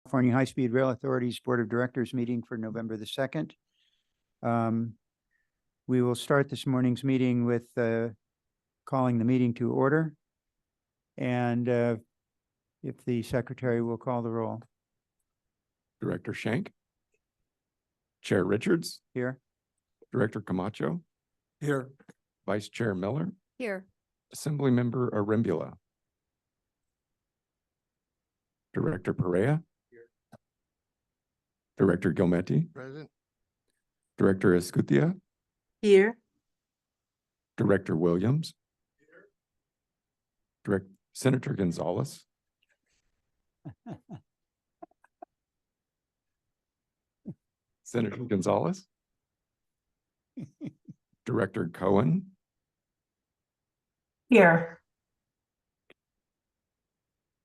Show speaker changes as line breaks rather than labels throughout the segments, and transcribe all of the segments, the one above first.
California High-Speed Rail Authority's Board of Directors meeting for November the 2nd. We will start this morning's meeting with calling the meeting to order. And if the secretary will call the roll.
Director Schenk. Chair Richards.
Here.
Director Camacho.
Here.
Vice Chair Miller.
Here.
Assemblymember Arimbula. Director Perea.
Here.
Director Gilmetti.
Present.
Director Escutia.
Here.
Director Williams. Senator Gonzalez. Senator Gonzalez. Director Cohen.
Here.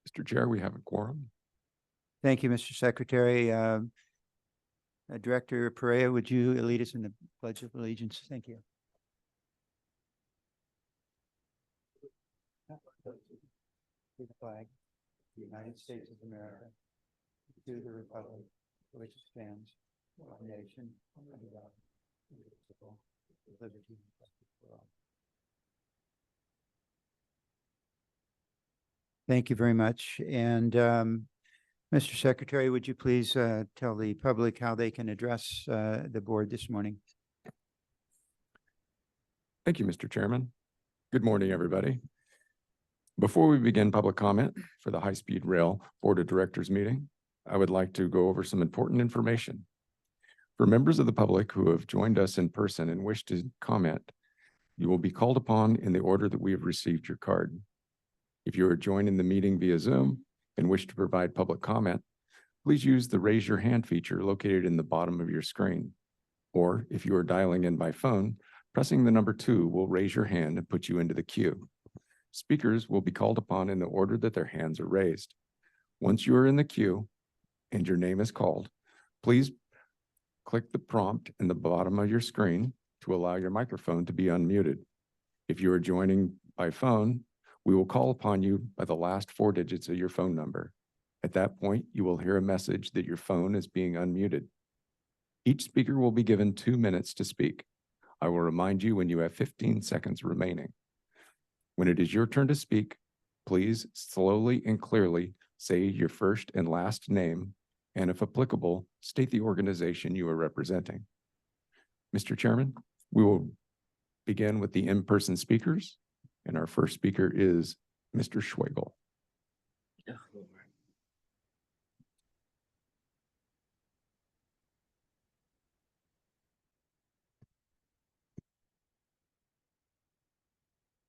Mr. Chair, we have a quorum.
Thank you, Mr. Secretary. Director Perea, would you lead us in the Pledge of Allegiance? Thank you. To the flag of the United States of America, to the republic for which it stands, one nation, under God, indivisible, with liberty and justice for all. Thank you very much. And Mr. Secretary, would you please tell the public how they can address the board this morning?
Thank you, Mr. Chairman. Good morning, everybody. Before we begin public comment for the High-Speed Rail Board of Directors meeting, I would like to go over some important information. For members of the public who have joined us in person and wish to comment, you will be called upon in the order that we have received your card. If you are joining the meeting via Zoom and wish to provide public comment, please use the raise your hand feature located in the bottom of your screen. Or if you are dialing in by phone, pressing the number 2 will raise your hand and put you into the queue. Speakers will be called upon in the order that their hands are raised. Once you are in the queue and your name is called, please click the prompt in the bottom of your screen to allow your microphone to be unmuted. If you are joining by phone, we will call upon you by the last 4 digits of your phone number. At that point, you will hear a message that your phone is being unmuted. Each speaker will be given 2 minutes to speak. I will remind you when you have 15 seconds remaining. When it is your turn to speak, please slowly and clearly say your first and last name, and if applicable, state the organization you are representing. Mr. Chairman, we will begin with the in-person speakers, and our first speaker is Mr. Schwegel.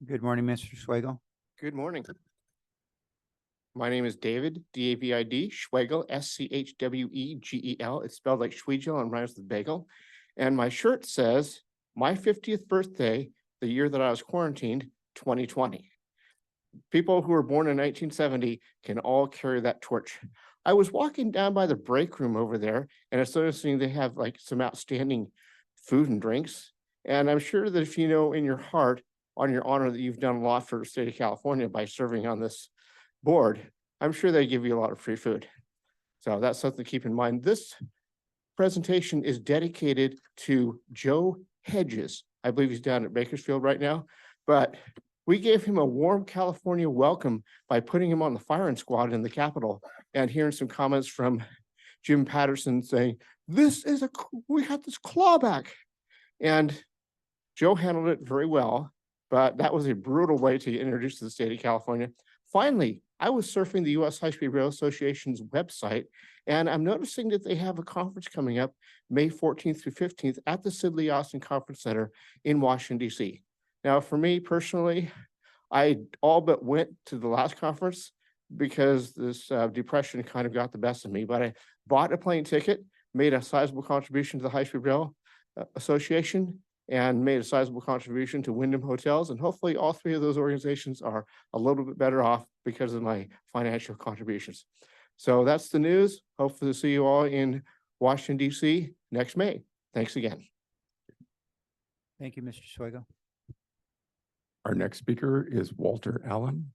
Good morning, Mr. Schwegel.
Good morning. My name is David, D-A-V-I-D, Schwegel, S-C-H-W-E-G-E-L. It's spelled like Schwegel and rhymes with bagel. And my shirt says, my 50th birthday, the year that I was quarantined, 2020. People who were born in 1970 can all carry that torch. I was walking down by the break room over there, and I was noticing they have like some outstanding food and drinks. And I'm sure that if you know in your heart, on your honor, that you've done a lot for the state of California by serving on this board, I'm sure they give you a lot of free food. So that's something to keep in mind. This presentation is dedicated to Joe Hedges. I believe he's down at Bakersfield right now, but we gave him a warm California welcome by putting him on the firing squad in the Capitol and hearing some comments from Jim Patterson saying, we got this clawback. And Joe handled it very well. But that was a brutal way to get introduced to the state of California. Finally, I was surfing the U.S. High-Speed Rail Association's website, and I'm noticing that they have a conference coming up May 14th through 15th at the Sidley Austin Conference Center in Washington, D.C. Now, for me personally, I all but went to the last conference because this depression kind of got the best of me, but I bought a plane ticket, made a sizable contribution to the High-Speed Rail Association, and made a sizable contribution to Wyndham Hotels. And hopefully all 3 of those organizations are a little bit better off because of my financial contributions. So that's the news. Hopefully to see you all in Washington, D.C. next May. Thanks again.
Thank you, Mr. Schwegel.
Our next speaker is Walter Allen.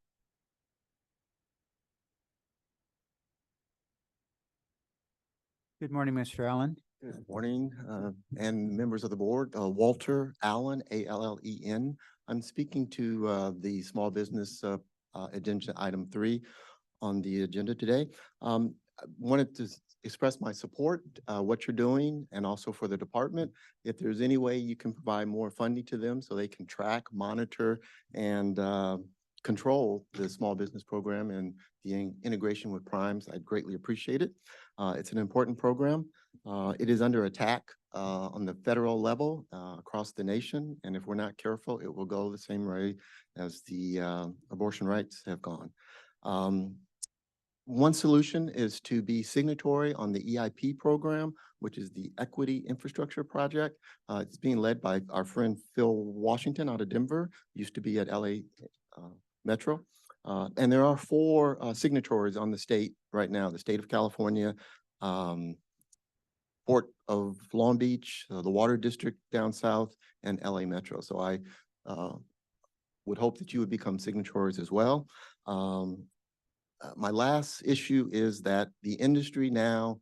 Good morning, Mr. Allen.
Good morning, and members of the board. Walter Allen, A-L-L-E-N. I'm speaking to the small business agenda item 3 on the agenda today. I wanted to express my support, what you're doing, and also for the department. If there's any way you can provide more funding to them so they can track, monitor, and control the small business program and the integration with primes, I'd greatly appreciate it. It's an important program. It is under attack on the federal level across the nation, and if we're not careful, it will go the same way as the abortion rights have gone. One solution is to be signatory on the EIP program, which is the Equity Infrastructure Project. It's being led by our friend Phil Washington out of Denver, used to be at LA Metro. And there are 4 signatories on the state right now: the state of California, Port of Long Beach, the Water District down south, and LA Metro. So I would hope that you would become signatories as well. My last issue is that the industry now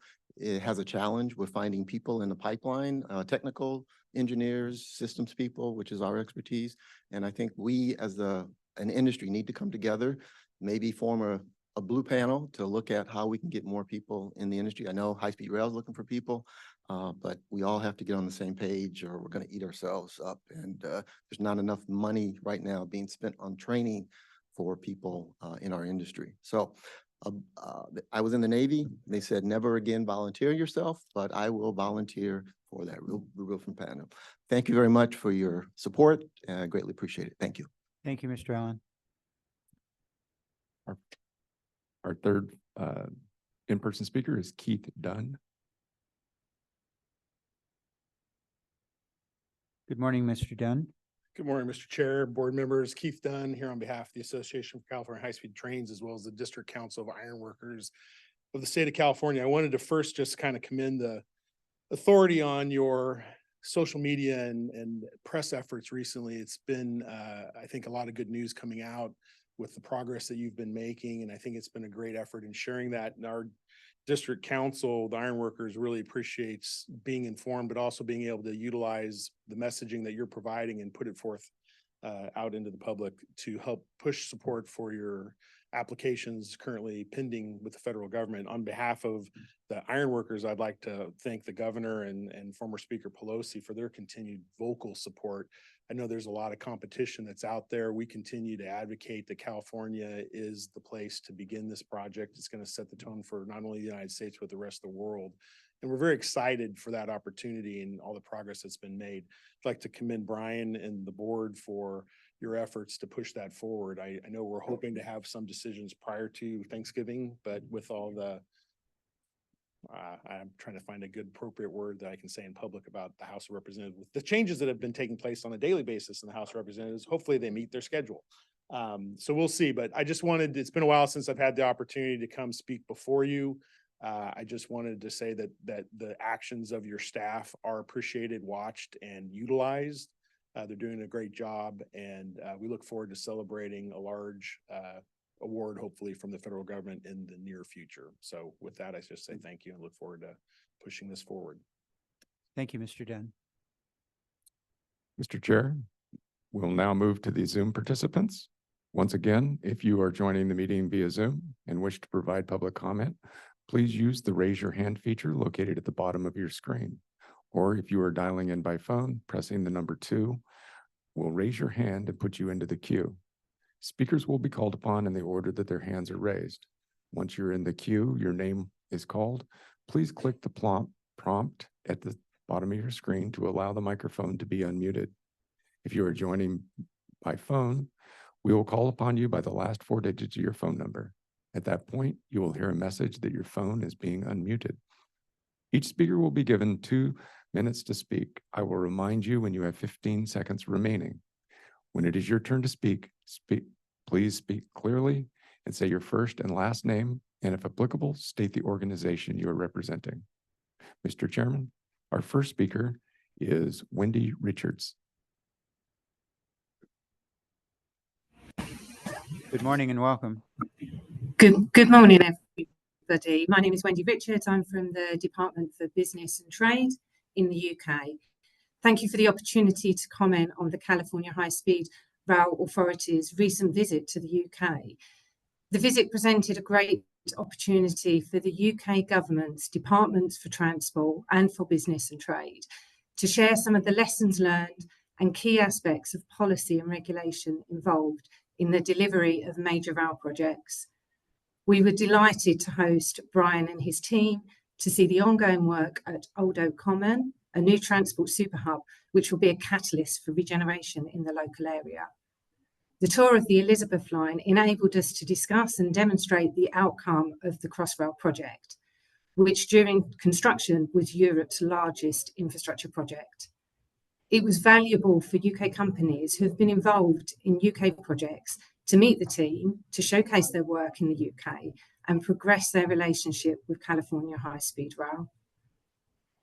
has a challenge with finding people in the pipeline, technical engineers, systems people, which is our expertise. And I think we as an industry need to come together, maybe form a blue panel to look at how we can get more people in the industry. I know High Speed Rail is looking for people, but we all have to get on the same page or we're going to eat ourselves up. And there's not enough money right now being spent on training for people in our industry. So I was in the Navy. They said, never again volunteer yourself, but I will volunteer for that real from panel. Thank you very much for your support. I greatly appreciate it. Thank you.
Thank you, Mr. Allen.
Our third in-person speaker is Keith Dunn.
Good morning, Mr. Dunn.
Good morning, Mr. Chair, board members. Keith Dunn here on behalf of the Association for California High-Speed Trains, as well as the District Council of Iron Workers of the state of California. I wanted to first just kind of commend the authority on your social media and press efforts recently. It's been, I think, a lot of good news coming out with the progress that you've been making. And I think it's been a great effort in sharing that. And our district council, the Iron Workers, really appreciates being informed, but also being able to utilize the messaging that you're providing and put it forth out into the public to help push support for your applications currently pending with the federal government. On behalf of the Iron Workers, I'd like to thank the governor and former Speaker Pelosi for their continued vocal support. I know there's a lot of competition that's out there. We continue to advocate that California is the place to begin this project. It's going to set the tone for not only the United States, but the rest of the world. And we're very excited for that opportunity and all the progress that's been made. I'd like to commend Brian and the board for your efforts to push that forward. I know we're hoping to have some decisions prior to Thanksgiving, but with all the I'm trying to find a good appropriate word that I can say in public about the House of Representatives. With the changes that have been taking place on a daily basis in the House of Representatives, hopefully they meet their schedule. So we'll see, but I just wanted, it's been a while since I've had the opportunity to come speak before you. I just wanted to say that the actions of your staff are appreciated, watched, and utilized. They're doing a great job, and we look forward to celebrating a large award, hopefully from the federal government in the near future. So with that, I just say thank you and look forward to pushing this forward.
Thank you, Mr. Dunn.
Mr. Chair, we'll now move to the Zoom participants. Once again, if you are joining the meeting via Zoom and wish to provide public comment, please use the raise your hand feature located at the bottom of your screen. Or if you are dialing in by phone, pressing the number 2 will raise your hand and put you into the queue. Speakers will be called upon in the order that their hands are raised. Once you're in the queue, your name is called. Please click the prompt at the bottom of your screen to allow the microphone to be unmuted. If you are joining by phone, we will call upon you by the last 4 digits of your phone number. At that point, you will hear a message that your phone is being unmuted. Each speaker will be given 2 minutes to speak. I will remind you when you have 15 seconds remaining. When it is your turn to speak, please speak clearly and say your first and last name, and if applicable, state the organization you are representing. Mr. Chairman, our first speaker is Wendy Richards.
Good morning and welcome.
Good morning, everybody. everybody. My name is Wendy Richards. I'm from the Department for Business and Trade in the UK. Thank you for the opportunity to comment on the California High Speed Rail Authority's recent visit to the UK. The visit presented a great opportunity for the UK government's Departments for Transport and for Business and Trade to share some of the lessons learned and key aspects of policy and regulation involved in the delivery of major rail projects. We were delighted to host Brian and his team to see the ongoing work at Old Oak Common, a new transport super hub, which will be a catalyst for regeneration in the local area. The tour of the Elizabeth line enabled us to discuss and demonstrate the outcome of the Crossrail project, which during construction was Europe's largest infrastructure project. It was valuable for UK companies who have been involved in UK projects to meet the team, to showcase their work in the UK and progress their relationship with California High Speed Rail.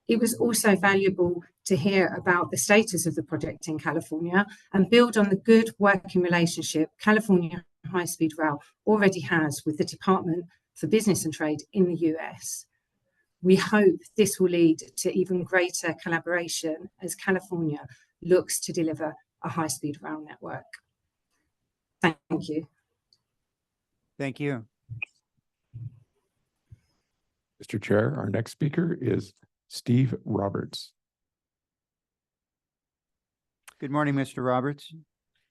It was also valuable to hear about the status of the project in California and build on the good working relationship California High Speed Rail already has with the Department for Business and Trade in the US. We hope this will lead to even greater collaboration as California looks to deliver a high-speed rail network. Thank you.
Thank you.
Mr. Chair, our next speaker is Steve Roberts.
Good morning, Mr. Roberts.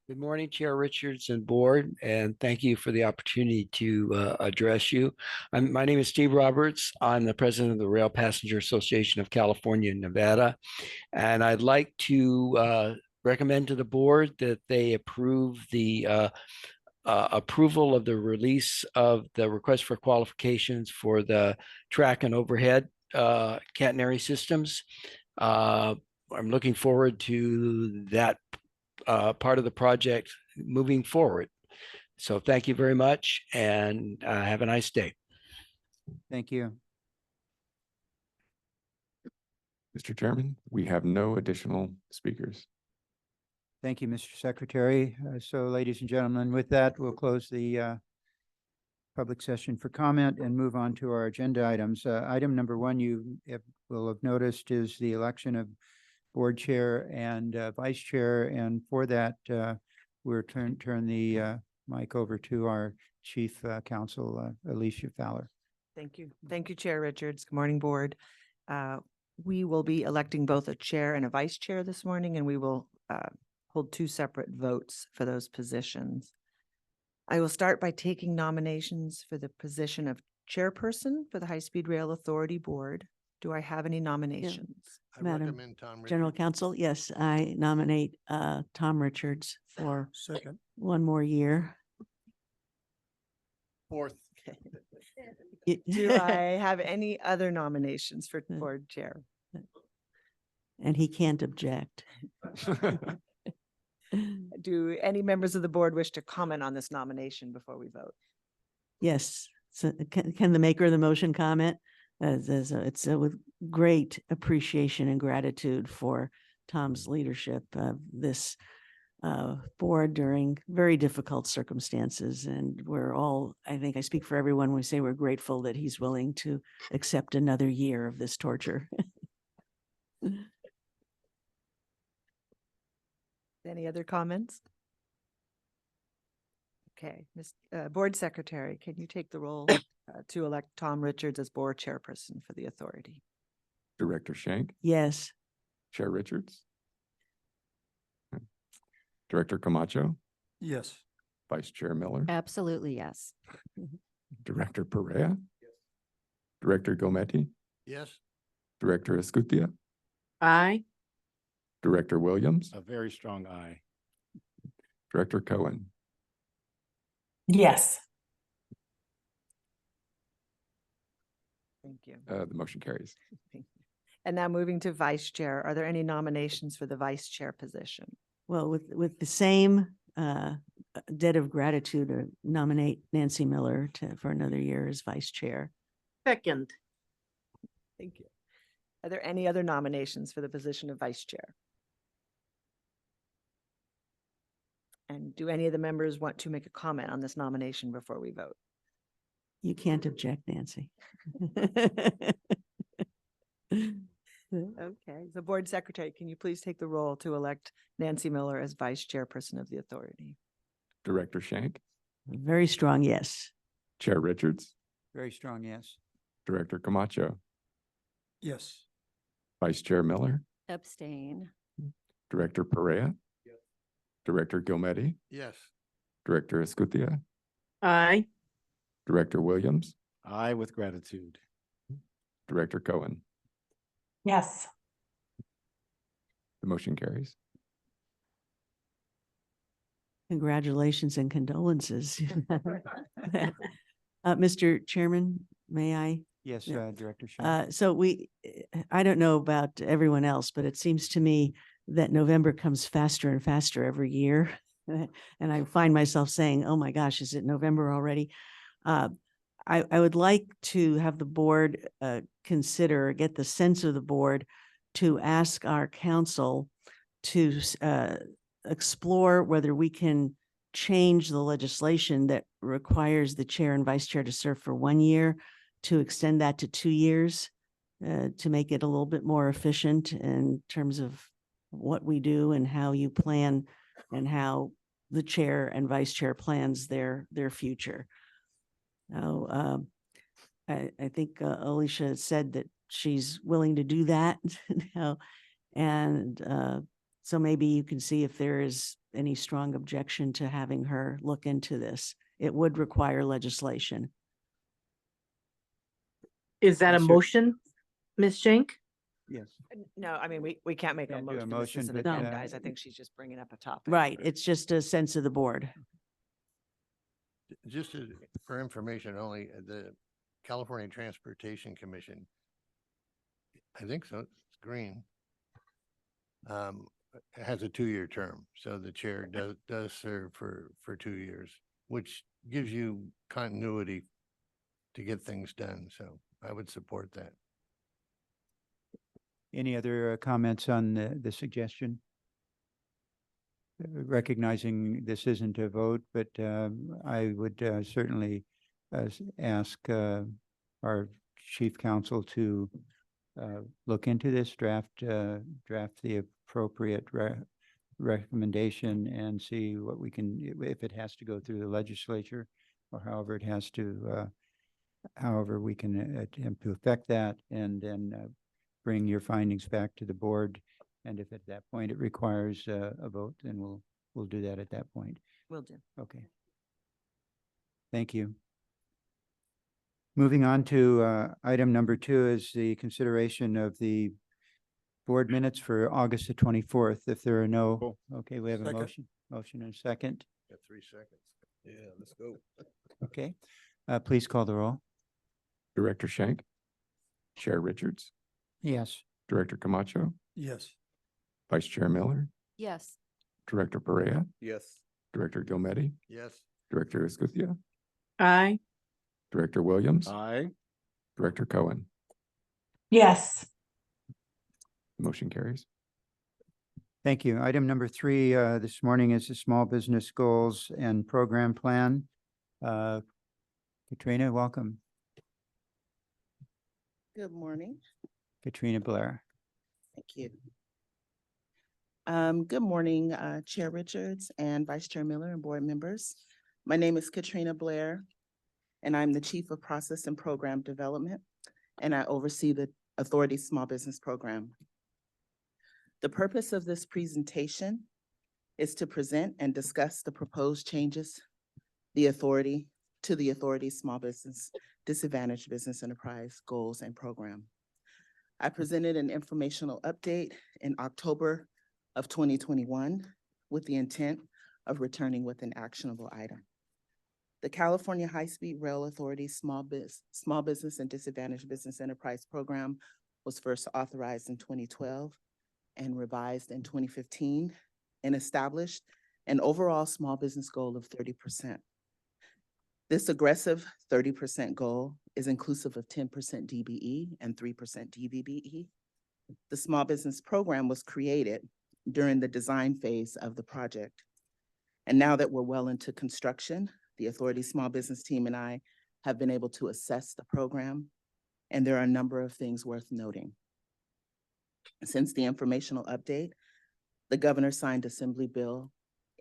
Good morning, Chair Richards and Board, and thank you for the opportunity to address you. My name is Steve Roberts. I'm the president of the Rail Passenger Association of California and Nevada, and I'd like to recommend to the board that they approve the approval of the release of the request for qualifications for the track and overhead catenary systems. I'm looking forward to that part of the project moving forward. So thank you very much and have a nice day.
Thank you.
Mr. Chairman, we have no additional speakers.
Thank you, Mr. Secretary. So ladies and gentlemen, with that, we'll close the public session for comment and move on to our agenda items. Item number one, you will have noticed, is the election of board chair and vice chair. And for that, we'll turn the mic over to our chief counsel, Alicia Fowler.
Thank you. Thank you, Chair Richards. Good morning, board. We will be electing both a chair and a vice chair this morning, and we will hold two separate votes for those positions. I will start by taking nominations for the position of chairperson for the High Speed Rail Authority Board. Do I have any nominations?
I
Madam
recommend Tom
General
Richards.
Counsel, yes, I nominate Tom Richards for
Second.
one more year.
Fourth.
Do I have any other nominations for board chair?
And he can't object.
Do any members of the board wish to comment on this nomination before we vote?
Yes, so can the maker of the motion comment? It's with great appreciation and gratitude for Tom's leadership of this board during very difficult circumstances. And we're all, I think I speak for everyone when we say we're grateful that he's willing to accept another year of this torture.
Any other comments? Okay, Board Secretary, can you take the role to elect Tom Richards as board chairperson for the authority?
Director Schenk,
Yes,
Chair Richards, Director Camacho,
Yes.
Vice Chair Miller,
Absolutely, yes.
Director Perea, Director Gometti,
Yes.
Director Escutia,
Aye.
Director Williams,
A very strong aye.
Director Cohen.
Yes.
Thank you.
The motion carries.
Thank you. And now moving to vice chair, are there any nominations for the vice chair position?
well, with the same debt of gratitude, nominate Nancy Miller for another year as vice chair.
Second.
Thank you. Are there any other nominations for the position of vice chair? And do any of the members want to make a comment on this nomination before we vote?
You can't object, Nancy.
Okay, the board secretary, can you please take the roll to elect Nancy Miller as vice chairperson of the authority?
Director Schenk,
Very strong, yes.
Chair Richards,
Very strong, yes.
Director Camacho,
Yes.
Vice Chair Miller,
Abstain.
Director Perea, Director Gilmetti,
Yes.
Director Escutia,
Aye.
Director Williams,
Aye, with gratitude.
Director Cohen.
Yes.
The motion carries.
Congratulations and condolences. Mr. Chairman, may I?
Yes,
Yeah.
Director Schenk.
So I don't know about everyone else, but it seems to me that November comes faster and faster every year. And I find myself saying, oh my gosh, is it November already? I would like to have the board consider, get the sense of the board to ask our council to explore whether we can change the legislation that requires the chair and vice chair to serve for 1 year, to extend that to 2 years, to make it a little bit more efficient in terms of what we do and how you plan and how the chair and vice chair plans their future. Now, I think Alicia said that she's willing to do that now. And so maybe you can see if there is any strong objection to having her look into this. It would require legislation.
Is that a
Yes, sir.
motion, Ms. Schenk?
Yes.
No, I mean, we can't make a
Can't do a
motion. This
motion,
isn't
but,
agendized. I think she's just bringing up a topic.
Right. It's just a sense of the board.
Just for information only, the California Transportation Commission, I think so, it's green, has a 2-year term. So the chair does serve for 2 years, which gives you continuity to get things done. So I would support that.
Any other comments on the suggestion? Recognizing this isn't a vote, but I would certainly ask our chief counsel to look into this, draft the appropriate recommendation and see what we can, if it has to go through the legislature or however it has to, however we can attempt to affect that, and then bring your findings back to the board. And if at that point it requires a vote, then we'll do that at that point.
Will do.
Okay. Thank you. Moving on to item number 2 is the consideration of the board minutes for August the 24th. If there are no, okay, we have a
Second.
motion and a second.
Got 3 seconds. Yeah, let's go.
Okay, please call the roll.
Director Schenk, Chair Richards,
Yes.
Director Camacho,
Yes.
Vice Chair Miller,
Yes.
Director Perea,
Yes.
Director Gilmetti,
Yes.
Director Escutia,
Aye.
Director Williams,
Aye.
Director Cohen.
Yes.
Motion carries.
Thank you. Item number 3 this morning is the Small Business Goals and Program Plan. Katrina, welcome.
Good morning.
Katrina Blair.
Thank you. Good morning, Chair Richards and Vice Chair Miller and board members. My name is Katrina Blair, and I'm the Chief of Process and Program Development, and I oversee the Authority's Small Business Program. The purpose of this presentation is to present and discuss the proposed changes to the Authority's Small Business Disadvantaged Business Enterprise Goals and Program. I presented an informational update in October of 2021 with the intent of returning with an actionable item. The California High-Speed Rail Authority Small Business and Disadvantaged Business Enterprise Program was first authorized in 2012 and revised in 2015 and established an overall small business goal of 30%. This aggressive 30% goal is inclusive of 10% DBE and 3% DVBE. The small business program was created during the design phase of the project. And now that we're well into construction, the Authority Small Business team and I have been able to assess the program, and there are a number of things worth noting. Since the informational update, the governor signed Assembly Bill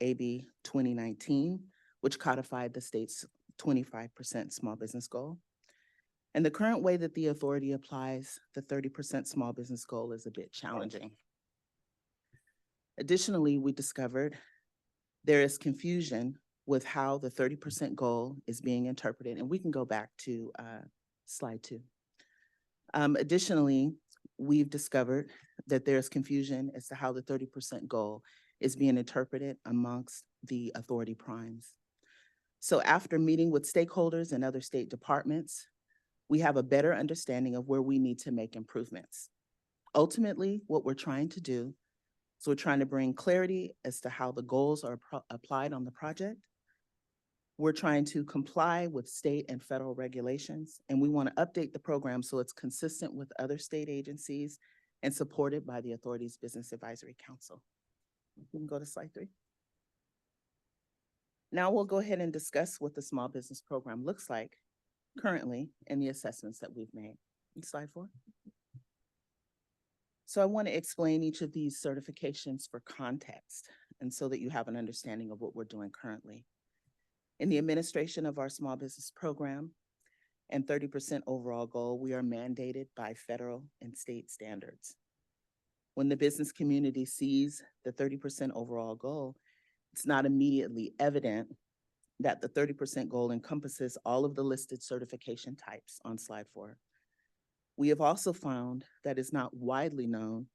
AB 2019, which codified the state's 25% small business goal. And the current way that the authority applies the 30% small business goal is a bit challenging. Additionally, we discovered there is confusion with how the 30% goal is being interpreted, and we can go back to slide 2. Additionally, we've discovered that there's confusion as to how the 30% goal is being interpreted amongst the authority primes. So after meeting with stakeholders and other state departments, we have a better understanding of where we need to make improvements. Ultimately, what we're trying to do is we're trying to bring clarity as to how the goals are applied on the project. We're trying to comply with state and federal regulations, and we want to update the program so it's consistent with other state agencies and supported by the authority's Business Advisory Council. We can go to slide 3. Now we'll go ahead and discuss what the small business program looks like currently and the assessments that we've made. Slide 4. So I want to explain each of these certifications for context and so that you have an understanding of what we're doing currently. In the administration of our small business program and 30% overall goal, we are mandated by federal and state standards. When the business community sees the 30% overall goal, it's not immediately evident that the 30% goal encompasses all of the listed certification types on slide 4. We have also found that it's not widely known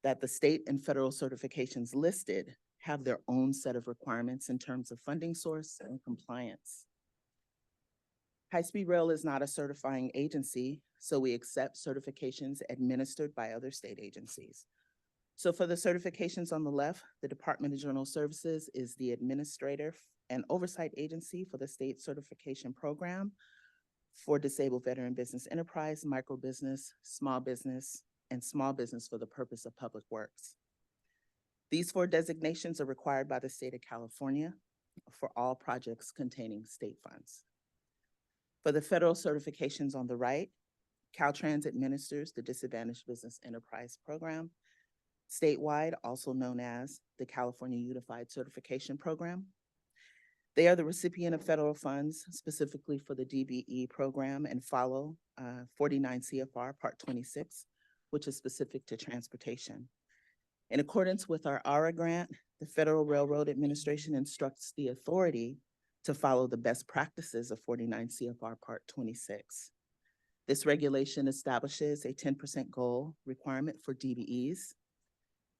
that the state and federal certifications listed have their own set of requirements in terms of funding source and compliance. High-speed rail is not a certifying agency, so we accept certifications administered by other state agencies. So for the certifications on the left, the Department of General Services is the administrator and oversight agency for the state certification program for disabled veteran business enterprise, microbusiness, and small business for the purpose of public works. These 4 designations are required by the state of California for all projects containing state funds. For the federal certifications on the right, Caltrans administers the Disadvantaged Business Enterprise Program, statewide, also known as the California Unified Certification Program. They are the recipient of federal funds, specifically for the DBE program, and follow 49 CFR Part 26, which is specific to transportation. In accordance with our ARA grant, the Federal Railroad Administration instructs the authority to follow the best practices of 49 CFR Part 26. This regulation establishes a 10% goal requirement for DBEs,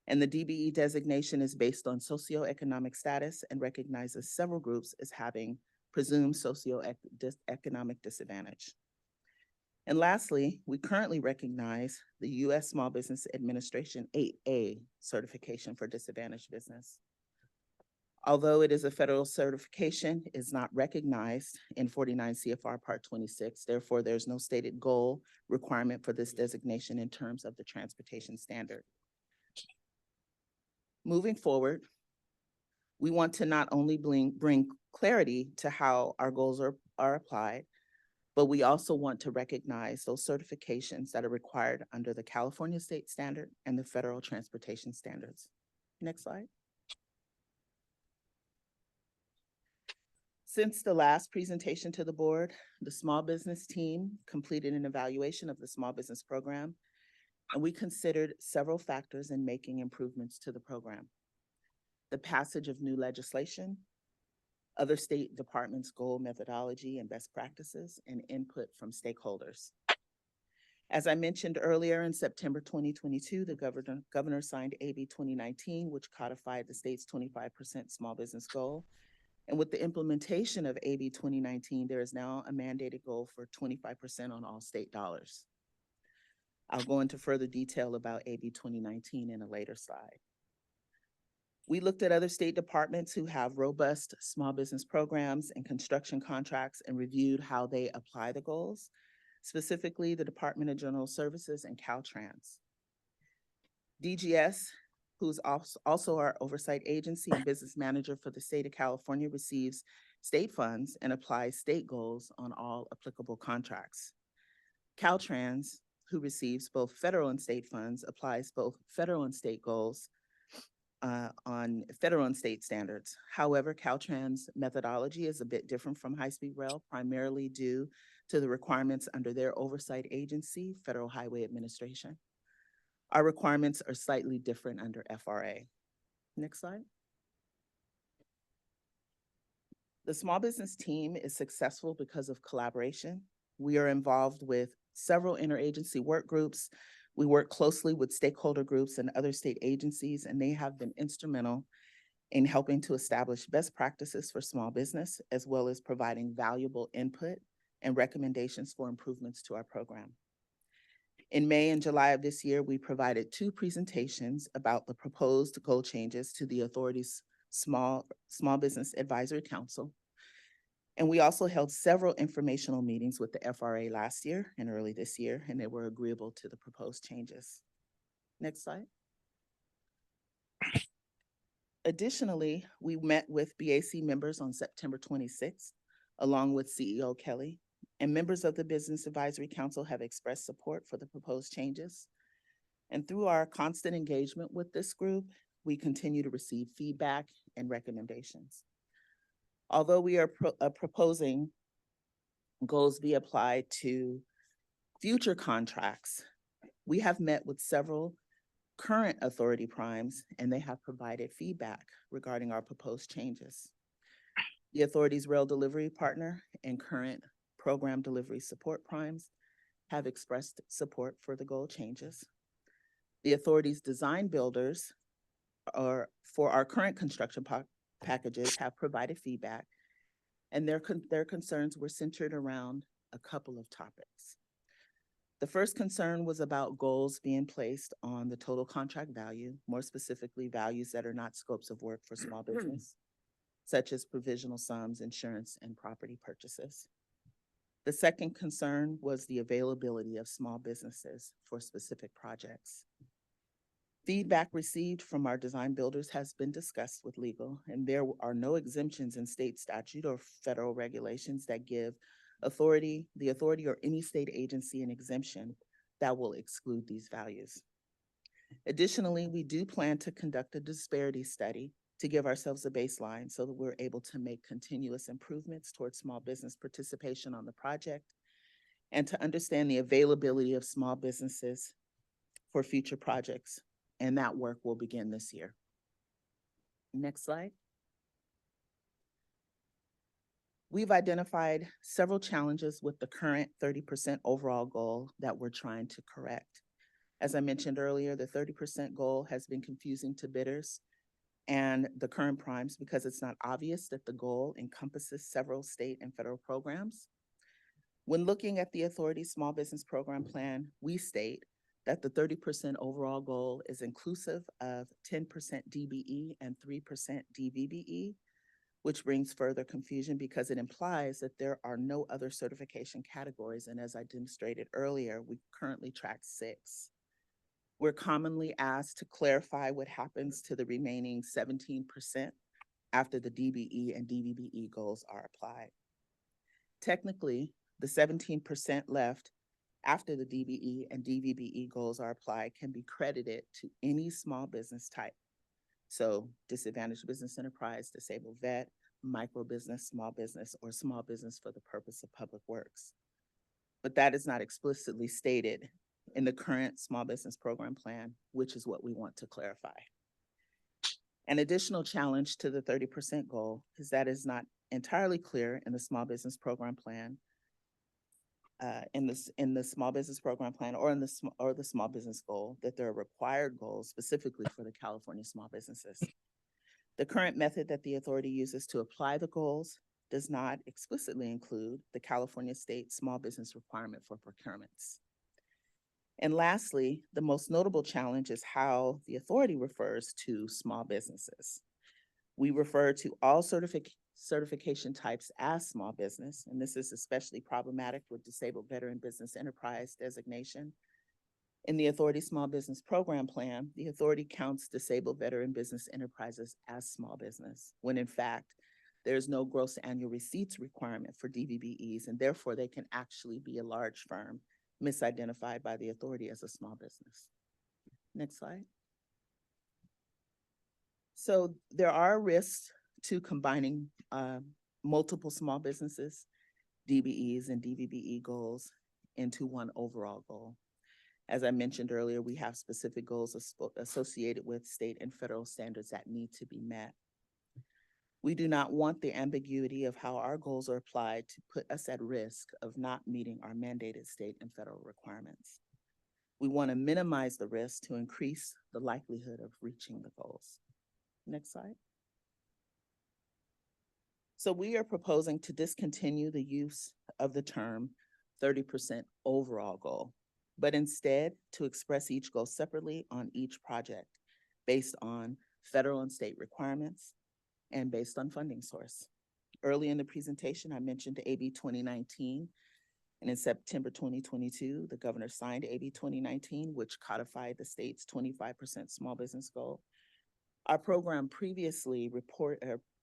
and the DBE designation is based on socioeconomic status and recognizes several groups as having presumed socioeconomic disadvantage. And lastly, we currently recognize the U.S. Small Business Administration 8A certification for disadvantaged business. Although it is a federal certification, it is not recognized in 49 CFR Part 26. Therefore, there's no stated goal requirement for this designation in terms of the transportation standard. Moving forward, we want to not only bring clarity to how our goals are applied, but we also want to recognize those certifications that are required under the California state standard and the federal transportation standards. Next slide. Since the last presentation to the board, the small business team completed an evaluation of the small business program, and we considered several factors in making improvements to the program. The passage of new legislation, other state departments' goal methodology and best practices, and input from stakeholders. As I mentioned earlier, in September 2022, the governor signed AB 2019, which codified the state's 25% small business goal. And with the implementation of AB 2019, there is now a mandated goal for 25% on all state dollars. I'll go into further detail about AB 2019 in a later slide. We looked at other state departments who have robust small business programs and construction contracts and reviewed how they apply the goals, specifically the Department of General Services and Caltrans. DGS, who's also our oversight agency and business manager for the state of California, receives state funds and applies state goals on all applicable contracts. Caltrans, who receives both federal and state funds, applies both federal and state goals on federal and state standards. However, Caltrans' methodology is a bit different from high-speed rail, primarily due to the requirements under their oversight agency, Federal Highway Administration. Our requirements are slightly different under FRA. Next slide. The small business team is successful because of collaboration. We are involved with several interagency work groups. We work closely with stakeholder groups and other state agencies, and they have been instrumental in helping to establish best practices for small business, as well as providing valuable input and recommendations for improvements to our program. In May and July of this year, we provided 2 presentations about the proposed goal changes to the authority's Small Business Advisory Council. And we also held several informational meetings with the FRA last year and early this year, and they were agreeable to the proposed changes. Next slide. Additionally, we met with BAC members on September 26th, along with CEO Kelly, and members of the Business Advisory Council have expressed support for the proposed changes. And through our constant engagement with this group, we continue to receive feedback and recommendations. Although we are proposing goals be applied to future contracts, we have met with several current authority primes, and they have provided feedback regarding our proposed changes. The authority's rail delivery partner and current program delivery support primes have expressed support for the goal changes. The authority's design builders for our current construction packages have provided feedback, and their concerns were centered around a couple of topics. The first concern was about goals being placed on the total contract value, more specifically values that are not scopes of work for small business, such as provisional sums, insurance, and property purchases. The second concern was the availability of small businesses for specific projects. Feedback received from our design builders has been discussed with legal, and there are no exemptions in state statute or federal regulations that give the authority or any state agency an exemption that will exclude these values. Additionally, we do plan to conduct a disparity study to give ourselves a baseline so that we're able to make continuous improvements towards small business participation on the project and to understand the availability of small businesses for future projects. And that work will begin this year. Next slide. We've identified several challenges with the current 30% overall goal that we're trying to correct. As I mentioned earlier, the 30% goal has been confusing to bidders and the current primes because it's not obvious that the goal encompasses several state and federal programs. When looking at the authority's small business program plan, we state that the 30% overall goal is inclusive of 10% DBE and 3% DVBE, which brings further confusion because it implies that there are no other certification categories. And as I demonstrated earlier, we currently track 6. We're commonly asked to clarify what happens to the remaining 17% after the DBE and DVBE goals are applied. Technically, the 17% left after the DBE and DVBE goals are applied can be credited to any small business type. So disadvantaged business enterprise, disabled vet, micro business, small business, or small business for the purpose of public works. But that is not explicitly stated in the current small business program plan, which is what we want to clarify. An additional challenge to the 30% goal is that it's not entirely clear in the small business program plan in the small business program plan or the small business goal that there are required goals specifically for the California small businesses. The current method that the authority uses to apply the goals does not explicitly include the California state small business requirement for procurements. And lastly, the most notable challenge is how the authority refers to small businesses. We refer to all certification types as small business, and this is especially problematic with disabled veteran business enterprise designation. In the authority small business program plan, the authority counts disabled veteran business enterprises as small business, when in fact, There's no gross annual receipts requirement for DVBEs, and therefore they can actually be a large firm misidentified by the authority as a small business. Next slide. So there are risks to combining multiple small businesses, DBEs and DVBE goals into one overall goal. As I mentioned earlier, we have specific goals associated with state and federal standards that need to be met. We do not want the ambiguity of how our goals are applied to put us at risk of not meeting our mandated state and federal requirements. We want to minimize the risk to increase the likelihood of reaching the goals. Next slide. So we are proposing to discontinue the use of the term 30% overall goal, but instead to express each goal separately on each project based on federal and state requirements and based on funding source. Early in the presentation, I mentioned AB 2019, and in September 2022, the governor signed AB 2019, which codified the state's 25% small business goal. Our program previously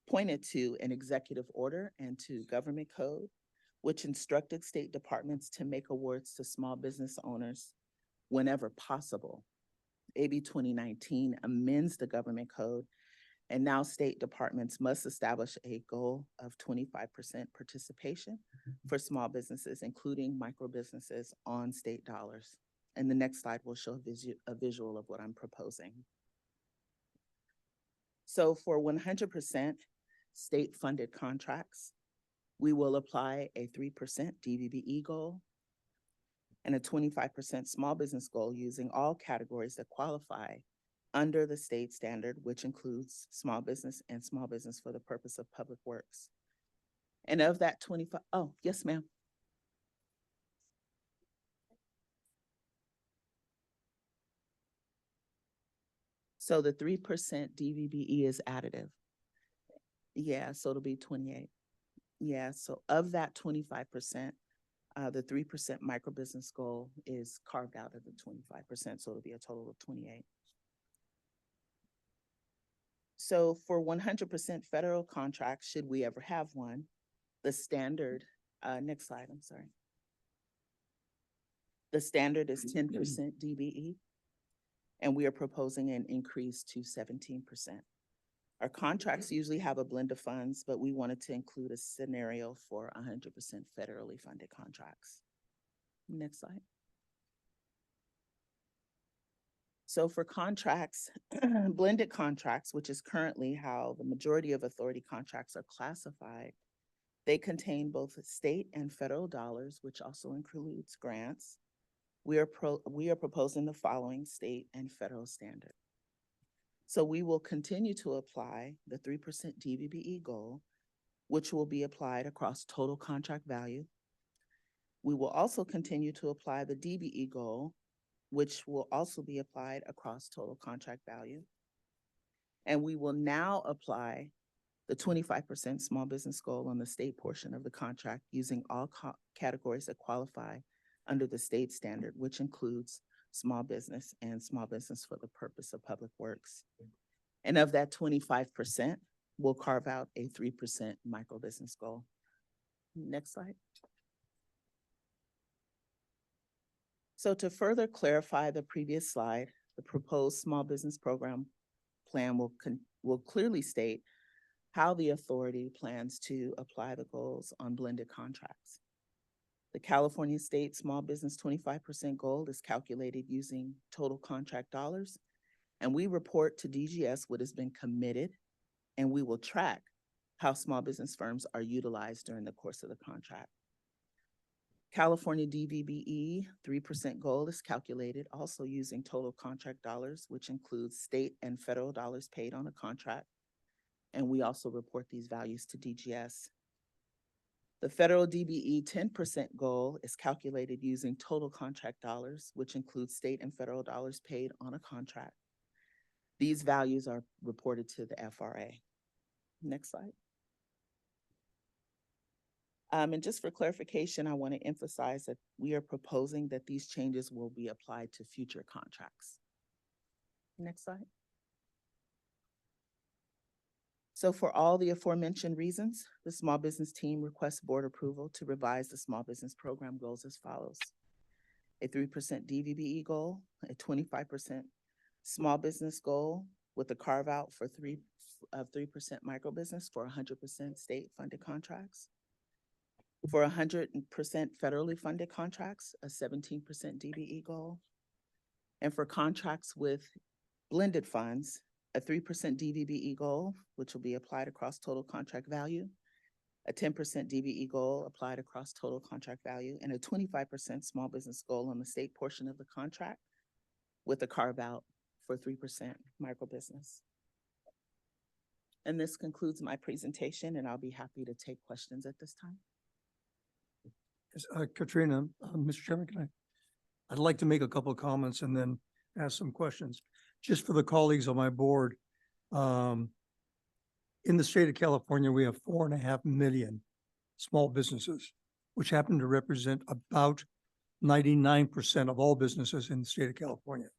pointed to an executive order and to government code, which instructed state departments to make awards to small business owners whenever possible. AB 2019 amends the government code, and now state departments must establish a goal of 25% participation for small businesses, including micro businesses, on state dollars. And the next slide will show a visual of what I'm proposing. So for 100% state-funded contracts, we will apply a 3% DVBE goal and a 25% small business goal using all categories that qualify under the state standard, which includes small business and small business for the purpose of public works. And of that 25, oh, yes, ma'am. So the 3% DVBE is additive. Yeah, so it'll be 28. Yeah, so of that 25%, the 3% micro business goal is carved out of the 25%, so it'll be a total of 28. So for 100% federal contracts, should we ever have one, the standard, next slide, I'm sorry. The standard is 10% DBE, and we are proposing an increase to 17%. Our contracts usually have a blend of funds, but we wanted to include a scenario for 100% federally funded contracts. Next slide. So for contracts, blended contracts, which is currently how the majority of authority contracts are classified, they contain both state and federal dollars, which also includes grants. We are proposing the following state and federal standard. So we will continue to apply the 3% DVBE goal, which will be applied across total contract value. We will also continue to apply the DBE goal, which will also be applied across total contract value. And we will now apply the 25% small business goal on the state portion of the contract using all categories that qualify under the state standard, which includes small business and small business for the purpose of public works. And of that 25%, we'll carve out a 3% micro business goal. Next slide. So to further clarify the previous slide, the proposed small business program plan will clearly state how the authority plans to apply the goals on blended contracts. The California State Small Business 25% goal is calculated using total contract dollars, and we report to DGS what has been committed, and we will track how small business firms are utilized during the course of the contract. California DVBE 3% goal is calculated also using total contract dollars, which includes state and federal dollars paid on a contract. And we also report these values to DGS. The federal DBE 10% goal is calculated using total contract dollars, which includes state and federal dollars paid on a contract. These values are reported to the FRA. Next slide. And just for clarification, I want to emphasize that we are proposing that these changes will be applied to future contracts. Next slide. So for all the aforementioned reasons, the small business team requests board approval to revise the small business program goals as follows. A 3% DVBE goal, a 25% small business goal with a carve out for 3% micro business for 100% state funded contracts. For 100% federally funded contracts, a 17% DVE goal. And for contracts with blended funds, a 3% DVBE goal, which will be applied across total contract value, a 10% DVE goal applied across total contract value, and a 25% small business goal on the state portion of the contract with a carve out for 3% micro business. And this concludes my presentation, and I'll be happy to take questions at this time.
Katrina, Mr. Chairman, I'd like to make a couple of comments and then ask some questions. Just for the colleagues on my board, in the state of California, we have 4.5 million small businesses, which happen to represent about 99% of all businesses in the state of California.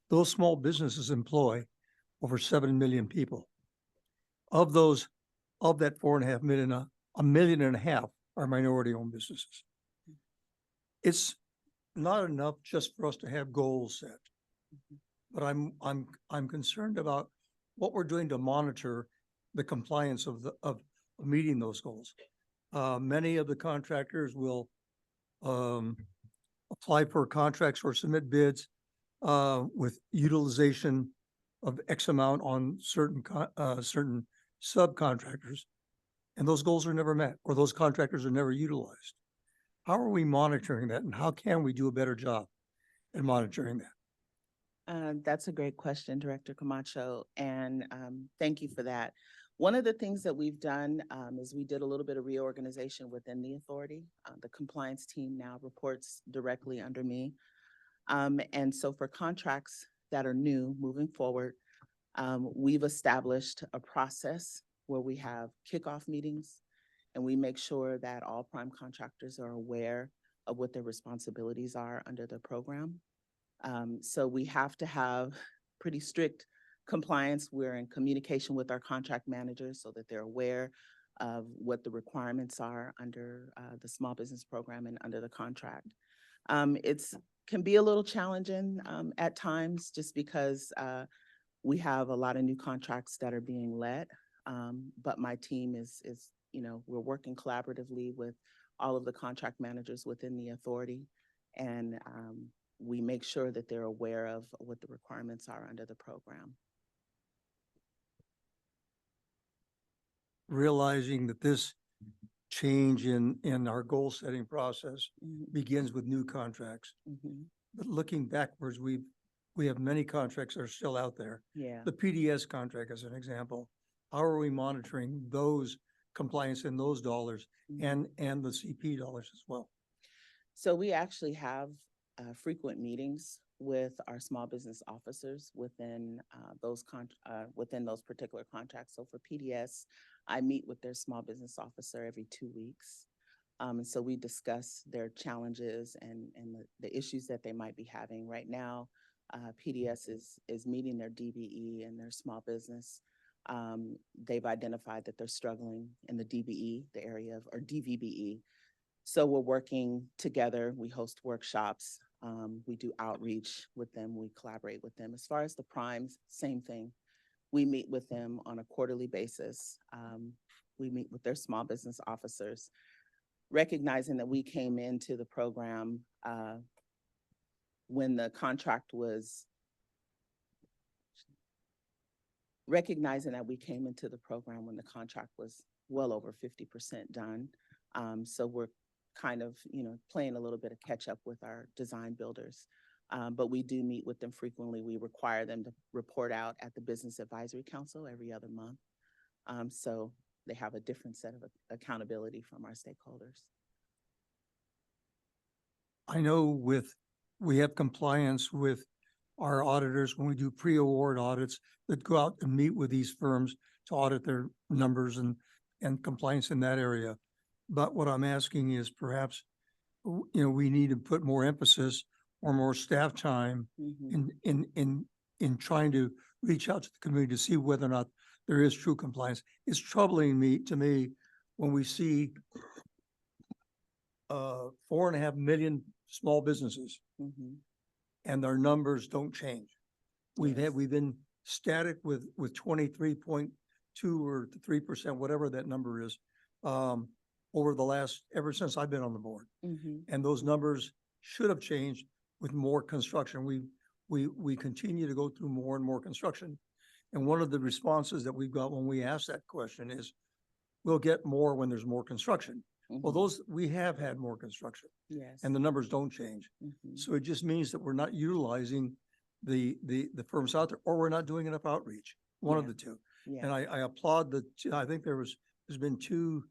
Those small businesses employ over 7 million people. Of that 4.5 million, 1.5 million are minority-owned businesses. It's not enough just for us to have goals set, but I'm concerned about what we're doing to monitor the compliance of meeting those goals. Many of the contractors will apply for contracts or submit bids with utilization of X amount on certain subcontractors, and those goals are never met, or those contractors are never utilized. How are we monitoring that, and how can we do a better job at monitoring that?
That's a great question, Director Camacho, and thank you for that. One of the things that we've done is we did a little bit of reorganization within the authority. The compliance team now reports directly under me. And so for contracts that are new moving forward, we've established a process where we have kickoff meetings, and we make sure that all prime contractors are aware of what their responsibilities are under the program. So we have to have pretty strict compliance. We're in communication with our contract managers so that they're aware of what the requirements are under the small business program and under the contract. It's can be a little challenging at times just because we have a lot of new contracts that are being let. But my team is, we're working collaboratively with all of the contract managers within the authority, and we make sure that they're aware of what the requirements are under the program.
Realizing that this change in our goal setting process begins with new contracts. But looking backwards, we have many contracts that are still out there.
Yeah.
The PDS contract as an example. How are we monitoring those compliance in those dollars and the CP dollars as well?
So we actually have frequent meetings with our small business officers within those particular contracts. So for PDS, I meet with their small business officer every 2 weeks. And so we discuss their challenges and the issues that they might be having right now. PDS is meeting their DBE and their small business. They've identified that they're struggling in the DBE, the area of, or DVBE. So we're working together. We host workshops. We do outreach with them. We collaborate with them. As far as the primes, same thing. We meet with them on a quarterly basis. We meet with their small business officers, recognizing that we came into the program when the contract was, well over 50% done. So we're kind of, playing a little bit of catch up with our design builders. But we do meet with them frequently. We require them to report out at the Business Advisory Council every other month. So they have a different set of accountability from our stakeholders.
I know we have compliance with our auditors when we do pre-award audits that go out and meet with these firms to audit their numbers and compliance in that area. But what I'm asking is perhaps, we need to put more emphasis or more staff time in trying to reach out to the community to see whether or not there is true compliance. It's troubling to me when we see 4.5 million small businesses
Mhm.
and our numbers don't change.
Yes.
We've been static with 23.2 or 3%, whatever that number is, over the last, ever since I've been on the board.
Mhm.
And those numbers should have changed with more construction. We continue to go through more and more construction. And one of the responses that we've got when we ask that question is, we'll get more when there's more construction. Well,
Mhm.
we have had more construction
Yes.
and the numbers don't change.
Mhm.
So it just means that we're not utilizing the firms out there, or we're not doing enough outreach, one of
Yeah.
the two.
Yeah.
And I applaud I think there's been two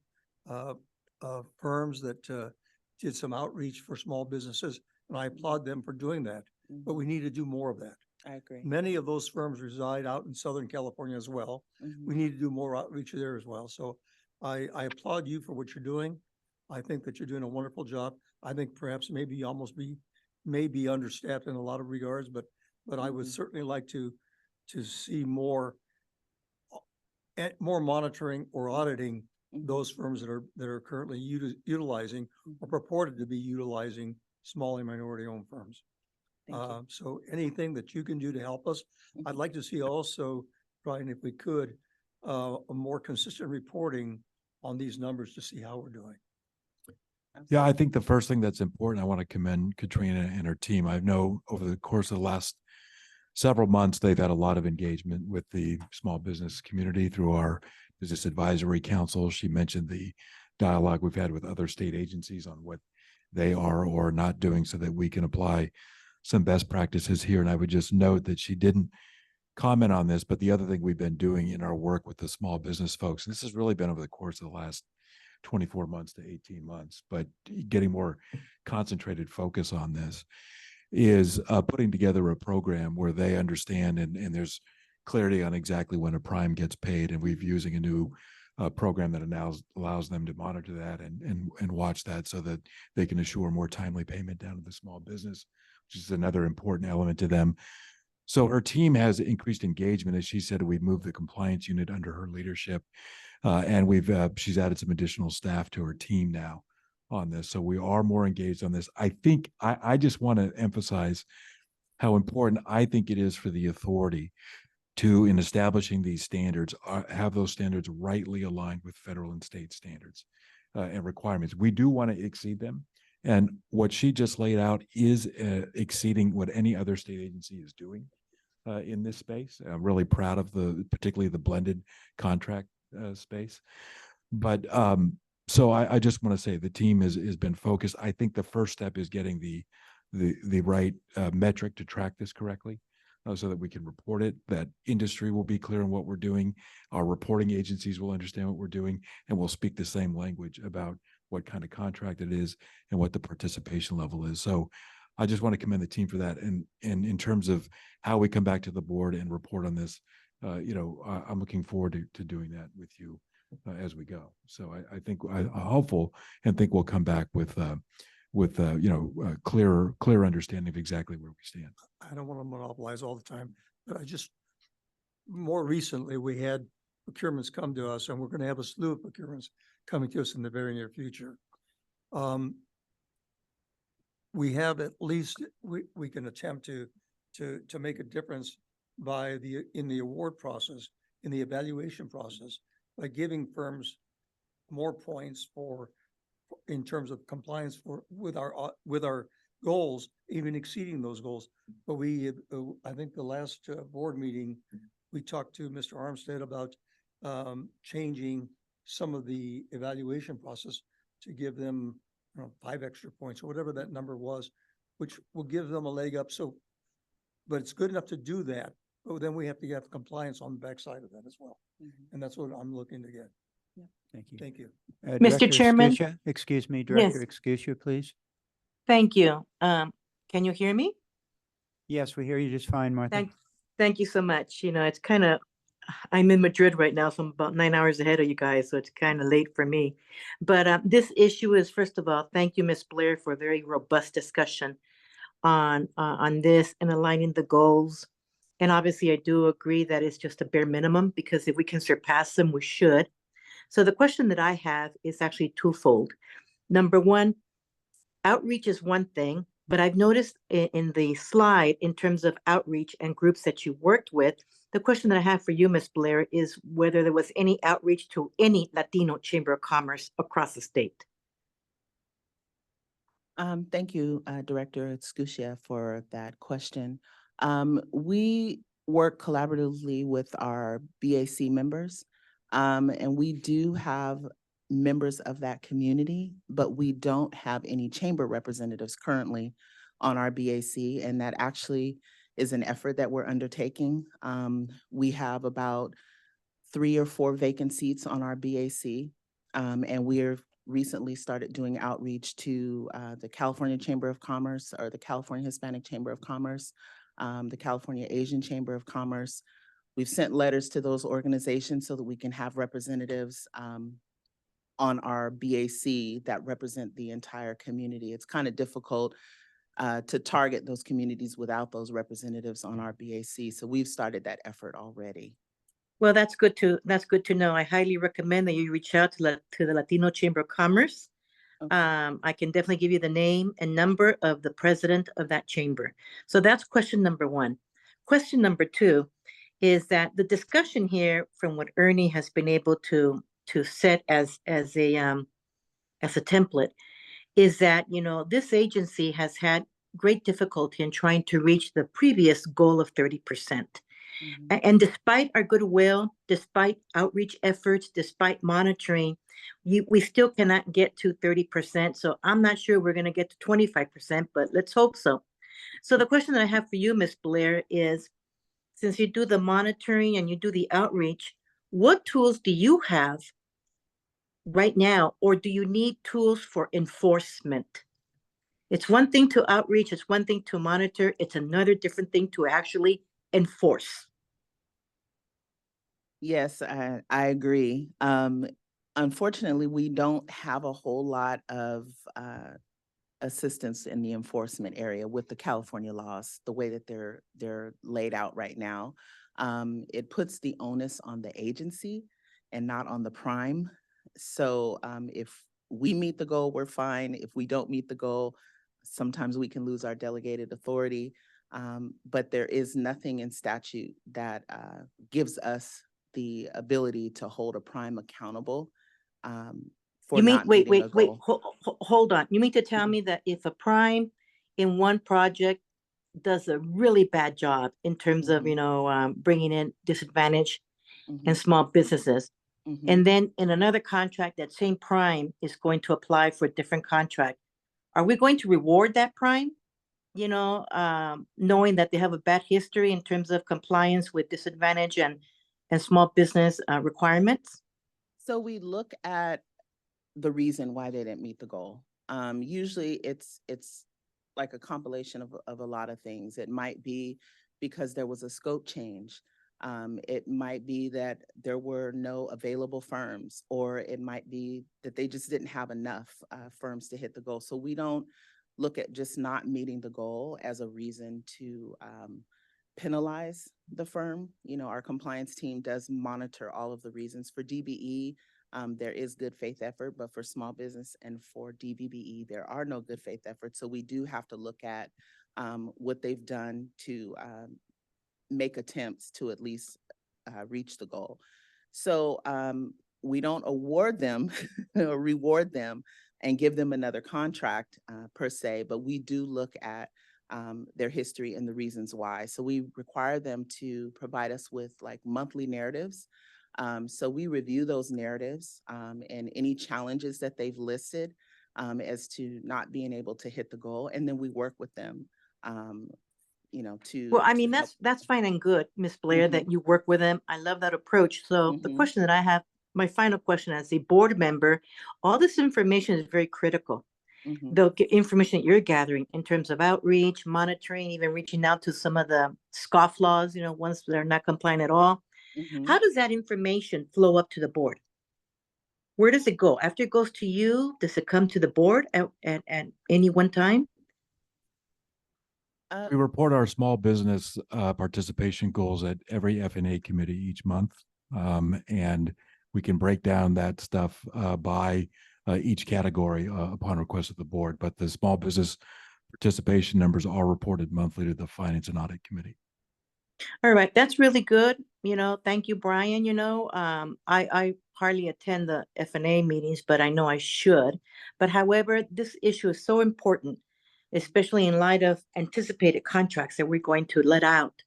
firms that did some outreach for small businesses, and I applaud them for doing that. But we need to do more of that.
I agree.
Many of those firms reside out in Southern California as well. We
Mhm.
need to do more outreach there as well. So I applaud you for what you're doing. I think that you're doing a wonderful job. I think perhaps maybe maybe understaffed in a lot of regards, but I would
Mhm.
certainly like to see more more monitoring or auditing
Mhm.
those firms that are currently utilizing or purported to be utilizing small and minority-owned firms.
Thank you.
So anything that you can do to help us, I'd like to see also, Brian, if we could, a more consistent reporting on these numbers to see how we're doing.
Yeah, I think the first thing that's important, I want to commend Katrina and her team. I know over the course of the last several months, they've had a lot of engagement with the small business community through our Business Advisory Council. She mentioned the dialogue we've had with other state agencies on what they are or not doing so that we can apply some best practices here. And I would just note that she didn't comment on this, but the other thing we've been doing in our work with the small business folks, and this has really been over the course of the last 24 months to 18 months, but getting more concentrated focus on this, is putting together a program where they understand and there's clarity on exactly when a prime gets paid. And we're using a new program that allows them to monitor that and watch that so that they can assure more timely payment down to the small business, which is another important element to them. So her team has increased engagement. As she said, we've moved the compliance unit under her leadership. And she's added some additional staff to her team now on this. So we are more engaged on this. I think I just want to emphasize how important I think it is for the authority to, in establishing these standards, have those standards rightly aligned with federal and state standards and requirements. We do want to exceed them. And what she just laid out is exceeding what any other state agency is doing in this space. I'm really proud of particularly the blended contract space. But so I just want to say the team has been focused. I think the first step is getting the right metric to track this correctly so that we can report it, that industry will be clear on what we're doing. Our reporting agencies will understand what we're doing, and we'll speak the same language about what kind of contract it is and what the participation level is. So I just want to commend the team for that. And in terms of how we come back to the board and report on this, I'm looking forward to doing that with you as we go. So I think I'm hopeful and think we'll come back with clearer understanding of exactly where we stand.
I don't want to monopolize all the time, but more recently, we had procurements come to us, and we're going to have a slew of procurements coming to us in the very near future. We have at least, we can attempt to make a difference in the award process, in the evaluation process, by giving firms more points in terms of compliance with our goals, even exceeding those goals. But I think the last board meeting, we talked to Mr. Armstead about changing some of the evaluation process to give them 5 extra points or whatever that number was, which will give them a leg up. But it's good enough to do that. But then we have to have compliance on the backside of that as well. And that's what I'm looking to get.
Thank you.
Thank you.
Mr. Chairman?
Excuse me,
Yes.
Director Excusia, please.
Thank you. Can you hear me?
Yes, we hear you just fine, Martha.
Thank you so much. It's I'm in Madrid right now, so I'm about 9 hours ahead of you guys, so it's kind of late for me. But this issue is, first of all, thank you, Ms. Blair, for a very robust discussion on this and aligning the goals And obviously, I do agree that it's just a bare minimum, because if we can surpass them, we should. So the question that I have is actually twofold. Number one, outreach is one thing, but I've noticed in the slide, in terms of outreach and groups that you worked with, the question that I have for you, Ms. Blair, is whether there was any outreach to any Latino Chamber of Commerce across the state.
Thank you, Director Scusia, for that question. We work collaboratively with our BAC members, and we do have members of that community, but we don't have any chamber representatives currently on our BAC, and that actually is an effort that we're undertaking. We have about 3 or 4 vacant seats on our BAC, and we're recently started doing outreach to the California Chamber of Commerce, or the California Hispanic Chamber of Commerce, the California Asian Chamber of Commerce. We've sent letters to those organizations so that we can have representatives on our BAC that represent the entire community. It's kind of difficult to target those communities without those representatives on our BAC. So we've started that effort already.
Well, that's good to know. I highly recommend that you reach out to the Latino Chamber of Commerce.
Okay.
I can definitely give you the name and number of the president of that chamber. So that's question number one. Question number two is that the discussion here, from what Ernie has been able to set as a template, is that, you know, this agency has had great difficulty in trying to reach the previous goal of 30%. And despite our goodwill, despite outreach efforts, despite monitoring, we still cannot get to 30%. So I'm not sure we're going to get to 25%, but let's hope so. So the question that I have for you, Ms. Blair, is, since you do the monitoring and you do the outreach, what tools do you have right now, or do you need tools for enforcement? It's one thing to outreach, it's one thing to monitor, it's another different thing to actually enforce.
Yes, I agree. Unfortunately, we don't have a whole lot of assistance in the enforcement area with the California laws, the way that they're laid out right now. It puts the onus on the agency and not on the prime. So if we meet the goal, we're fine. If we don't meet the goal, sometimes we can lose our delegated authority. But there is nothing in statute that gives us the ability to hold a prime accountable for
You mean,
not
wait,
meeting a
wait,
goal.
hold on. You mean to tell me that if a prime in one project does a really bad job in terms of, you know, bringing in disadvantaged and small businesses, and then in another contract, that same prime is going to apply for a different contract, are we going to reward that prime? You know, knowing that they have a bad history in terms of compliance with disadvantage and small business requirements?
So we look at the reason why they didn't meet the goal. Usually it's like a compilation of a lot of things. It might be because there was a scope change. It might be that there were no available firms, or it might be that they just didn't have enough firms to hit the goal. So we don't look at just not meeting the goal as a reason to penalize the firm. You know, our compliance team does monitor all of the reasons. For DBE, there is good faith effort, but for small business and for DVBE, there are no good faith efforts. So we do have to look at what they've done to make attempts to at least reach the goal. So we don't award them or reward them and give them another contract per se, but we do look at their history and the reasons why. So we require them to provide us with like monthly narratives. So we review those narratives and any challenges that they've listed as to not being able to hit the goal. And then we work with them, you know, to—
Well, I mean, that's fine and good, Ms. Blair, that you work with them. I love that approach. So the question that I have, my final question as a board member, all this information is very critical. The information that you're gathering in terms of outreach, monitoring, even reaching out to some of the scofflaws, you know, ones that are not compliant at all. How does that information flow up to the board? Where does it go? After it goes to you, does it come to the board at any one time?
We report our small business participation goals at every F&A committee each month. And we can break down that stuff by each category upon request of the board. But the small business participation numbers are reported monthly to the Finance and Audit Committee.
All right, that's really good. Thank you, Brian. I hardly attend the F&A meetings, but I know I should. But however, this issue is so important, especially in light of anticipated contracts that we're going to let out,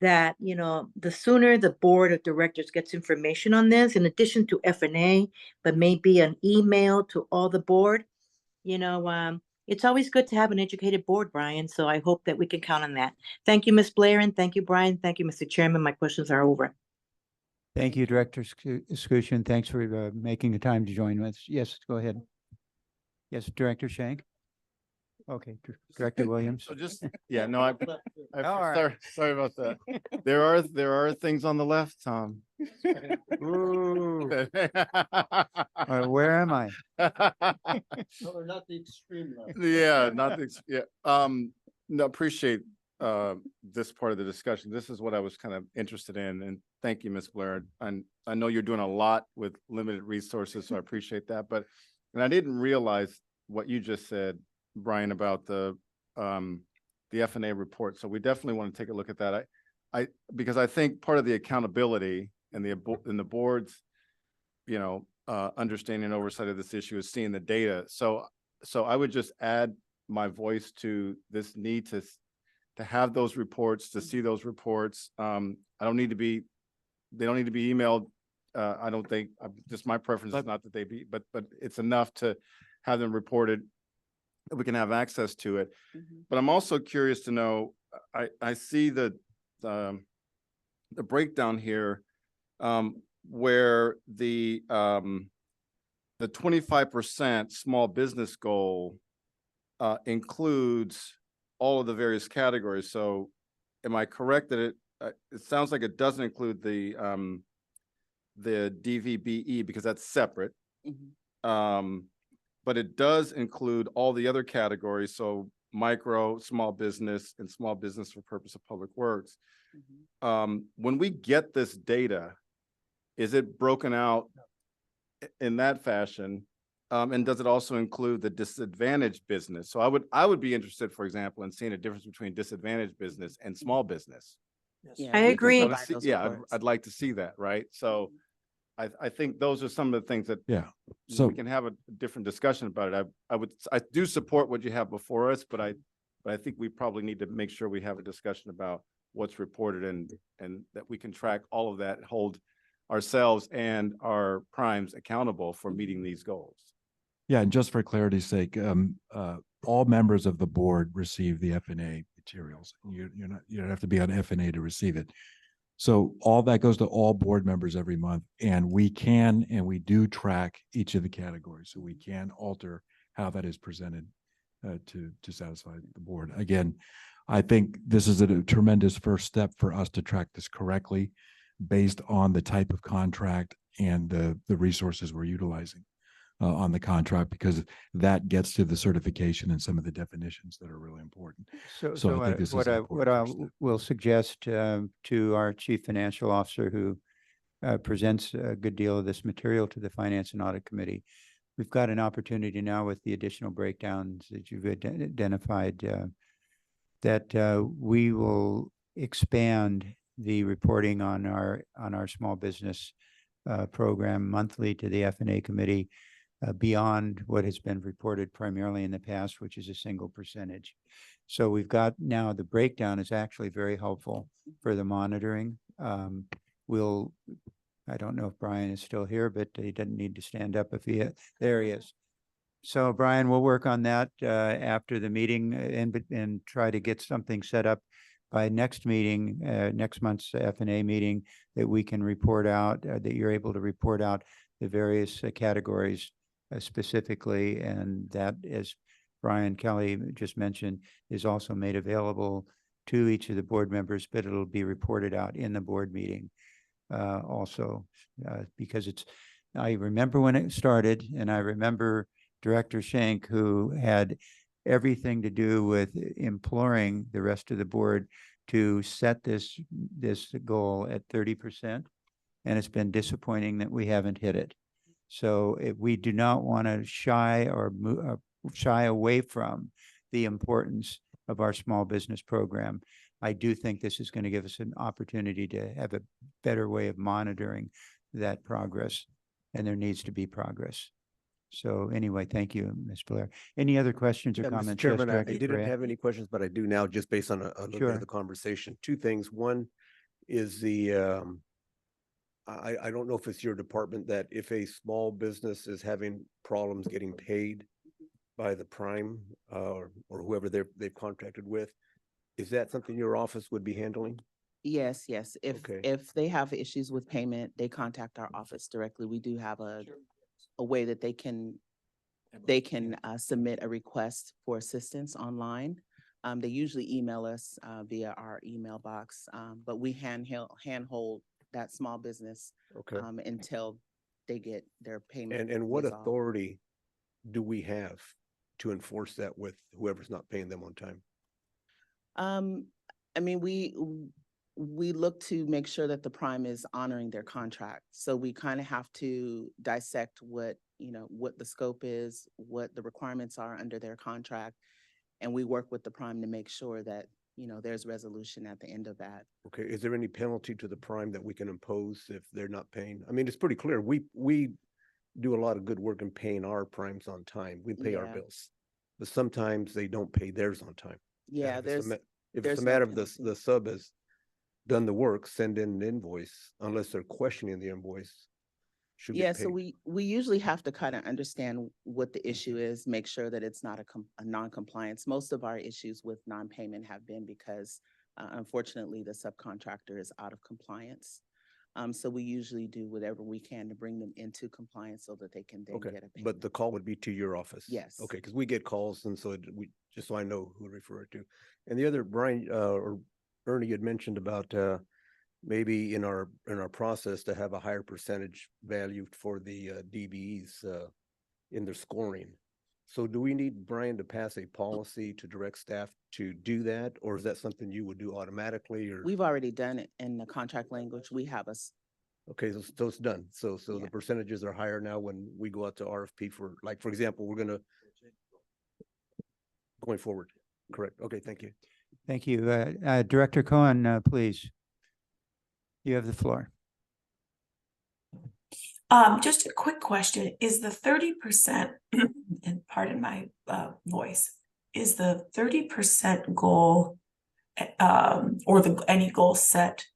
that, the sooner the board of directors gets information on this, in addition to F&A, but maybe an email to all the board, it's always good to have an educated board, Brian. So I hope that we can count on that. Thank you, Ms. Blair, and thank you, Brian. Thank you, Mr. Chairman. My questions are over.
Thank you, Director Scution. Thanks for making the time to join us. Yes, go ahead. Yes, Director Shank. Okay, Director Williams.
So just, yeah, no, I
All right.
sorry about that. There are things on the left, Tom.
Ooh. Where am I?
Or not the extreme left.
Yeah, not the, yeah. No, appreciate this part of the discussion. This is what I was kind of interested in, and thank you, Ms. Blair. And I know you're doing a lot with limited resources, so I appreciate that. But, and I didn't realize what you just said, Brian, about the F&A report. So we definitely want to take a look at that. Because I think part of the accountability and the board's, understanding and oversight of this issue is seeing the data. So I would just add my voice to this need to have those reports, to see those reports. They don't need to be emailed. I don't think, just my preference is not that they be, but it's enough to have them reported, that we can have access to it. But I'm also curious to know, I see the breakdown here, where the 25% small business goal includes all of the various categories. So am I correct that it sounds like it doesn't include the DVBE because that's separate. But it does include all the other categories. So micro, small business, and small business for purpose of public works. When we get this data, is it broken out in that fashion? And does it also include the disadvantaged business? So I would be interested, for example, in seeing a difference between disadvantaged business and small business.
I agree.
I'd like to see that, right? So I think those are some of the things that
So
we can have a different discussion about it. I do support what you have before us, but I think we probably need to make sure we have a discussion about what's reported and that we can track all of that, hold ourselves and our primes accountable for meeting these goals.
yeah, and just for clarity's sake, all members of the board receive the F&A materials. You don't have to be on F&A to receive it. So all that goes to all board members every month, and we do track each of the categories. So we can alter how that is presented to satisfy the board. Again, I think this is a tremendous first step for us to track this correctly based on the type of contract and the resources we're utilizing on the contract, because that gets to the certification and some of the definitions that are really important.
So
I think this is
what
an
I
important first step.
will suggest to our Chief Financial Officer, who presents a good deal of this material to the Finance and Audit Committee, we've got an opportunity now with the additional breakdowns that you've identified, that we will expand the reporting on our small business program monthly to the F&A Committee, beyond what has been reported primarily in the past, which is a single percentage. So we've got now the breakdown is actually very helpful for the monitoring. I don't know if Brian is still here, but he doesn't need to stand up if there he is. So Brian, we'll work on that after the meeting and try to get something set up by next meeting, next month's F&A meeting, that we can report out, that you're able to report out the various categories specifically, and that, as Brian Kelly just mentioned, is also made available to each of the board members, but it'll be reported out in the board meeting also, because I remember when it started, and I remember Director Shank, who had everything to do with imploring the rest of the board to set this goal at 30%. And it's been disappointing that we haven't hit it. So if we do not want to shy away from the importance of our small business program, I do think this is going to give us an opportunity to have a better way of monitoring that progress, and there needs to be progress. So anyway, thank you, Ms. Blair. Any other questions or
Yeah, Mr.
comments? Yes,
Chairman, I
Director
didn't
Correa?
have any questions, but I do now, just based on a little bit
Sure.
of the conversation. Two things. One is I don't know if it's your department that if a small business is having problems getting paid by the prime or whoever they've contracted with, is that something your office would be handling?
Yes, yes.
Okay.
If they have issues with payment, they contact our office directly. We do have a way that they can submit a request for assistance online. They usually email us via our email box, but we handhold that small business
Okay.
until they get their payment.
And what
resolved.
authority do we have to enforce that with whoever's not paying them on time?
I mean, we look to make sure that the prime is honoring their contract. So we kind of have to dissect what the scope is, what the requirements are under their contract. And we work with the prime to make sure that, there's resolution at the end of that.
Okay, is there any penalty to the prime that we can impose if they're not paying? I mean, it's pretty clear. We do a lot of good work in paying our primes on time. We pay our
Yeah.
bills, but sometimes they don't pay theirs on time.
Yeah,
If it's a
there's no
matter of
penalty.
the sub has done the work, send in an invoice, unless they're questioning the invoice. Should
Yeah,
get
so
paid.
we usually have to kind of understand what the issue is, make sure that it's not a non-compliance. Most of our issues with non-payment have been because unfortunately, the subcontractor is out of compliance. So we usually do whatever we can to bring them into compliance so that they can then
Okay,
get a payment.
but the call would be to your office?
Yes.
Okay, because we get calls, and so just so I know who to refer it to. And the other, Brian, or Ernie had mentioned about maybe in our process to have a higher percentage value for the DBEs in their scoring. So do we need Brian to pass a policy to direct staff to do that, or is that something you would do automatically? Or
We've already done it in the contract language. We have
okay, so it's done. So
Yeah.
the percentages are higher now when we go out to RFP for, like, for example, we're gonna going forward. Correct. Okay, thank you.
Thank you. Director Cohen, please. You have the floor.
Just a quick question, is the 30%, and pardon my voice, is the 30% goal or any goal set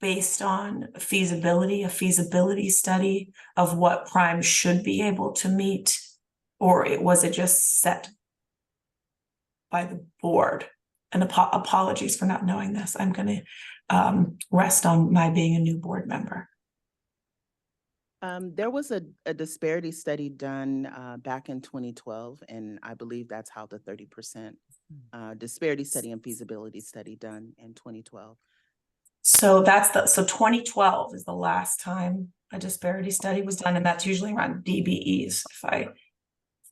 based on a feasibility study of what Prime should be able to meet? Or was it just set by the board? And apologies for not knowing this. I'm going to rest on my being a new board member.
There was a disparity study done back in 2012, and I believe that's how the 30% disparity study and feasibility study done in 2012.
So 2012 is the last time a disparity study was done, and that's usually around DBEs,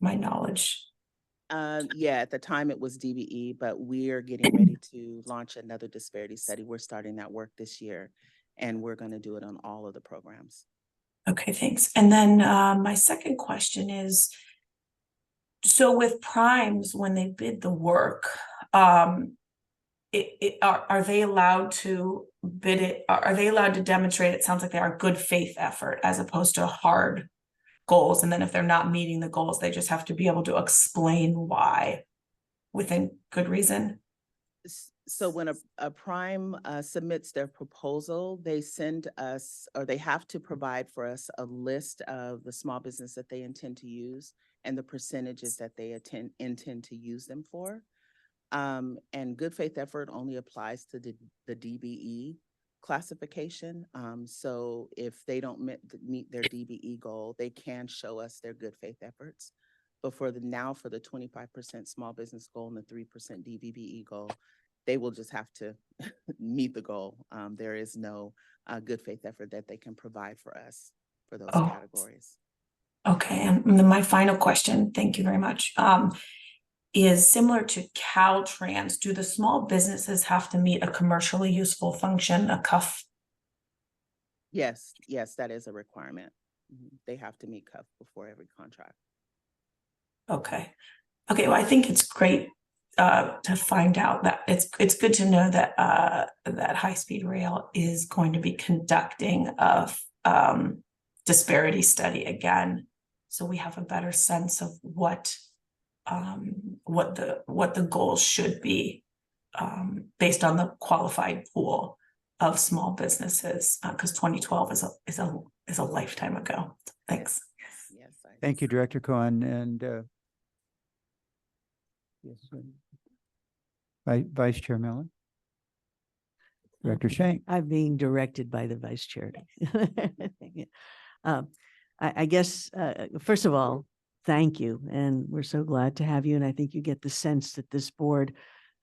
my knowledge.
Yeah, at the time it was DBE, but we're getting ready to launch another disparity study. We're starting that work this year, and we're going to do it on all of the programs.
Okay, thanks. And then my second question is, so with primes, when they bid the work, are they allowed to bid it? Are they allowed to demonstrate, it sounds like they are, good faith effort as opposed to hard goals? And then if they're not meeting the goals, they just have to be able to explain why within good reason?
So when a prime submits their proposal, they send us, or they have to provide for us, a list of the small business that they intend to use and the percentages that they intend to use them for. And good faith effort only applies to the DBE classification. So if they don't meet their DBE goal, they can show us their good faith efforts. But for the 25% small business goal and the 3% DBE goal, they will just have to meet the goal. There is no good faith effort that they can provide for us for those categories.
Okay, and then my final question, thank you very much. is similar to Caltrans. Do the small businesses have to meet a commercially useful function, a CUF?
Yes, yes, that is a requirement. They have to meet CUF before every contract.
Okay. Okay, well, I think it's great to find out that it's good to know that that high-speed rail is going to be conducting a disparity study again, so we have a better sense of what the goals should be based on the qualified pool of small businesses, because 2012 is a lifetime ago. Thanks.
Yes.
Thank you, Director Cohen, and yes, Vice Chair Miller. Director Shank.
I'm being directed by the vice chair. I guess, first of all, thank you. And we're so glad to have you. And I think you get the sense that this board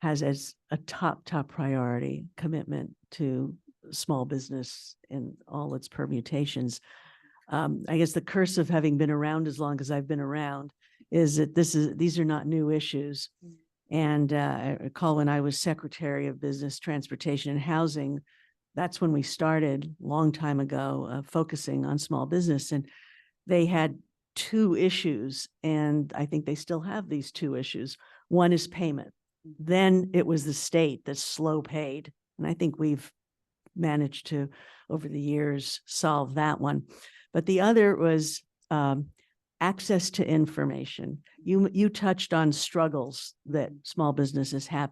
has as a top priority commitment to small business in all its permutations. I guess the curse of having been around as long as I've been around is that these are not new issues. And I recall when I was Secretary of Business, Transportation and Housing, that's when we started a long time ago, focusing on small business. And they had two issues, and I think they still have these two issues. One is payment. Then it was the state that slow paid. And I think we've managed to, over the years, solve that one. But the other was access to information. You touched on struggles that small businesses have.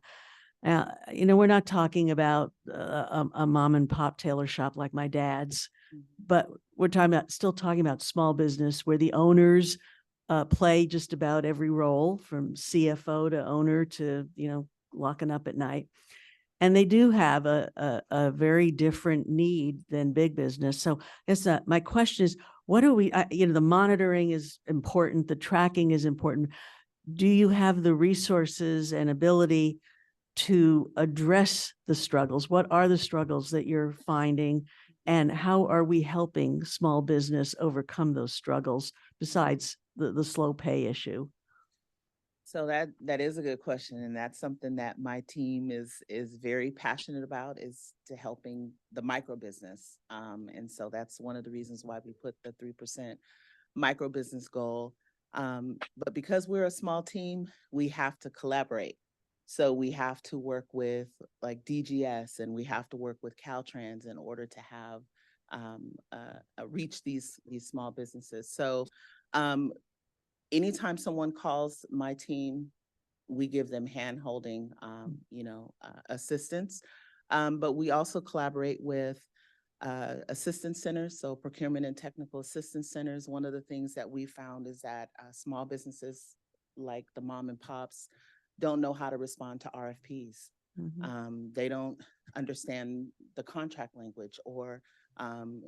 We're not talking about a mom and pop tailor shop like my dad's, but we're still talking about small business where the owners play just about every role, from CFO to owner to, locking up at night. And they do have a very different need than big business. So I guess my question is, what do we, the monitoring is important, the tracking is important. Do you have the resources and ability to address the struggles? What are the struggles that you're finding? And how are we helping small business overcome those struggles besides the slow pay issue?
So that is a good question. And that's something that my team is very passionate about, is to helping the micro business. And so that's one of the reasons why we put the 3% micro business goal. But because we're a small team, we have to collaborate. So we have to work with like DGS, and we have to work with Caltrans in order to have reach these small businesses. So anytime someone calls my team, we give them hand-holding, assistance. But we also collaborate with assistance centers, so procurement and technical assistance centers. One of the things that we found is that small businesses like the mom and pops don't know how to respond to RFPs. They don't understand the contract language or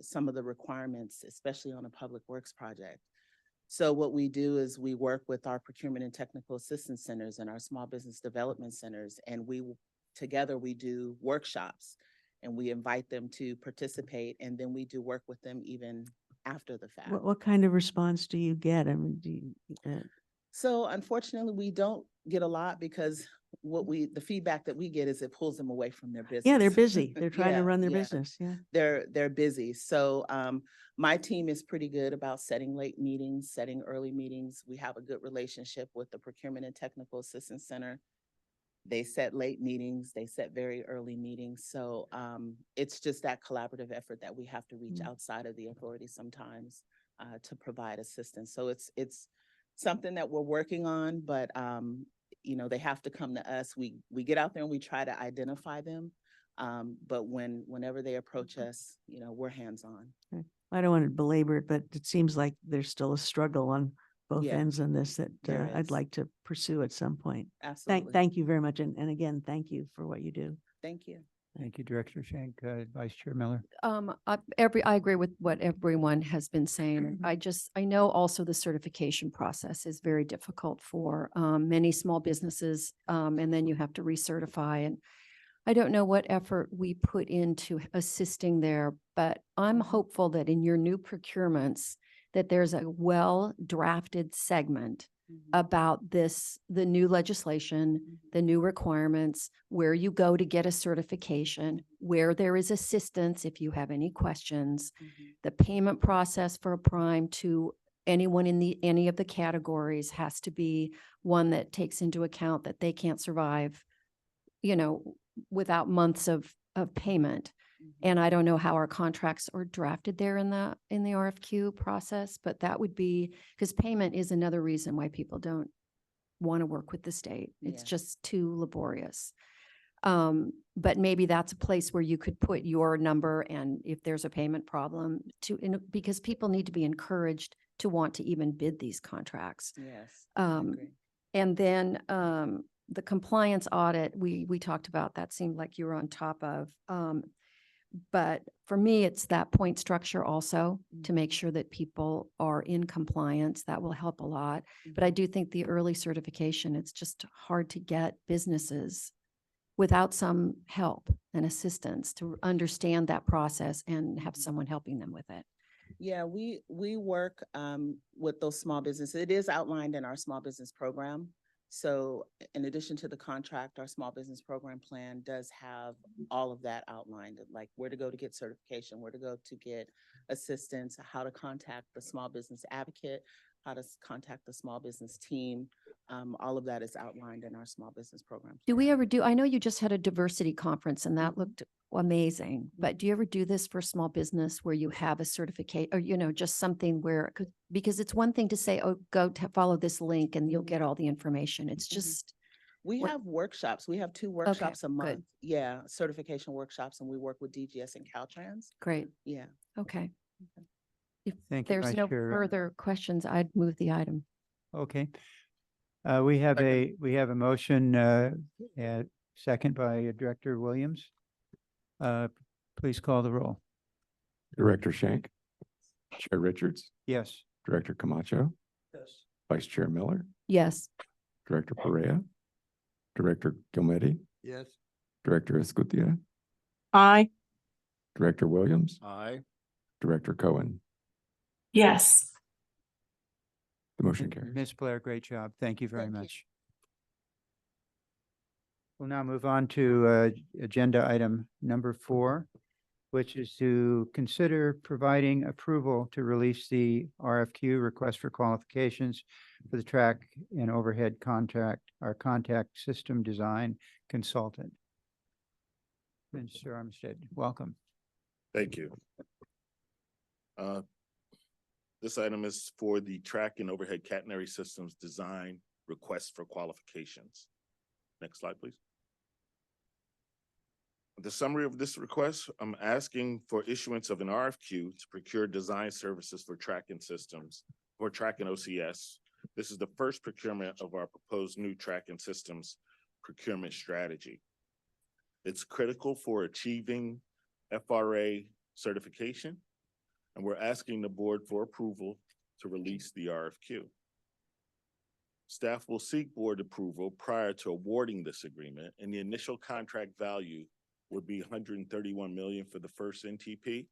some of the requirements, especially on a public works project. So what we do is we work with our procurement and technical assistance centers and our small business development centers, and together we do workshops, and we invite them to participate, and then we do work with them even after the fact.
What kind of response do you get? I mean,
So unfortunately, we don't get a lot, because the feedback that we get is it pulls them away from their business.
Yeah, they're busy. They're trying to run their business. Yeah.
They're busy. So my team is pretty good about setting late meetings, setting early meetings. We have a good relationship with the Procurement and Technical Assistance Center. They set late meetings, they set very early meetings. So it's just that collaborative effort that we have to reach outside of the authority sometimes to provide assistance. So it's something that we're working on, but they have to come to us. We get out there and we try to identify them. But whenever they approach us, we're hands-on.
Okay. I don't want to belabor it, but it seems like there's still a struggle on both ends on this that I'd like to pursue at some point.
Absolutely.
Thank you very much. And again, thank you for what you do.
Thank you.
Thank you, Director Shank. Vice Chair Miller.
I agree with what everyone has been saying. I know also the certification process is very difficult for many small businesses. And then you have to recertify, and I don't know what effort we put into assisting there, but I'm hopeful that in your new procurements, that there's a well-drafted segment about this, the new legislation, the new requirements, where you go to get a certification, where there is assistance if you have any questions, the payment process for a prime to anyone in any of the categories has to be one that takes into account that they can't survive, without months of payment. And I don't know how our contracts are drafted there in the RFQ process, but that would be, because payment is another reason why people don't want to work with the state. It's just too laborious. But maybe that's a place where you could put your number, and if there's a payment problem because people need to be encouraged to want to even bid these contracts.
Yes.
And then the compliance audit, we talked about, that seemed like you were on top of. But for me, it's that point structure also to make sure that people are in compliance. That will help a lot. But I do think the early certification, it's just hard to get businesses without some help and assistance to understand that process and have someone helping them with it.
Yeah, we work with those small businesses. It is outlined in our small business program. So in addition to the contract, our small business program plan does have all of that outlined, like where to go to get certification, where to go to get assistance, how to contact the small business advocate, how to contact the small business team. All of that is outlined in our small business program.
Do we ever do, I know you just had a diversity conference and that looked amazing, but do you ever do this for small business where you have a certificate or, just something where, because it's one thing to say, oh, go to follow this link and you'll get all the information. It's just.
We have workshops. We have 2 workshops a month.
good.
Yeah, certification workshops, and we work with DGS and Caltrans.
Great.
Yeah.
Okay. If
Thank you,
there's
Vice
no
Chair.
further questions, I'd move the item.
Okay. We have a motion, second by Director Williams. Please call the roll.
Director Schenk, Chair Richards,
Yes.
Director Camacho,
Yes.
Vice Chair Miller,
Yes.
Director Perea, Director Gilmetti,
Yes.
Director Escutia,
Aye.
Director Williams,
Aye.
Director Cohen.
Yes.
The motion carries.
Ms. Blair, great job. Thank you very much. We'll now move on to agenda item number 4, which is to consider providing approval to release the RFQ, request for qualifications, for the track and overhead contract, our contact system design consultant. Mr. Armstead, welcome.
Thank you. This item is for the track and overhead catenary systems design request for qualifications. Next slide, please. The summary of this request, I'm asking for issuance of an RFQ to procure design services for tracking systems or tracking OCS. This is the first procurement of our proposed new tracking systems procurement strategy. It's critical for achieving FRA certification, and we're asking the board for approval to release the RFQ. Staff will seek board approval prior to awarding this agreement, and the initial contract value would be $131 million for the first NTP,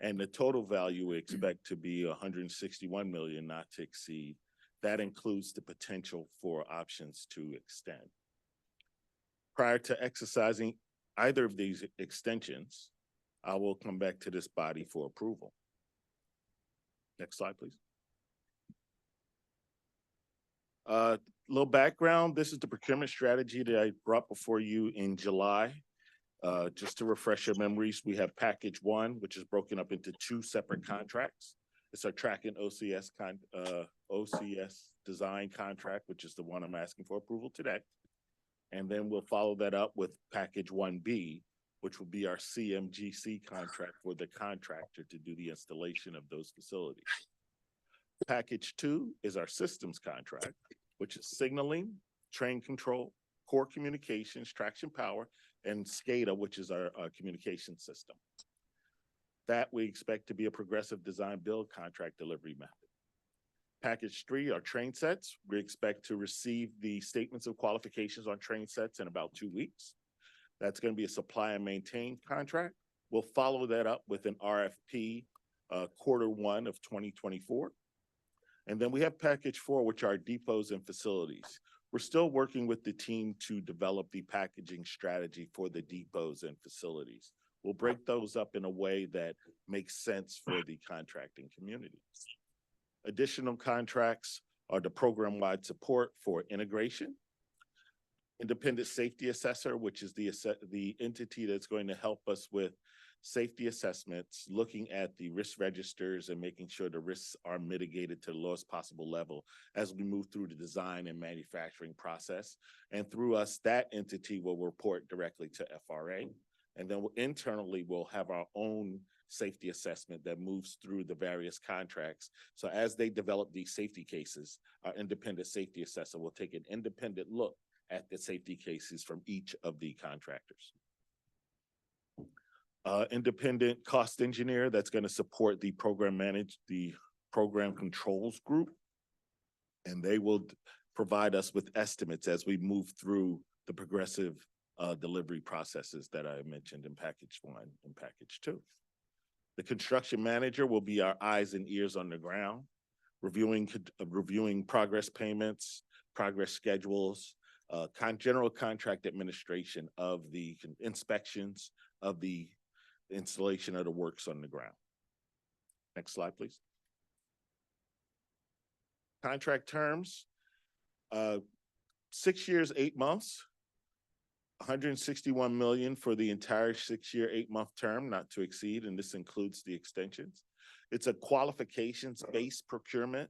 and the total value we expect to be $161 million, not to exceed. That includes the potential for options to extend. Prior to exercising either of these extensions, I will come back to this body for approval. Next slide, please. Little background, this is the procurement strategy that I brought before you in July. Just to refresh your memories, we have package 1, which is broken up into 2 separate contracts. It's our track and OCS design contract, which is the one I'm asking for approval today. And then we'll follow that up with package 1B, which will be our CMGC contract for the contractor to do the installation of those facilities. Package 2 is our systems contract, which is signaling, train control, core communications, traction power, and SCADA, which is our communication system. That we expect to be a progressive design build contract delivery method. Package 3 are train sets. We expect to receive the statements of qualifications on train sets in about 2 weeks. That's going to be a supply and maintain contract. We'll follow that up with an RFP Q1 of 2024. And then we have package 4, which are depots and facilities. We're still working with the team to develop the packaging strategy for the depots and facilities. We'll break those up in a way that makes sense for the contracting community. Additional contracts are the program-wide support for integration, independent safety assessor, which is the entity that's going to help us with safety assessments, looking at the risk registers and making sure the risks are mitigated to the lowest possible level as we move through the design and manufacturing process. And through us, that entity will report directly to FRA. And then internally, we'll have our own safety assessment that moves through the various contracts. So as they develop these safety cases, our independent safety assessor will take an independent look at the safety cases from each of the contractors. Independent cost engineer that's going to support the program controls group. And they will provide us with estimates as we move through the progressive delivery processes that I mentioned in package 1 and package 2. The construction manager will be our eyes and ears on the ground, reviewing progress payments, progress schedules, general contract administration of the inspections of the installation of the works on the ground. Next slide, please. Contract terms, 6 years, 8 months, 161 million for the entire 6-year, 8-month term, not to exceed, and this includes the extensions. It's a qualifications-based procurement.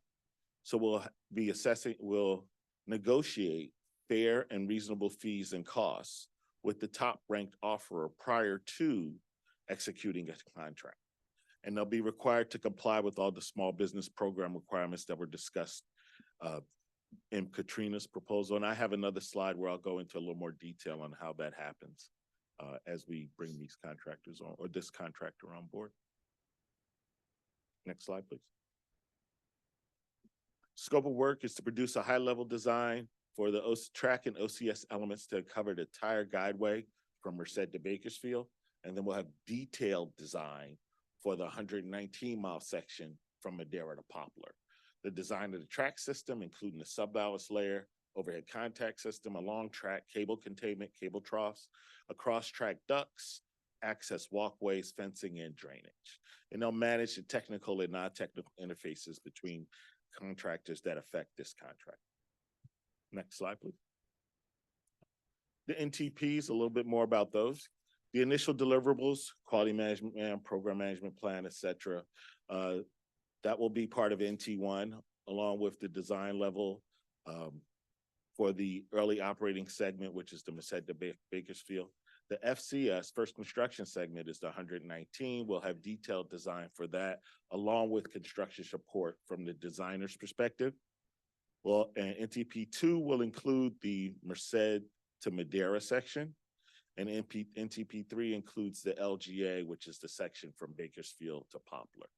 So we'll negotiate fair and reasonable fees and costs with the top ranked offerer prior to executing a contract. And they'll be required to comply with all the small business program requirements that were discussed in Katrina's proposal. And I have another slide where I'll go into a little more detail on how that happens as we bring these contractors on, or this contractor on board. Next slide, please. Scope of work is to produce a high-level design for the track and OCS elements to cover the entire guideway from Merced to Bakersfield. And then we'll have detailed design for the 119-mile section from Madera to Poplar. The design of the track system, including the subballast layer, overhead contact system, a long track, cable containment, cable troughs, across track ducts, access walkways, fencing, and drainage. And they'll manage the technical and non-technical interfaces between contractors that affect this contract. Next slide, please. The NTPs, a little bit more about those. The initial deliverables, quality management plan, program management plan, et cetera, that will be part of NT1, along with the design level for the early operating segment, which is the Merced to Bakersfield. The FCS, first construction segment, is the 119. We'll have detailed design for that, along with construction support from the designer's perspective. Well, and NTP2 will include the Merced to Madera section. And NTP3 includes the LGA, which is the section from Bakersfield to Poplar.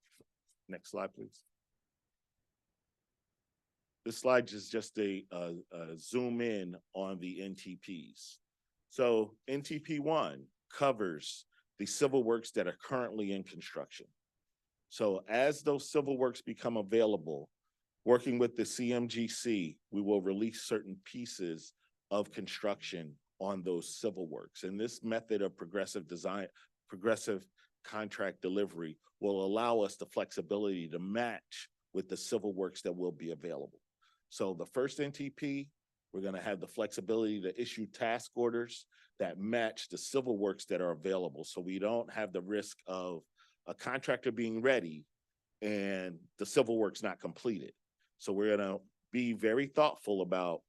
Next slide, please. This slide is just a zoom in on the NTPs. So NTP1 covers the civil works that are currently in construction. So as those civil works become available, working with the CMGC, we will release certain pieces of construction on those civil works. And this method of progressive contract delivery will allow us the flexibility to match with the civil works that will be available. So the first NTP, we're going to have the flexibility to issue task orders that match the civil works that are available. So we don't have the risk of a contractor being ready and the civil work's not completed. So we're going to be very thoughtful about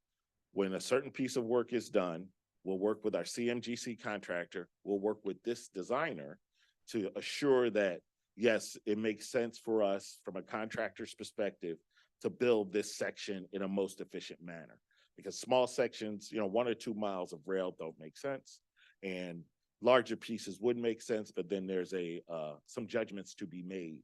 when a certain piece of work is done, we'll work with our CMGC contractor, we'll work with this designer to assure that, yes, it makes sense for us from a contractor's perspective to build this section in a most efficient manner. Because small sections, 1 or 2 miles of rail don't make sense, and larger pieces would make sense, but then there's some judgments to be made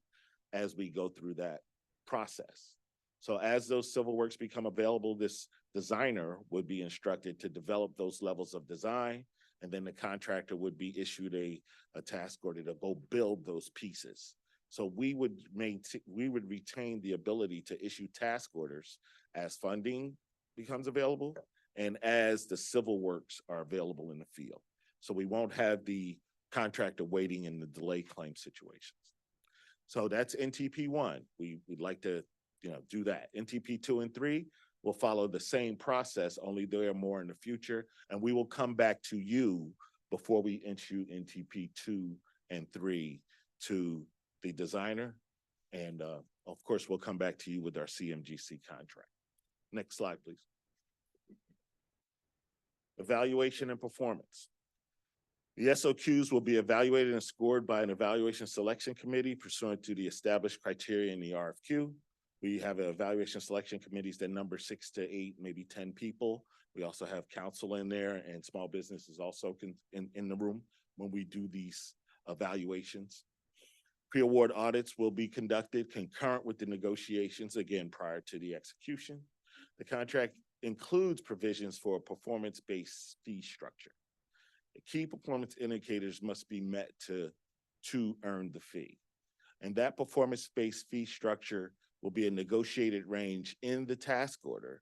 as we go through that process. So as those civil works become available, this designer would be instructed to develop those levels of design, and then the contractor would be issued a task order to go build those pieces. So we would retain the ability to issue task orders as funding becomes available and as the civil works are available in the field. So we won't have the contractor waiting in the delay claim situations. So that's NTP 1. We'd like to, do that. NTP 2 and 3 will follow the same process, only they are more in the future. And we will come back to you before we issue NTP 2 and 3 to the designer. And of course, we'll come back to you with our CMGC contract. Next slide, please. Evaluation and performance. The SOQs will be evaluated and scored by an evaluation selection committee pursuant to the established criteria in the RFQ. We have evaluation selection committees that number 6 to 8, maybe 10 people. We also have counsel in there, and small businesses also in the room when we do these evaluations. Pre-award audits will be conducted concurrent with the negotiations, again, prior to the execution. The contract includes provisions for a performance-based fee structure. The key performance indicators must be met to earn the fee. And that performance-based fee structure will be a negotiated range in the task order,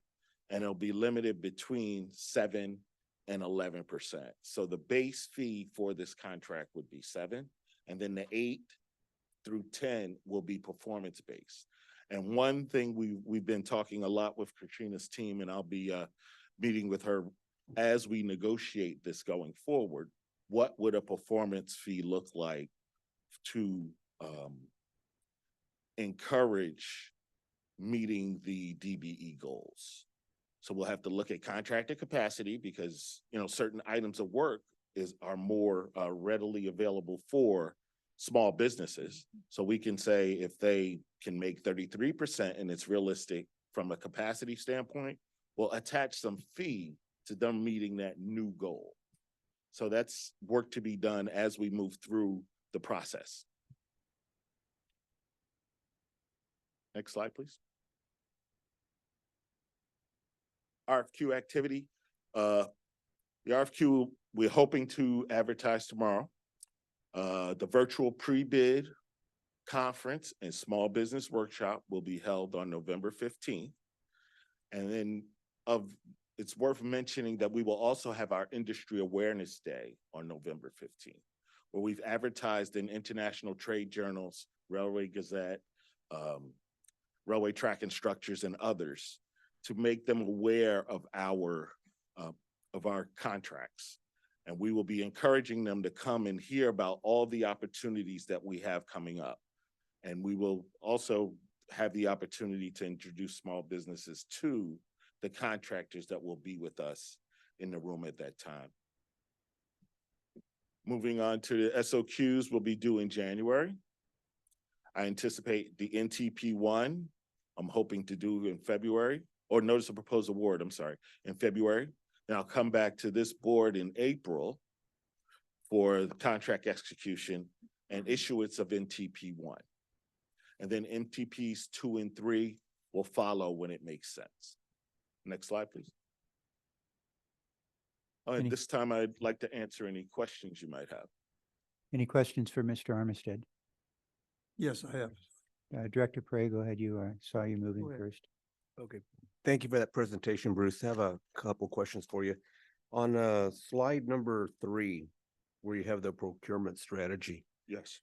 and it'll be limited between 7 and 11%. So the base fee for this contract would be 7, and then the 8 through 10 will be performance-based. And one thing we've been talking a lot with Katrina's team, and I'll be meeting with her as we negotiate this going forward, what would a performance fee look like to encourage meeting the DBE goals? So we'll have to look at contractor capacity because, certain items of work are more readily available for small businesses. So we can say if they can make 33% and it's realistic from a capacity standpoint, we'll attach some fee to them meeting that new goal. So that's work to be done as we move through the process. Next slide, please. RFQ activity. The RFQ, we're hoping to advertise tomorrow. The virtual pre-bid conference and small business workshop will be held on November 15th. And then it's worth mentioning that we will also have our Industry Awareness Day on November 15th, where we've advertised in international trade journals, Railway Gazette, Railway Track Instructors, and others to make them aware of our contracts. And we will be encouraging them to come and hear about all the opportunities that we have coming up. And we will also have the opportunity to introduce small businesses to the contractors that will be with us in the room at that time. Moving on to the SOQs will be due in January. I anticipate the NTP 1, I'm hoping to do in February, or notice of proposed award, in February. And I'll come back to this board in April for the contract execution and issuance of NTP 1. And then NTPs 2 and 3 will follow when it makes sense. Next slide, please. At this time, I'd like to answer any questions you might have.
Any questions for Mr. Armistead?
Yes, I have.
Director Prey, go ahead. Saw you moving
Go ahead.
first.
Okay, thank you for that presentation, Bruce. I have a couple questions for you. On slide number 3, where you have the procurement strategy,
Yes.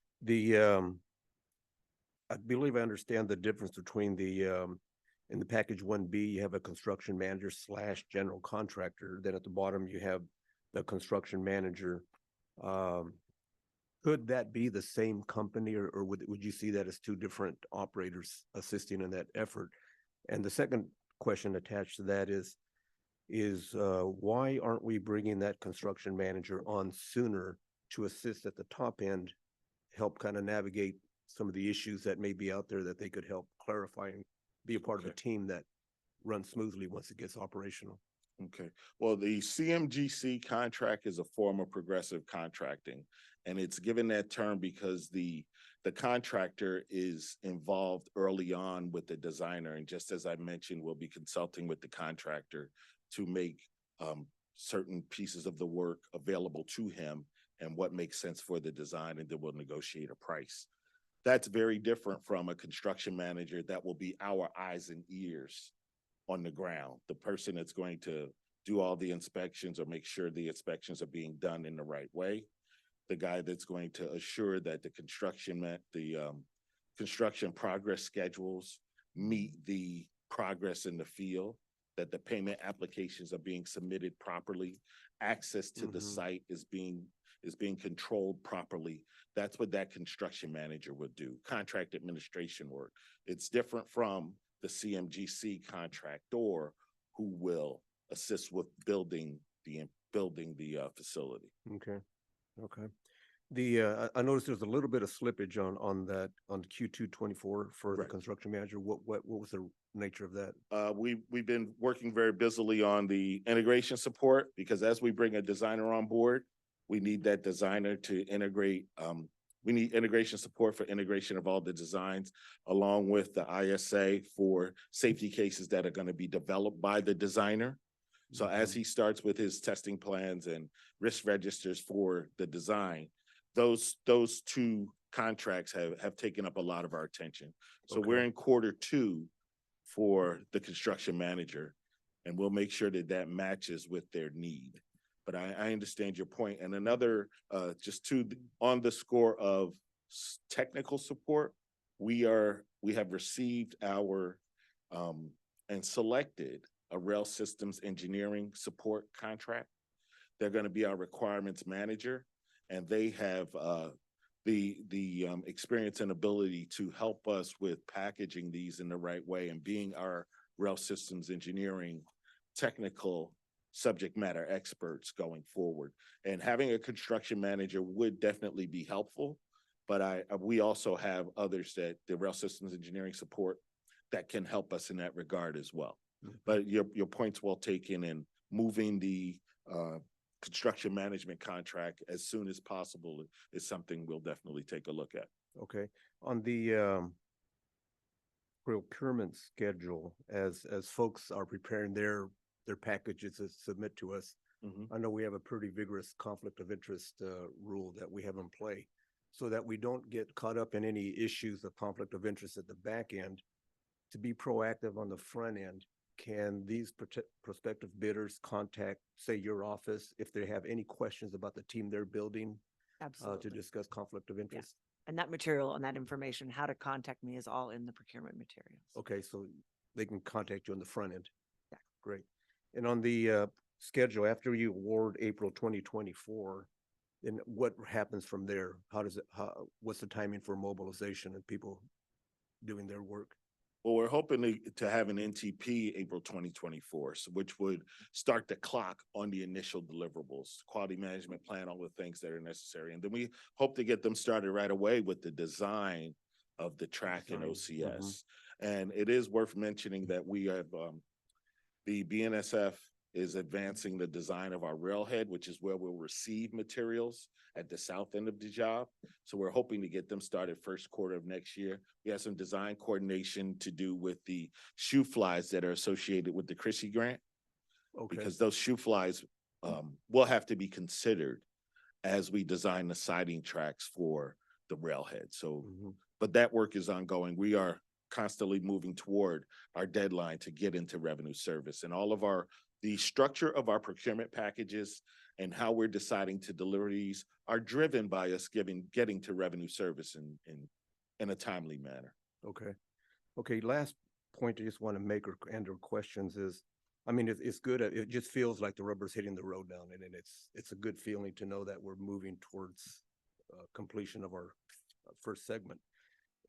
I believe I understand the difference between in the package 1B, you have a construction manager / general contractor. Then at the bottom, you have the construction manager. Could that be the same company, or would you see that as 2 different operators assisting in that effort? And the second question attached to that is why aren't we bringing that construction manager on sooner to assist at the top end, help kind of navigate some of the issues that may be out there that they could help clarify and be a part of a team that runs smoothly once it gets operational?
Okay. Well, the CMGC contract is a form of progressive contracting, and it's given that term because the contractor is involved early on with the designer. And just as I mentioned, we'll be consulting with the contractor to make certain pieces of the work available to him and what makes sense for the design, and then we'll negotiate a price. That's very different from a construction manager that will be our eyes and ears on the ground. The person that's going to do all the inspections or make sure the inspections are being done in the right way. The guy that's going to assure that the construction progress schedules meet the progress in the field, that the payment applications are being submitted properly, access to the site is being controlled properly. That's what that construction manager would do. Contract administration work. It's different from the CMGC contractor who will assist with building the facility.
Okay, okay. I noticed there's a little bit of slippage on Q2 24 for the
Right.
construction manager. What was the nature of that?
We've been working very busily on the integration support, because as we bring a designer on board, we need that designer to integrate. We need integration support for integration of all the designs, along with the ISA for safety cases that are going to be developed by the designer. So as he starts with his testing plans and risk registers for the design, those two contracts have taken up a lot of our attention. So we're in Q2 for the construction manager, and we'll make sure that that matches with their need. But I understand your point. And another, on the score of technical support, we have received our and selected a rail systems engineering support contract. They're going to be our requirements manager, and they have the experience and ability to help us with packaging these in the right way and being our rail systems engineering technical subject matter experts going forward. And having a construction manager would definitely be helpful, but we also have others that the rail systems engineering support that can help us in that regard as well. But your point's well taken, and moving the construction management contract as soon as possible is something we'll definitely take a look at.
Okay, on the procurement schedule, as folks are preparing their packages to submit to us, I know we have a pretty vigorous conflict of interest rule that we have in play, so that we don't get caught up in any issues of conflict of interest at the back end. To be proactive on the front end, can these prospective bidders contact, say, your office if they have any questions about the team they're building?
Absolutely.
To discuss conflict of interest?
And that material and that information, how to contact me, is all in the procurement materials.
Okay, so they can contact you on the front end? Yeah. Great. And on the schedule, after you award April 2024, then what happens from there? What's the timing for mobilization and people doing their work?
Well, we're hoping to have an NTP April 2024, which would start the clock on the initial deliverables, quality management plan, all the things that are necessary. And then we hope to get them started right away with the design of the track and OCS. And it is worth mentioning that we have the BNSF is advancing the design of our railhead, which is where we'll receive materials at the south end of the job. So we're hoping to get them started Q1 of next year. We have some design coordination to do with the shoe flies that are associated with the Chrissy grant. Okay. Because those shoe flies will have to be considered as we design the siding tracks for the railhead. So, but that work is ongoing. We are constantly moving toward our deadline to get into revenue service, and all of the structure of our procurement packages and how we're deciding to deliver these are driven by us getting to revenue service in a timely manner.
Okay. Okay. Last point I just want to make or questions is, I mean, it's good. It just feels like the rubber's hitting the road now, and it's a good feeling to know that we're moving towards completion of our first segment.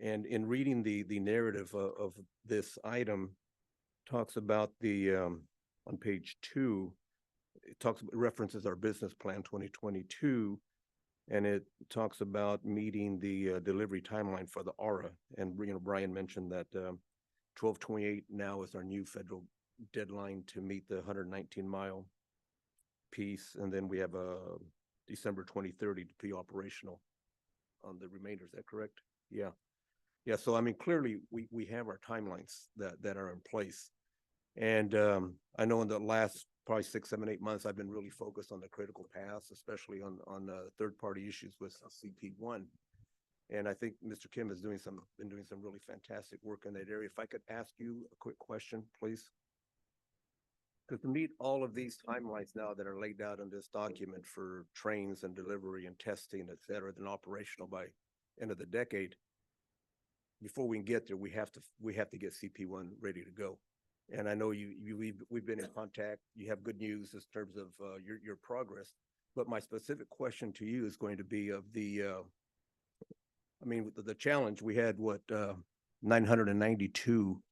And in reading the narrative of this item, talks about on page 2, it references our business plan 2022, and it talks about meeting the delivery timeline for the ARA. And Brian mentioned that 12/28 now is our new federal deadline to meet the 119-mile piece, and then we have December 2030 to be operational on the remainder. Is that correct? Yeah. Yeah, so I mean, clearly we have our timelines that are in place. And I know in the last probably 6, 7, 8 months, I've been really focused on the critical paths, especially on third-party issues with CP1. And I think Mr. Kim is been doing some really fantastic work in that area. If I could ask you a quick question, please. Because to meet all of these timelines now that are laid out in this document for trains and delivery and testing, et cetera, then operational by end of the decade, before we can get there, we have to get CP1 ready to go. And I know we've been in contact. You have good news in terms of your progress. But my specific question to you is going to be of the challenge. We had 992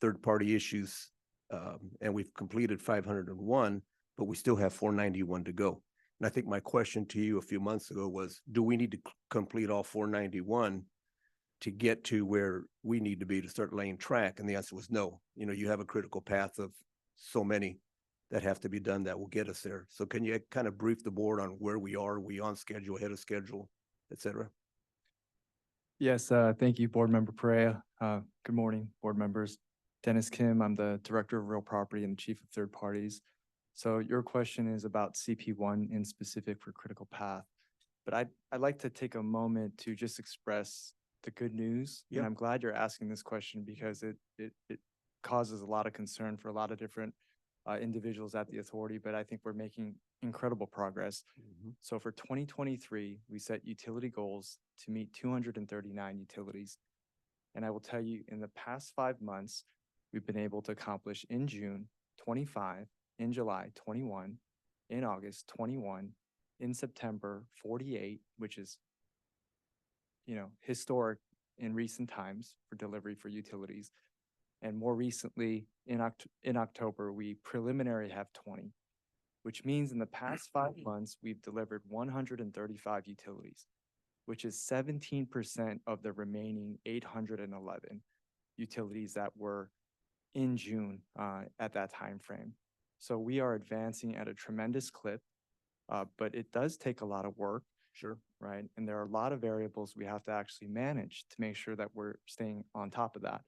third-party issues, and we've completed 501, but we still have 491 to go. And I think my question to you a few months ago was, do we need to complete all 491 to get to where we need to be to start laying track? And the answer was no. You have a critical path of so many that have to be done that will get us there. So can you kind of brief the board on where we are? Are we on schedule, ahead of schedule, et cetera?
Yes, thank you, Board Member Perea. Good morning, board members. Dennis Kim, I'm the Director of Real Property and Chief of Third Parties. So your question is about CP1 in specific for critical path. But I'd like to take a moment to just express the good news.
Yeah.
And I'm glad you're asking this question because it causes a lot of concern for a lot of different individuals at the authority, but I think we're making incredible progress. So for 2023, we set utility goals to meet 239 utilities. And I will tell you, in the past 5 months, we've been able to accomplish in June 25, in July 21, in August 21, in September 48, which is, historic in recent times for delivery for utilities. And more recently, in October, we preliminary have 20, which means in the past 5 months, we've delivered 135 utilities, which is 17% of the remaining 811 utilities that were in June at that time frame. So we are advancing at a tremendous clip, but it does take a lot of work.
Sure.
Right. And there are a lot of variables we have to actually manage to make sure that we're staying on top of that.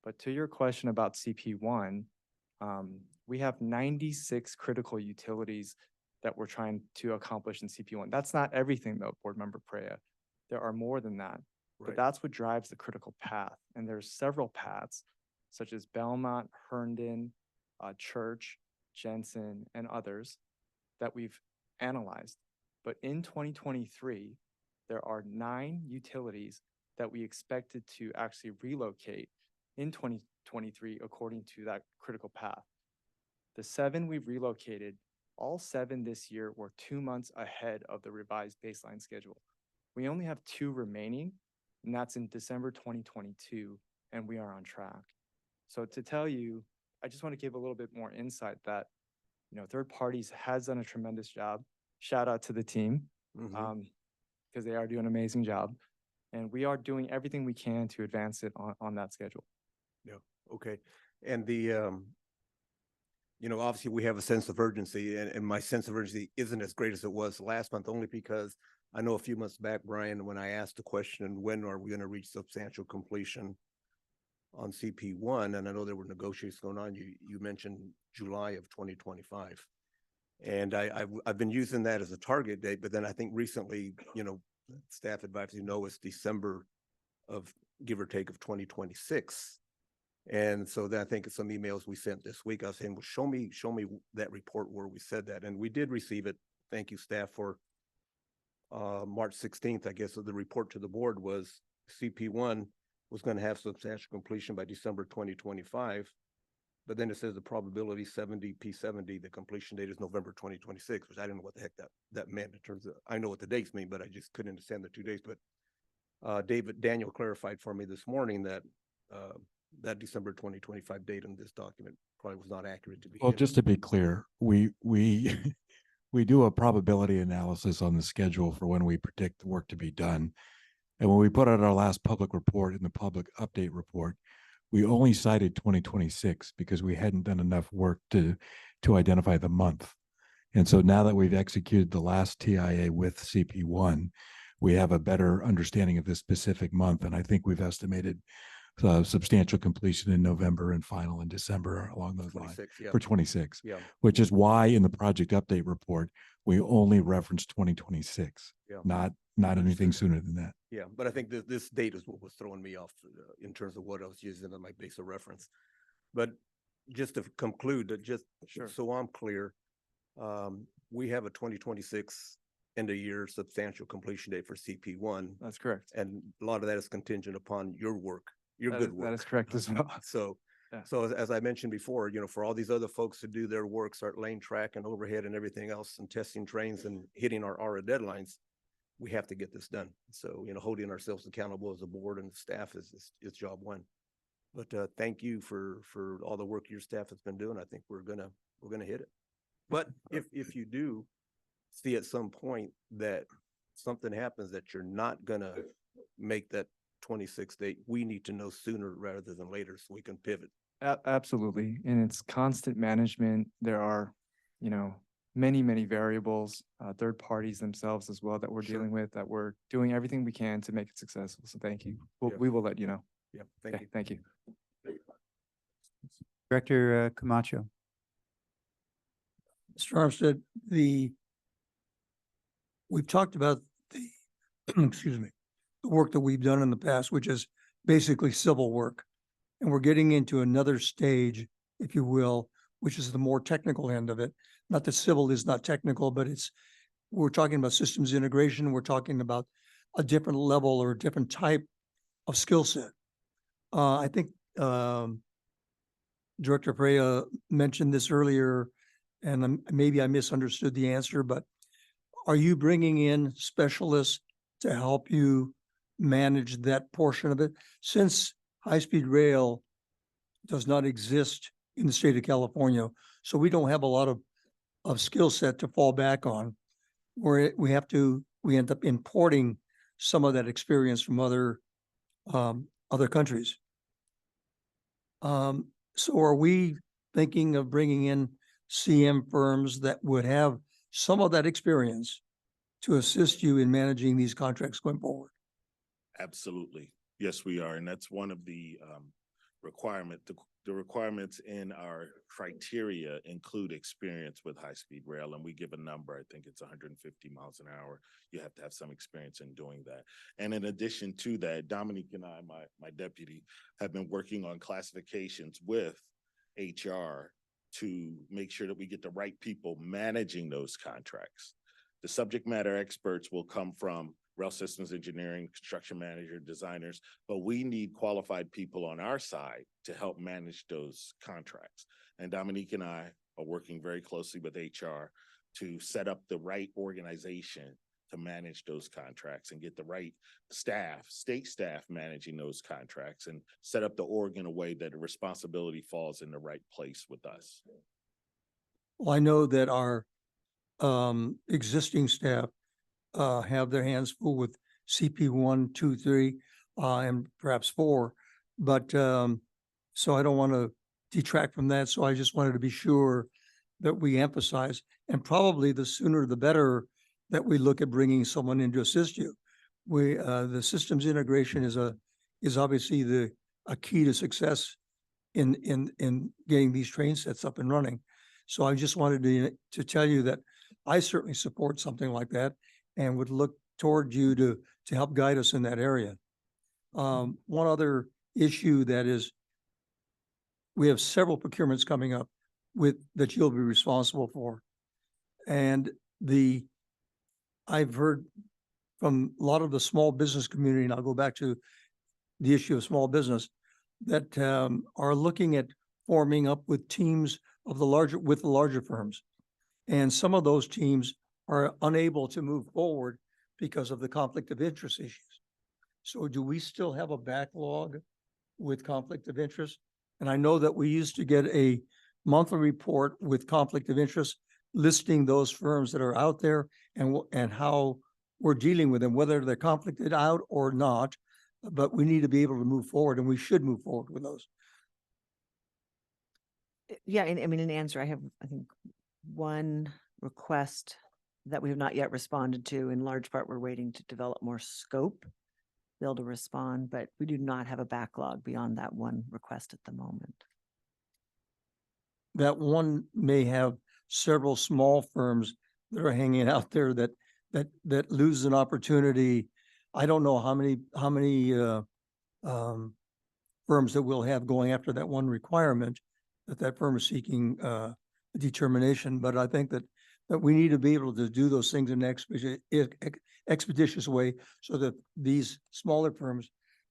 But to your question about CP1, we have 96 critical utilities that we're trying to accomplish in CP1. That's not everything though, Board Member Perea. There are more than that, but that's what drives the critical path. And there's several paths such as Belmont, Herndon, Church, Jensen, and others that we've analyzed. But in 2023, there are 9 utilities that we expected to actually relocate in 2023 according to that critical path. The 7 we've relocated, all 7 this year were 2 months ahead of the revised baseline schedule. We only have 2 remaining, and that's in December 2022, and we are on track. So to tell you, I just want to give a little bit more insight that, third parties has done a tremendous job. Shout out to the team, because they are doing an amazing job. And we are doing everything we can to advance it on that schedule.
Yeah, okay. And obviously we have a sense of urgency, and my sense of urgency isn't as great as it was last month, only because I know a few months back, Brian, when I asked the question, when are we going to reach substantial completion on CP1? And I know there were negotiations going on. You mentioned July of 2025. And I've been using that as a target date, but then I think recently, staff advised it's December of, give or take, of 2026. And so then I think some emails we sent this week, I was saying, well, show me that report where we said that. And we did receive it. Thank you, staff, for March 16th, I guess. So the report to the board was CP1 was going to have substantial completion by December 2025. But then it says the probability 70, P70, the completion date is November 2026, which I didn't know what the heck that meant in terms of, I know what the dates mean, but I just couldn't understand the 2 days. But Daniel clarified for me this morning that that December 2025 date in this document probably was not accurate to begin.
Well, just to be clear, we do a probability analysis on the schedule for when we predict the work to be done. And when we put out our last public report in the public update report, we only cited 2026 because we hadn't done enough work to identify the month. And so now that we've executed the last TIA with CP1, we have a better understanding of this specific month. And I think we've estimated substantial completion in November and final in December along those lines for 26, which is why in the project update report, we only reference 2026, not not anything sooner than that.
Yeah, but I think this date is what was throwing me off in terms of what I was using as my base of reference. But just to conclude, just so I'm clear, we have a 2026 end of year substantial completion date for CP1.
That's correct.
And a lot of that is contingent upon your work, your
That
good
is-
work.
that is correct as well.
So,
Yeah.
so as I mentioned before, for all these other folks to do their work, start laying track and overhead and everything else and testing trains and hitting our ARA deadlines, we have to get this done. So, holding ourselves accountable as a board and staff is job one. But thank you for all the work your staff has been doing. I think we're gonna hit it. But if you do see at some point that something happens that you're not gonna make that 26th date, we need to know sooner rather than later so we can pivot.
Absolutely. And it's constant management. There are, many variables, third parties themselves as well that we're dealing with, that we're doing everything we can to make it successful. So thank you. We will let you know.
Yeah, thank you.
Thank you.
Director Camacho.
Mr. Armstead, we've talked about the, excuse me, the work that we've done in the past, which is basically civil work. And we're getting into another stage, if you will, which is the more technical end of it. Not that civil is not technical, but we're talking about systems integration. We're talking about a different level or a different type of skill set. I think Director Perea mentioned this earlier, and maybe I misunderstood the answer, but are you bringing in specialists to help you manage that portion of it? Since high-speed rail does not exist in the state of California, so we don't have a lot of skill set to fall back on, where we end up importing some of that experience from other countries. So are we thinking of bringing in CM firms that would have some of that experience to assist you in managing these contracts going forward?
Absolutely. Yes, we are. And that's one of the the requirements in our criteria include experience with high-speed rail. And we give a number, I think it's 150 miles an hour. You have to have some experience in doing that. And in addition to that, Dominique and I, my deputy, have been working on classifications with HR to make sure that we get the right people managing those contracts. The subject matter experts will come from rail systems engineering, construction manager, designers, but we need qualified people on our side to help manage those contracts. And Dominique and I are working very closely with HR to set up the right organization to manage those contracts and get the right staff, state staff managing those contracts, and set up the org in a way that the responsibility falls in the right place with us.
Well, I know that our existing staff have their hands full with CP 1, 2, 3, and perhaps 4. But so I don't want to detract from that. So I just wanted to be sure that we emphasize, and probably the sooner the better, that we look at bringing someone in to assist you. The systems integration is obviously a key to success in getting these train sets up and running. So I just wanted to tell you that I certainly support something like that and would look toward you to help guide us in that area. One other issue that is, we have several procurements coming up that you'll be responsible for. And I've heard from a lot of the small business community, and I'll go back to the issue of small business, that are looking at forming up with teams of the larger firms. And some of those teams are unable to move forward because of the conflict of interest issues. So do we still have a backlog with conflict of interest? And I know that we used to get a monthly report with conflict of interest listing those firms that are out there and how we're dealing with them, whether they're conflicted out or not. But we need to be able to move forward, and we should move forward with those.
Yeah, and I mean, in answer, I think one request that we have not yet responded to. In large part, we're waiting to develop more scope, to be able to respond, but we do not have a backlog beyond that one request at the moment.
That one may have several small firms that are hanging out there that that loses an opportunity. I don't know how many firms that we'll have going after that one requirement that firm is seeking determination, but I think that we need to be able to do those things in an expeditious way so that these smaller firms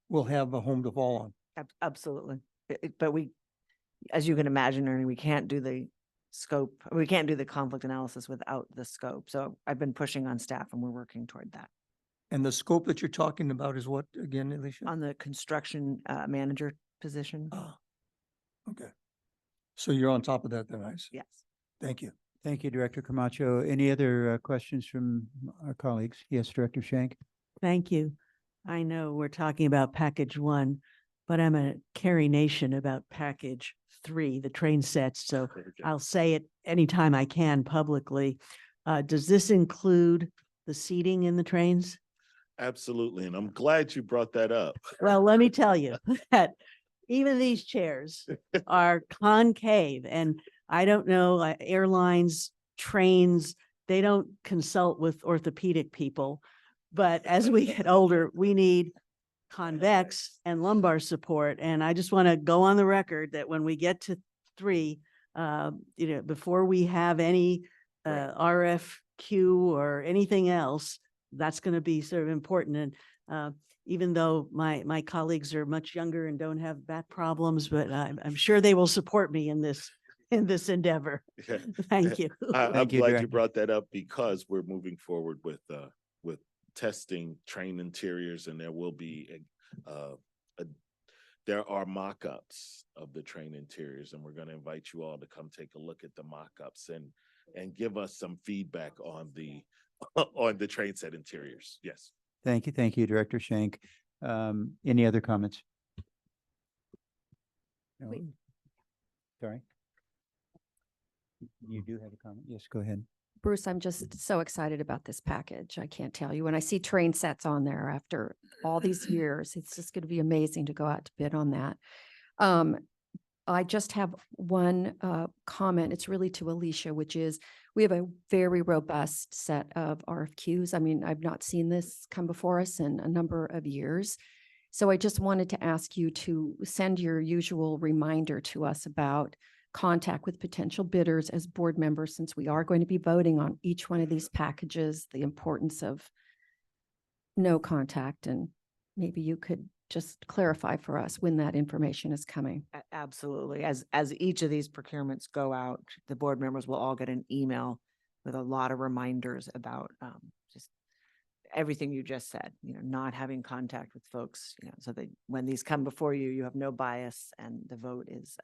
will have a home to fall on.
Absolutely. But we, as you can imagine, Ernie, we can't do the scope, we can't do the conflict analysis without the scope. So I've been pushing on staff and we're working toward that.
And the scope that you're talking about is what again, Alicia?
On the construction manager position.
Oh, okay. So you're on top of that then, I see.
Yes.
Thank you.
Thank you, Director Camacho. Any other questions from our colleagues? Yes, Director Schenk.
Thank you. I know we're talking about package 1, but I'm a Carrie Nation about package 3, the train sets. So I'll say it anytime I can publicly. Does this include the seating in the trains?
Absolutely. And I'm glad you brought that up.
Well, let me tell you that even these chairs are concave, and I don't know, airlines, trains, they don't consult with orthopedic people. But as we get older, we need convex and lumbar support. And I just want to go on the record that when we get to 3, before we have any RFQ or anything else, that's going to be sort of important. And even though my colleagues are much younger and don't have back problems, but I'm sure they will support me in this endeavor. Thank you.
I'm glad you brought that up because we're moving forward with testing train interiors, and there will be there are mock-ups of the train interiors, and we're going to invite you all to come take a look at the mock-ups and give us some feedback on the train set interiors. Yes.
Thank you, Director Schenk. Any other comments? No?
Wait.
Sorry. You do have a comment? Yes, go ahead.
Bruce, I'm just so excited about this package. I can't tell you. When I see train sets on there after all these years, it's just going to be amazing to go out to bid on that. I just have one comment. It's really to Alicia, which is we have a very robust set of RFQs. I mean, I've not seen this come before us in a number of years. So I just wanted to ask you to send your usual reminder to us about contact with potential bidders as board members, since we are going to be voting on each one of these packages, the importance of no contact, and maybe you could just clarify for us when that information is coming.
Absolutely. As each of these procurements go out, the board members will all get an email with a lot of reminders about just everything you just said, not having contact with folks, so that when these come before you, you have no bias and the vote is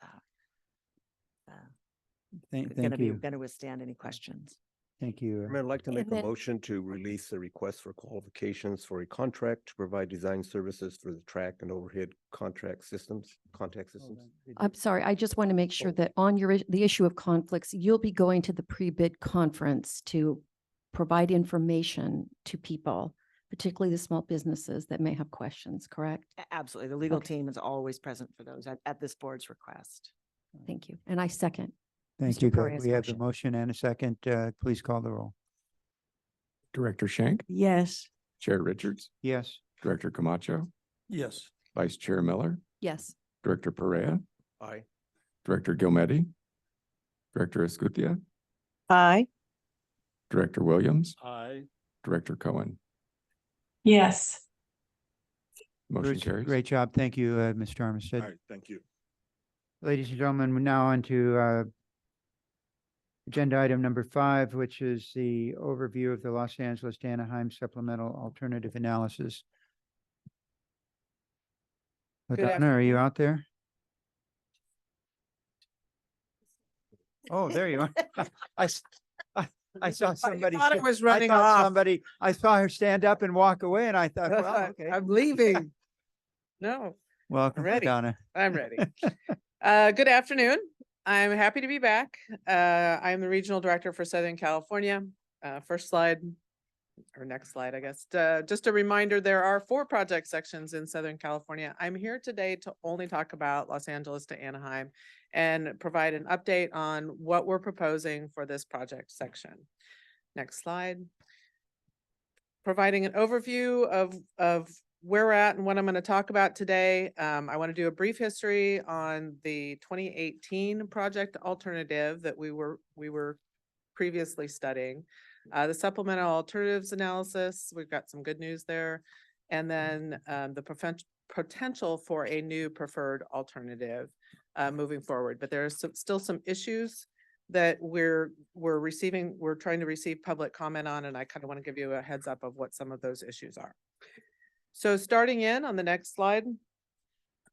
going to withstand any questions.
Thank you.
I'd like to make
And
a
then-
motion to release the request for qualifications for a contract to provide design services for the track and overhead contact systems.
I'm sorry, I just want to make sure that on the issue of conflicts, you'll be going to the pre-bid conference to provide information to people, particularly the small businesses that may have questions, correct?
Absolutely. The legal team is always present for those at this board's request.
Thank you. And I second.
Thank
Mr.
you.
Pereira's
We have the
motion.
motion and a second. Please call the roll.
Director Schenk,
Yes.
Chair Richards,
Yes.
Director Camacho,
Yes.
Vice Chair Miller,
Yes.
Director Perea,
Aye.
Director Gilmetti, Director Escutia,
Aye.
Director Williams,
Aye.
Director Cohen.
Yes.
Motion
Bruce,
carries.
great job. Thank you, Mr. Armistead.
All right. Thank you.
Ladies and gentlemen, we're now on to agenda item number 5, which is the overview of the Los Angeles to Anaheim Supplemental Alternative Analysis. Donna, are you out there? Oh, there you are. I saw somebody.
thought it was running off.
I saw her stand up and walk away, and I thought, well, okay.
I'm leaving. No,
Welcome,
ready.
Donna.
I'm ready. Good afternoon. I'm happy to be back. I'm the Regional Director for Southern California. First slide, or next slide, I guess. Just a reminder, there are 4 project sections in Southern California. I'm here today to only talk about Los Angeles to Anaheim and provide an update on what we're proposing for this project section. Next slide. providing an overview of where we're at and what I'm going to talk about today. I want to do a brief history on the 2018 project alternative that we were previously studying. The supplemental alternatives analysis, we've got some good news there. And then the potential for a new preferred alternative moving forward. But there are still some issues that we're trying to receive public comment on, and I kind of want to give you a heads up of what some of those issues are. So starting in on the next slide,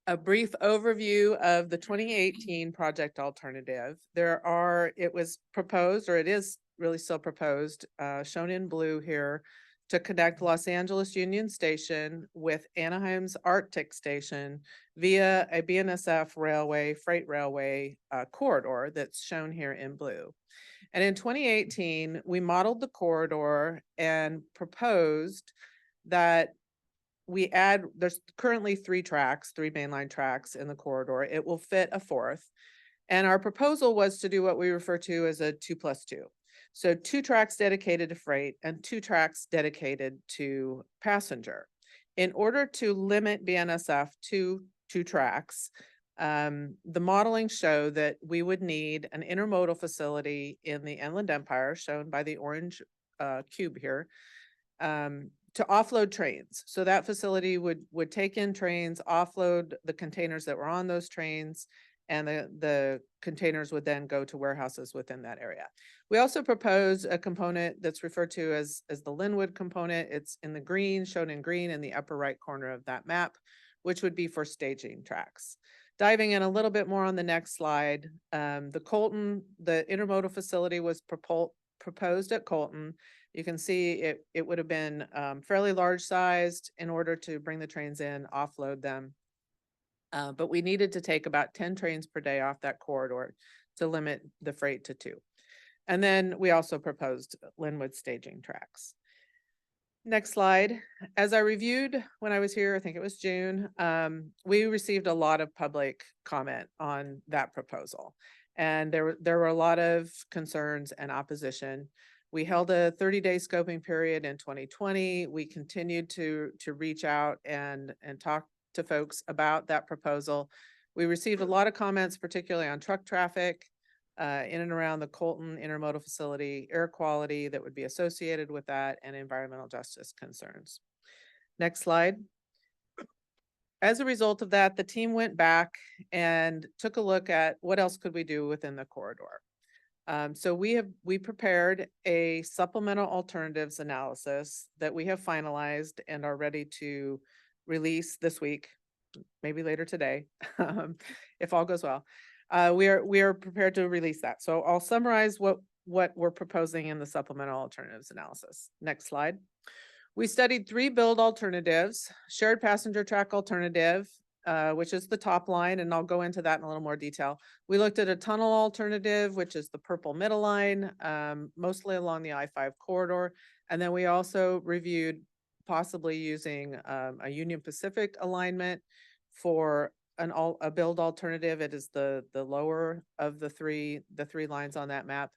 a brief overview of the 2018 project alternative. It was proposed, or it is really still proposed, shown in blue here, to connect Los Angeles Union Station with Anaheim's Arctic Station via a BNSF freight railway corridor that's shown here in blue. And in 2018, we modeled the corridor and proposed that there's currently three mainline tracks in the corridor. It will fit a fourth. And our proposal was to do what we refer to as a 2+2. So 2 tracks dedicated to freight and 2 tracks dedicated to passenger. In order to limit BNSF to 2 tracks, the modeling showed that we would need an intermodal facility in the Inland Empire, shown by the orange cube here, to offload trains. So that facility would take in trains, offload the containers that were on those trains, and the containers would then go to warehouses within that area. We also proposed a component that's referred to as the Linwood component. It's in the green, shown in green in the upper right corner of that map, which would be for staging tracks. Diving in a little bit more on the next slide, the intermodal facility was proposed at Colton. You can see it would have been fairly large sized in order to bring the trains in, offload them. But we needed to take about 10 trains per day off that corridor to limit the freight to 2. And then we also proposed Linwood staging tracks. Next slide. As I reviewed when I was here, I think it was June, we received a lot of public comment on that proposal. And there were a lot of concerns and opposition. We held a 30-day scoping period in 2020. We continued to reach out and talk to folks about that proposal. We received a lot of comments, particularly on truck traffic in and around the Colton intermodal facility, air quality that would be associated with that, and environmental justice concerns. Next slide. As a result of that, the team went back and took a look at what else could we do within the corridor. So we prepared a supplemental alternatives analysis that we have finalized and are ready to release this week, maybe later today, if all goes well. We are prepared to release that. So I'll summarize what we're proposing in the supplemental alternatives analysis. Next slide. We studied 3 build alternatives: shared passenger track alternative, which is the top line, and I'll go into that in a little more detail. We looked at a tunnel alternative, which is the purple middle line, mostly along the I-5 corridor. And then we also reviewed possibly using a Union Pacific alignment for a build alternative. It is the lower of the three lines on that map.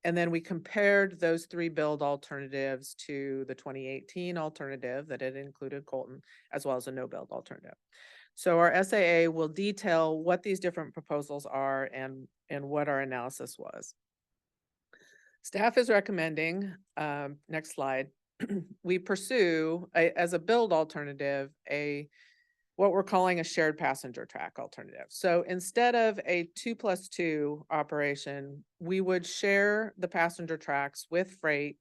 And then we compared those 3 build alternatives to the 2018 alternative that had included Colton, as well as a no build alternative. So our SAA will detail what these different proposals are and what our analysis was. Staff is recommending, next slide, we pursue as a build alternative, what we're calling a shared passenger track alternative. So instead of a 2+2 operation, we would share the passenger tracks with freight.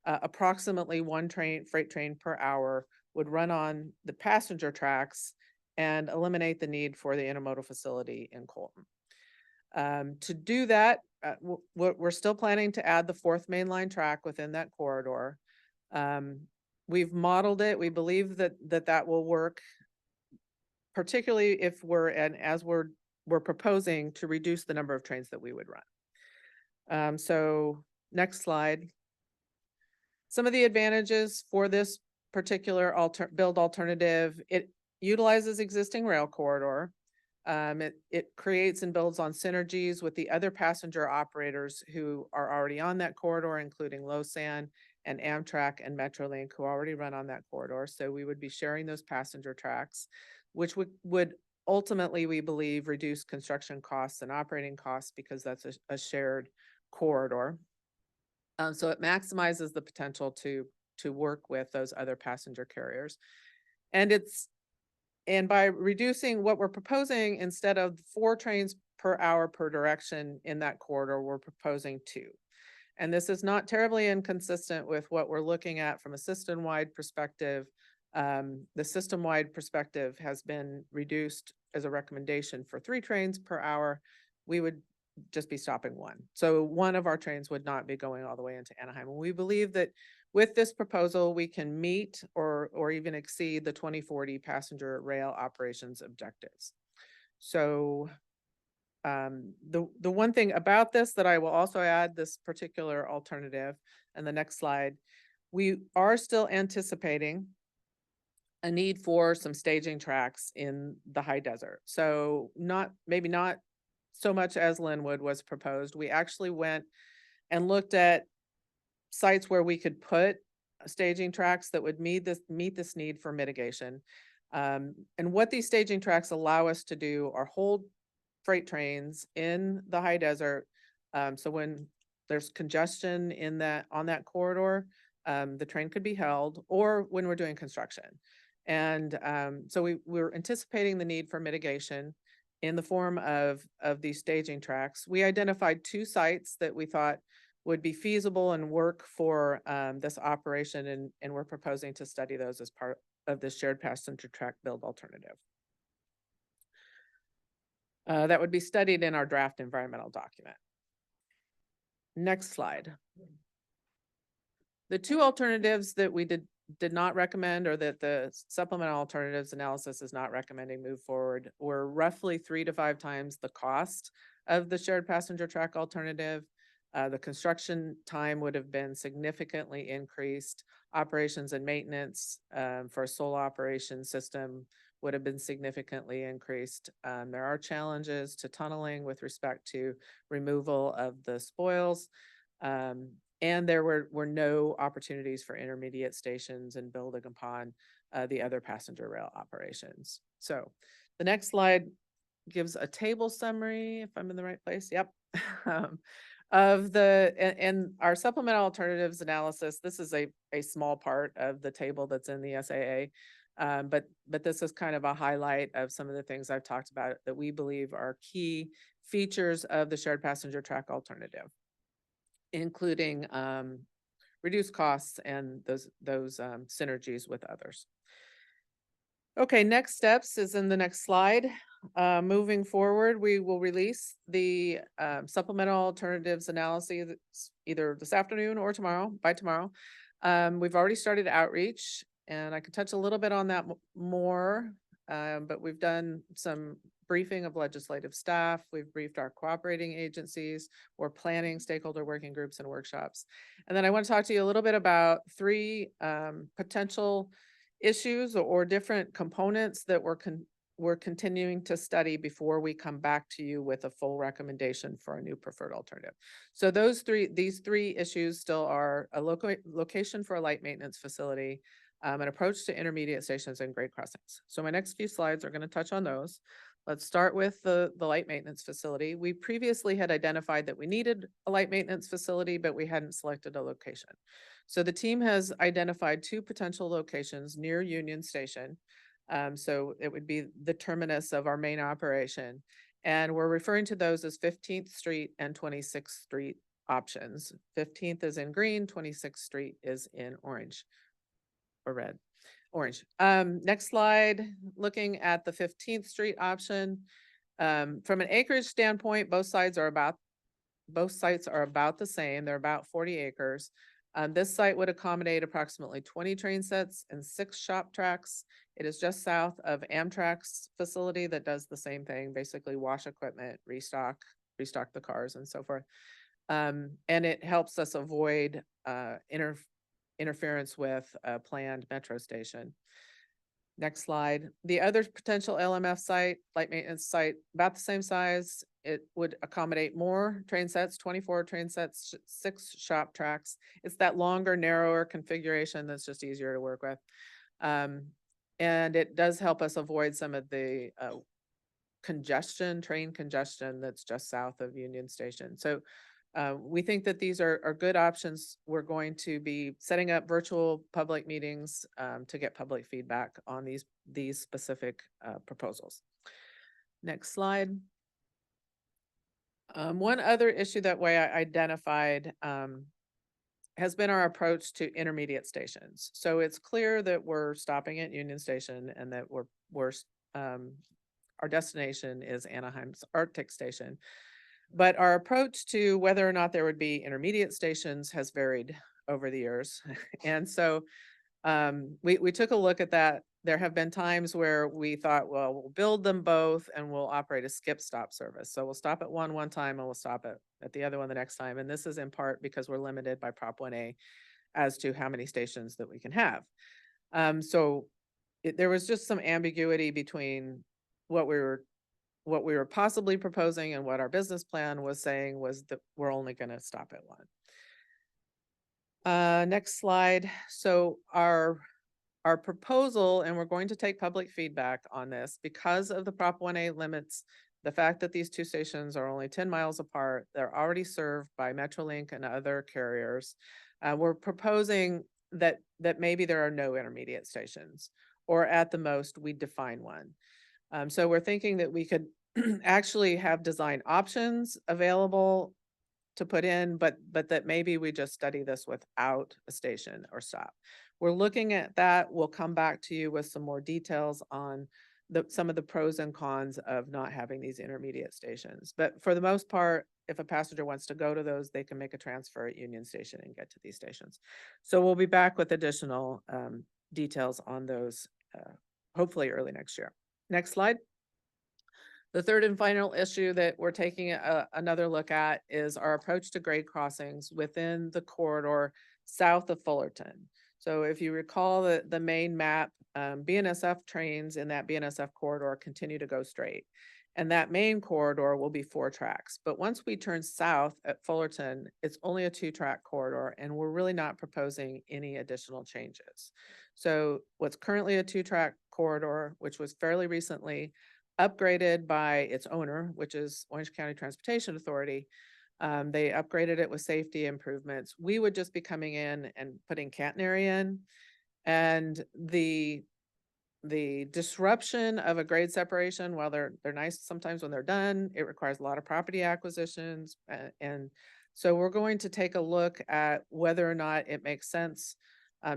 Approximately 1 freight train per hour would run on the passenger tracks and eliminate the need for the intermodal facility in Colton. To do that, we're still planning to add the 4th mainline track within that corridor. We've modeled it. We believe that will work, particularly if as we're proposing to reduce the number of trains that we would run. So next slide. Some of the advantages for this particular build alternative: it utilizes existing rail corridor. It creates and builds on synergies with the other passenger operators who are already on that corridor, including Losan and Amtrak and Metrolink, who already run on that corridor. So we would be sharing those passenger tracks, which would ultimately, we believe, reduce construction costs and operating costs because that's a shared corridor. So it maximizes the potential to work with those other passenger carriers. And by reducing what we're proposing, instead of 4 trains per hour per direction in that corridor, we're proposing 2. And this is not terribly inconsistent with what we're looking at from a system-wide perspective. The system-wide perspective has been reduced as a recommendation for 3 trains per hour. We would just be stopping 1. So one of our trains would not be going all the way into Anaheim. And we believe that with this proposal, we can meet or even exceed the 2040 passenger rail operations objectives. So the one thing about this that I will also add, this particular alternative, and the next slide, we are still anticipating a need for some staging tracks in the high desert. So maybe not so much as Linwood was proposed. We actually went and looked at sites where we could put staging tracks that would meet this need for mitigation. And what these staging tracks allow us to do are hold freight trains in the high desert. So when there's congestion on that corridor, the train could be held, or when we're doing construction. And so we're anticipating the need for mitigation in the form of these staging tracks. We identified 2 sites that we thought would be feasible and work for this operation, and we're proposing to study those as part of this shared passenger track build alternative. That would be studied in our draft environmental document. Next slide. The 2 alternatives that we did not recommend, or that the supplemental alternatives analysis is not recommending move forward, were roughly 3 to 5 times the cost of the shared passenger track alternative. The construction time would have been significantly increased. Operations and maintenance for a sole operation system would have been significantly increased. There are challenges to tunneling with respect to removal of the spoils. And there were no opportunities for intermediate stations and building upon the other passenger rail operations. So the next slide gives a table summary, if I'm in the right place. Yep. Of and our supplemental alternatives analysis. This is a small part of the table that's in the SAA. But this is kind of a highlight of some of the things I've talked about that we believe are key features of the shared passenger track alternative, including reduced costs and those synergies with others. Okay, next steps is in the next slide. Moving forward, we will release the supplemental alternatives analysis either this afternoon or by tomorrow. We've already started outreach, and I can touch a little bit on that more, but we've done some briefing of legislative staff. We've briefed our cooperating agencies. We're planning stakeholder working groups and workshops. And then I want to talk to you a little bit about 3 potential issues or different components that we're continuing to study before we come back to you with a full recommendation for a new preferred alternative. So these three issues still are a location for a light maintenance facility, an approach to intermediate stations and grade crossings. So my next few slides are going to touch on those. Let's start with the light maintenance facility. We previously had identified that we needed a light maintenance facility, but we hadn't selected a location. So the team has identified 2 potential locations near Union Station. So it would be the terminus of our main operation. And we're referring to those as 15th Street and 26th Street options. 15th is in green, 26th Street is in orange or red. Orange. Next slide, looking at the 15th Street option. From an acreage standpoint, both sites are about the same. They're about 40 acres. This site would accommodate approximately 20 train sets and 6 shop tracks. It is just south of Amtrak's facility that does the same thing, basically wash equipment, restock the cars and so forth. And it helps us avoid interference with a planned metro station. Next slide. The other potential LMF site, light maintenance site, about the same size. It would accommodate more train sets, 24 train sets, 6 shop tracks. It's that longer, narrower configuration that's just easier to work with. And it does help us avoid some of the train congestion that's just south of Union Station. So we think that these are good options. We're going to be setting up virtual public meetings to get public feedback on these specific proposals. Next slide. One other issue that I identified has been our approach to intermediate stations. So it's clear that we're stopping at Union Station and that our destination is Anaheim's Arctic Station. But our approach to whether or not there would be intermediate stations has varied over the years. And so we took a look at that. There have been times where we thought, well, we'll build them both and we'll operate a skip stop service. So we'll stop at one time and we'll stop at the other one the next time. And this is in part because we're limited by Prop 1A as to how many stations that we can have. There was just some ambiguity between what we were possibly proposing and what our business plan was saying was that we're only going to stop at one. Next slide. So our proposal, and we're going to take public feedback on this because of the Prop 1A limits, the fact that these two stations are only 10 miles apart, they're already served by Metrolink and other carriers. We're proposing that maybe there are no intermediate stations, or at the most we define one. So we're thinking that we could actually have design options available to put in, but that maybe we just study this without a station or stop. We're looking at that. We'll come back to you with some more details on some of the pros and cons of not having these intermediate stations. But for the most part, if a passenger wants to go to those, they can make a transfer at Union Station and get to these stations. So we'll be back with additional details on those, hopefully early next year. Next slide. The third and final issue that we're taking another look at is our approach to grade crossings within the corridor south of Fullerton. So if you recall the main map, BNSF trains in that BNSF corridor continue to go straight. And that main corridor will be 4 tracks. But once we turn south at Fullerton, it's only a 2-track corridor, and we're really not proposing any additional changes. So what's currently a 2-track corridor, which was fairly recently upgraded by its owner, which is Orange County Transportation Authority. They upgraded it with safety improvements. We would just be coming in and putting catenary in, and the disruption of a grade separation, while they're nice sometimes when they're done, it requires a lot of property acquisitions. And so we're going to take a look at whether or not it makes sense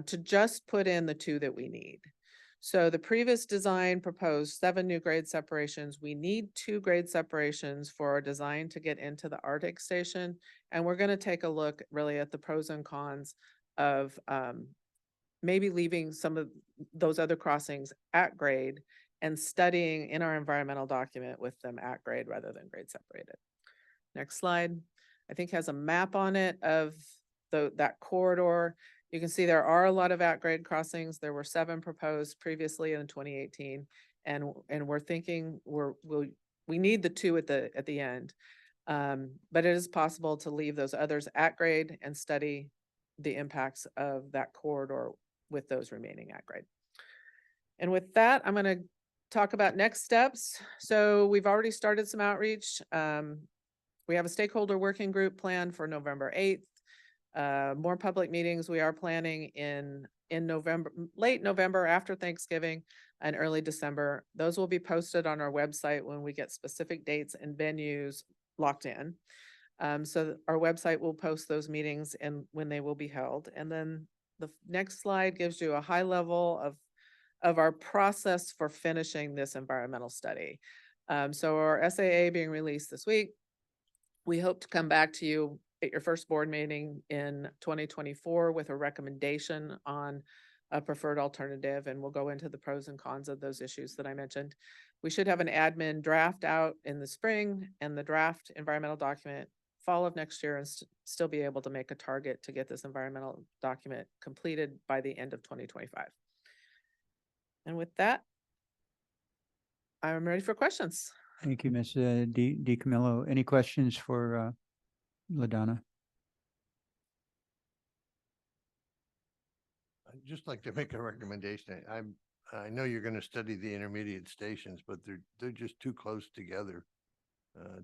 to just put in the 2 that we need. So the previous design proposed 7 new grade separations. We need 2 grade separations for our design to get into the Arctic Station. And we're going to take a look really at the pros and cons of maybe leaving some of those other crossings at grade and studying in our environmental document with them at grade rather than grade separated. Next slide. I think has a map on it of that corridor. You can see there are a lot of at-grade crossings. There were 7 proposed previously in 2018, and we're thinking we need the 2 at the end, but it is possible to leave those others at grade and study the impacts of that corridor with those remaining at grade. And with that, I'm going to talk about next steps. So we've already started some outreach. We have a stakeholder working group planned for November 8th. More public meetings we are planning in November, late November after Thanksgiving and early December. Those will be posted on our website when we get specific dates and venues locked in. So our website will post those meetings and when they will be held. And then the next slide gives you a high level of our process for finishing this environmental study. So our SAA being released this week, we hope to come back to you at your first board meeting in 2024 with a recommendation on a preferred alternative, and we'll go into the pros and cons of those issues that I mentioned. We should have an admin draft out in the spring and the draft environmental document fall of next year, and still be able to make a target to get this environmental document completed by the end of 2025. And with that, I'm ready for questions.
Thank you, Ms. DiCamillo. Any questions for LaDonna?
I'd just like to make a recommendation. I know you're gonna study the intermediate stations, but they're just too close together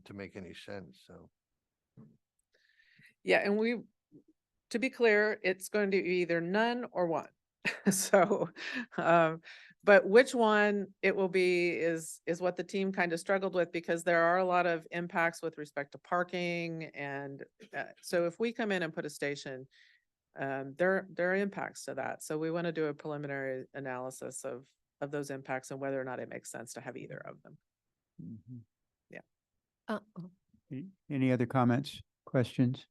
to make any sense, so.
Yeah, and to be clear, it's going to be either none or one. So, but which one it will be is what the team kind of struggled with, because there are a lot of impacts with respect to parking. And so if we come in and put a station, there are impacts to that. So we want to do a preliminary analysis of those impacts and whether or not it makes sense to have either of them.
Mhm.
Yeah.
Any other comments, questions?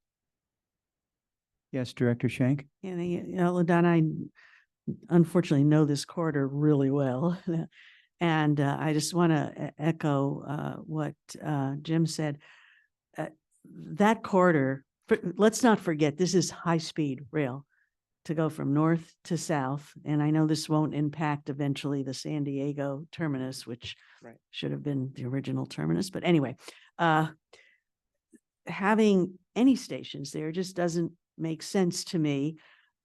Yes, Director Schenk?
And, LaDonna, I unfortunately know this corridor really well. And I just want to echo what Jim said. That corridor, let's not forget, this is high-speed rail to go from north to south. And I know this won't impact eventually the San Diego terminus, which
Right.
should have been the original terminus. But anyway, having any stations there just doesn't make sense to me.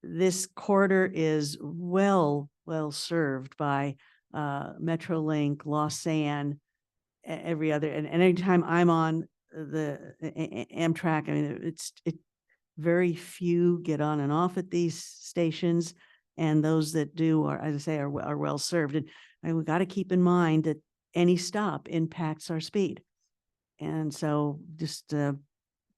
This corridor is well served by Metrolink, Lausanne, every other, and anytime I'm on the Amtrak, I mean, very few get on and off at these stations, and those that do are, as I say, are well served. And we got to keep in mind that any stop impacts our speed. And so just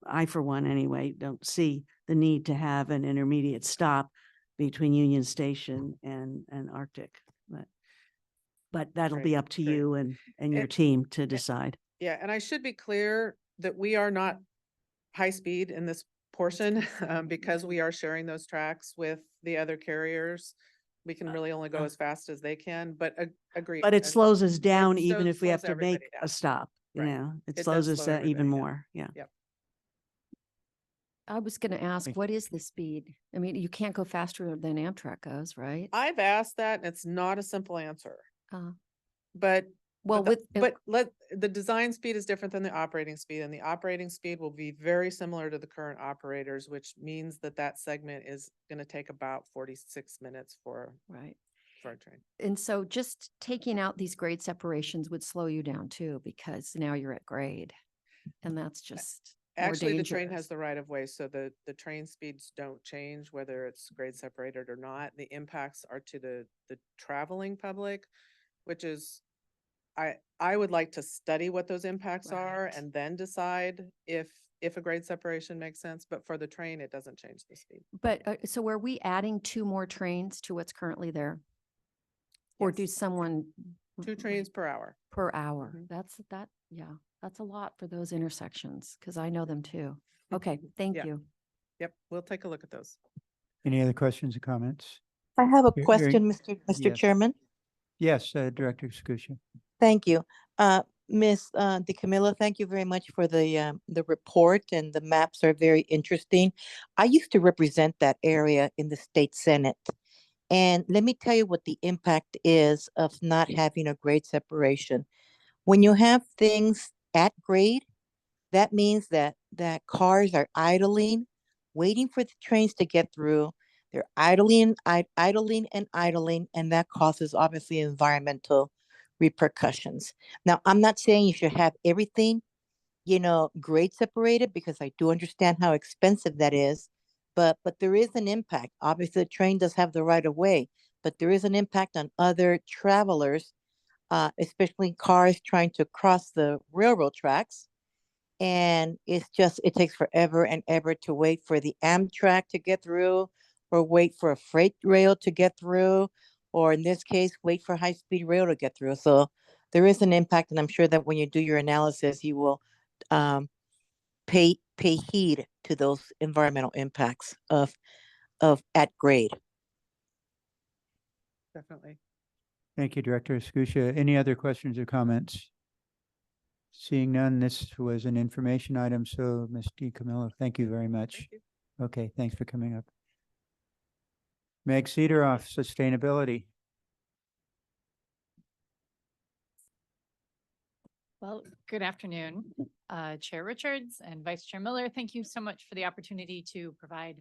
I, for one anyway, don't see the need to have an intermediate stop between Union Station and Arctic. But that'll be
Great,
up to
great.
you and your
And-
team to decide.
Yeah, and I should be clear that we are not high speed in this portion because we are sharing those tracks with the other carriers. We can really only go as fast as they can, but agree.
But it slows us down even if we have
slows
to make
everybody
a
down.
stop,
Right.
it
It
slows
does
us
slow
even
everybody down.
more. Yeah.
Yep.
I was gonna ask,
Thank
what is the speed? I mean, you can't go faster than Amtrak goes, right?
I've asked that and it's not a simple answer,
Uh,
but
Well,
the design speed is different than the operating speed, and the operating speed will be very similar to the current operators, which means that segment is going to take about 46 minutes for
right.
a train.
And so just taking out these grade separations would slow you down too, because now you're at grade. And that's just more
Actually, the train
dangerous.
has the right of way, so the train speeds don't change whether it's grade separated or not. The impacts are to the traveling public, which is, I would like to study what those impacts are
Right.
and then decide if a grade separation makes sense, but for the train, it doesn't change the speed.
But so are we adding 2 more trains to what's currently there? Or do
Yes.
someone
2 trains per hour.
per hour?
Mhm.
That's a lot for those intersections, because I know them too. Okay, thank
Yeah.
you.
Yep, we'll take a look at those.
Any other questions or comments?
I have a
Hearing-
question, Mr.
Yes.
Chairman.
Yes, Director Scusia.
Thank you. Ms. DeCamillo, thank you very much for the report, and the maps are very interesting. I used to represent that area in the state Senate. And let me tell you what the impact is of not having a grade separation. When you have things at grade, that means that cars are idling, waiting for the trains to get through. They're idling, idling and idling, and that causes obviously environmental repercussions. Now, I'm not saying you should have everything, grade separated, because I do understand how expensive that is. But there is an impact. Obviously, the train does have the right of way, but there is an impact on other travelers, especially cars trying to cross the railroad tracks. And it takes forever and ever to wait for the Amtrak to get through, or wait for a freight rail to get through, or in this case, wait for high-speed rail to get through. So there is an impact, and I'm sure that when you do your analysis, you will pay heed to those environmental impacts of at grade.
Definitely.
Thank you, Director Scusia. Any other questions or comments? Seeing none, this was an information item, so Ms. DiCamillo, thank you very much.
Thank you.
Okay, thanks for coming up. Meg Cederoth, Sustainability.
Well, good afternoon, Chair Richards and Vice Chair Miller. Thank you so much for the opportunity to provide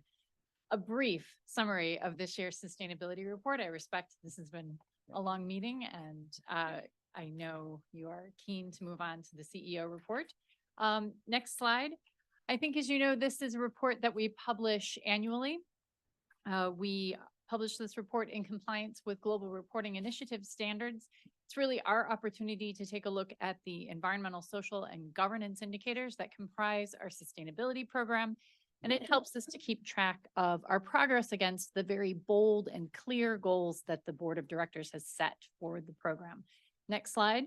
a brief summary of this year's sustainability report. I respect this has been a long meeting, and I know you are keen to move on to the CEO report. Next slide. I think, as you know, this is a report that we publish annually. We publish this report in compliance with Global Reporting Initiative standards. It's really our opportunity to take a look at the environmental, social, and governance indicators that comprise our sustainability program. And it helps us to keep track of our progress against the very bold and clear goals that the Board of Directors has set for the program. Next slide.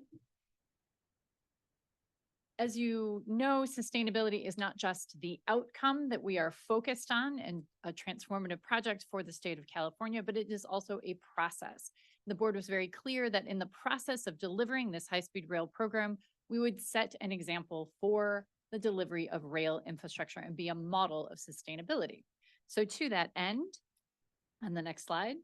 As you know, sustainability is not just the outcome that we are focused on and a transformative project for the state of California, but it is also a process. The board was very clear that in the process of delivering this high-speed rail program, we would set an example for the delivery of rail infrastructure and be a model of sustainability. So to that end, on the next slide,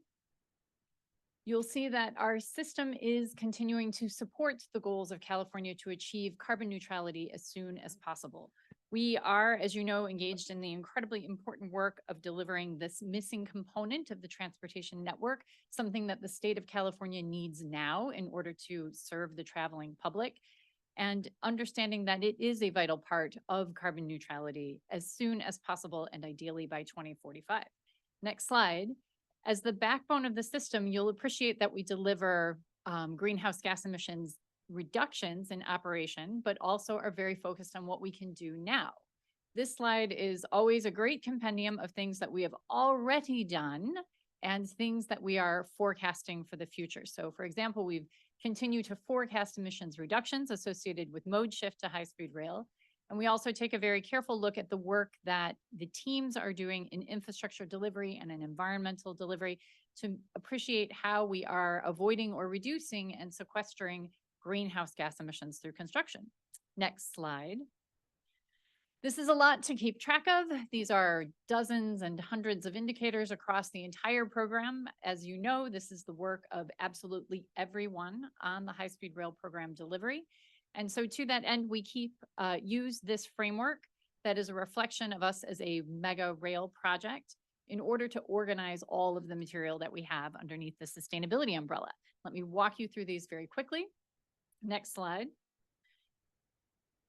you'll see that our system is continuing to support the goals of California to achieve carbon neutrality as soon as possible. We are, as you know, engaged in the incredibly important work of delivering this missing component of the transportation network, something that the state of California needs now in order to serve the traveling public, and understanding that it is a vital part of carbon neutrality as soon as possible and ideally by 2045. Next slide. As the backbone of the system, you'll appreciate that we deliver greenhouse gas emissions reductions in operation, but also are very focused on what we can do now. This slide is always a great compendium of things that we have already done and things that we are forecasting for the future. So for example, we've continued to forecast emissions reductions associated with mode shift to high-speed rail. And we also take a very careful look at the work that the teams are doing in infrastructure delivery and in environmental delivery to appreciate how we are avoiding or reducing and sequestering greenhouse gas emissions through construction. Next slide. This is a lot to keep track of. These are dozens and hundreds of indicators across the entire program. As you know, this is the work of absolutely everyone on the high-speed rail program delivery. And so to that end, we use this framework that is a reflection of us as a mega rail project in order to organize all of the material that we have underneath the sustainability umbrella. Let me walk you through these very quickly. Next slide.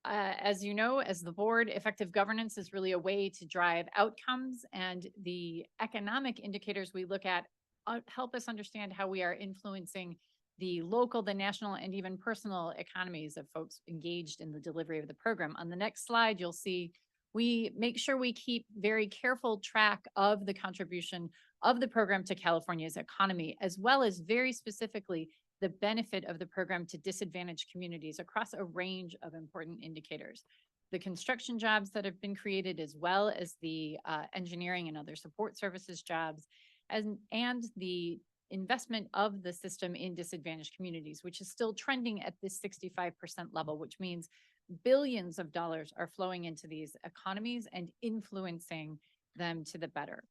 As you know, as the board, effective governance is really a way to drive outcomes, and the economic indicators we look at help us understand how we are influencing the local, the national, and even personal economies of folks engaged in the delivery of the program. On the next slide, you'll see we make sure we keep very careful track of the contribution of the program to California's economy, as well as very specifically the benefit of the program to disadvantaged communities across a range of important indicators. The construction jobs that have been created, as well as the engineering and other support services jobs, and the investment of the system in disadvantaged communities, which is still trending at this 65% level, which means billions of dollars are flowing into these economies and influencing them to the better,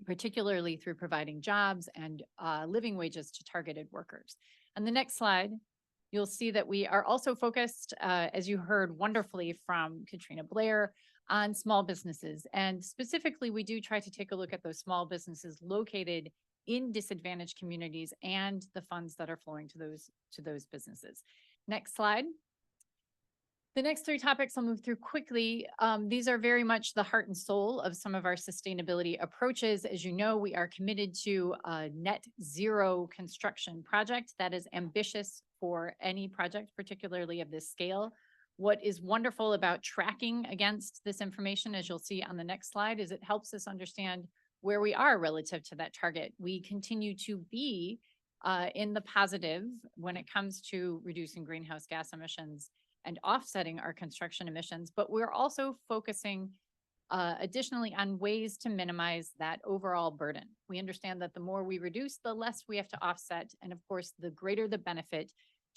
particularly through providing jobs and living wages to targeted workers. On the next slide, you'll see that we are also focused, as you heard wonderfully from Katrina Blair, on small businesses. And specifically, we do try to take a look at those small businesses located in disadvantaged communities and the funds that are flowing to those businesses. Next slide. The next three topics I'll move through quickly. These are very much the heart and soul of some of our sustainability approaches. As you know, we are committed to a net zero construction project that is ambitious for any project, particularly of this scale. What is wonderful about tracking against this information, as you'll see on the next slide, is it helps us understand where we are relative to that target. We continue to be in the positive when it comes to reducing greenhouse gas emissions and offsetting our construction emissions, but we're also focusing additionally on ways to minimize that overall burden. We understand that the more we reduce, the less we have to offset, and of course, the greater the benefit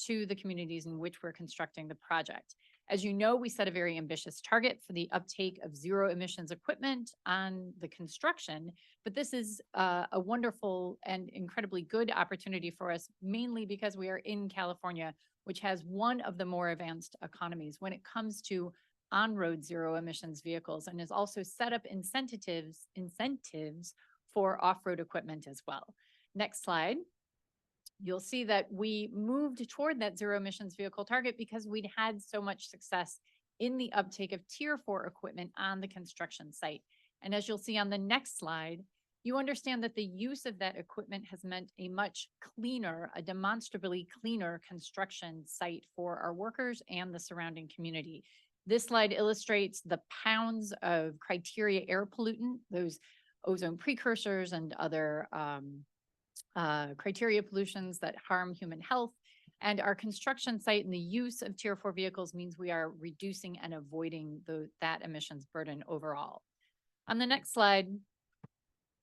to the communities in which we're constructing the project. As you know, we set a very ambitious target for the uptake of zero emissions equipment on the construction, but this is a wonderful and incredibly good opportunity for us, mainly because we are in California, which has one of the more advanced economies when it comes to on-road zero emissions vehicles, and has also set up incentives for off-road equipment as well. Next slide. You'll see that we moved toward that zero emissions vehicle target because we'd had so much success in the uptake of Tier 4 equipment on the construction site. And as you'll see on the next slide, you understand that the use of that equipment has meant a much cleaner, a demonstrably cleaner construction site for our workers and the surrounding community. This slide illustrates the pounds of criteria air pollutant, those ozone precursors and other criteria pollutions that harm human health. And our construction site and the use of Tier 4 vehicles means we are reducing and avoiding that emissions burden overall. On the next slide,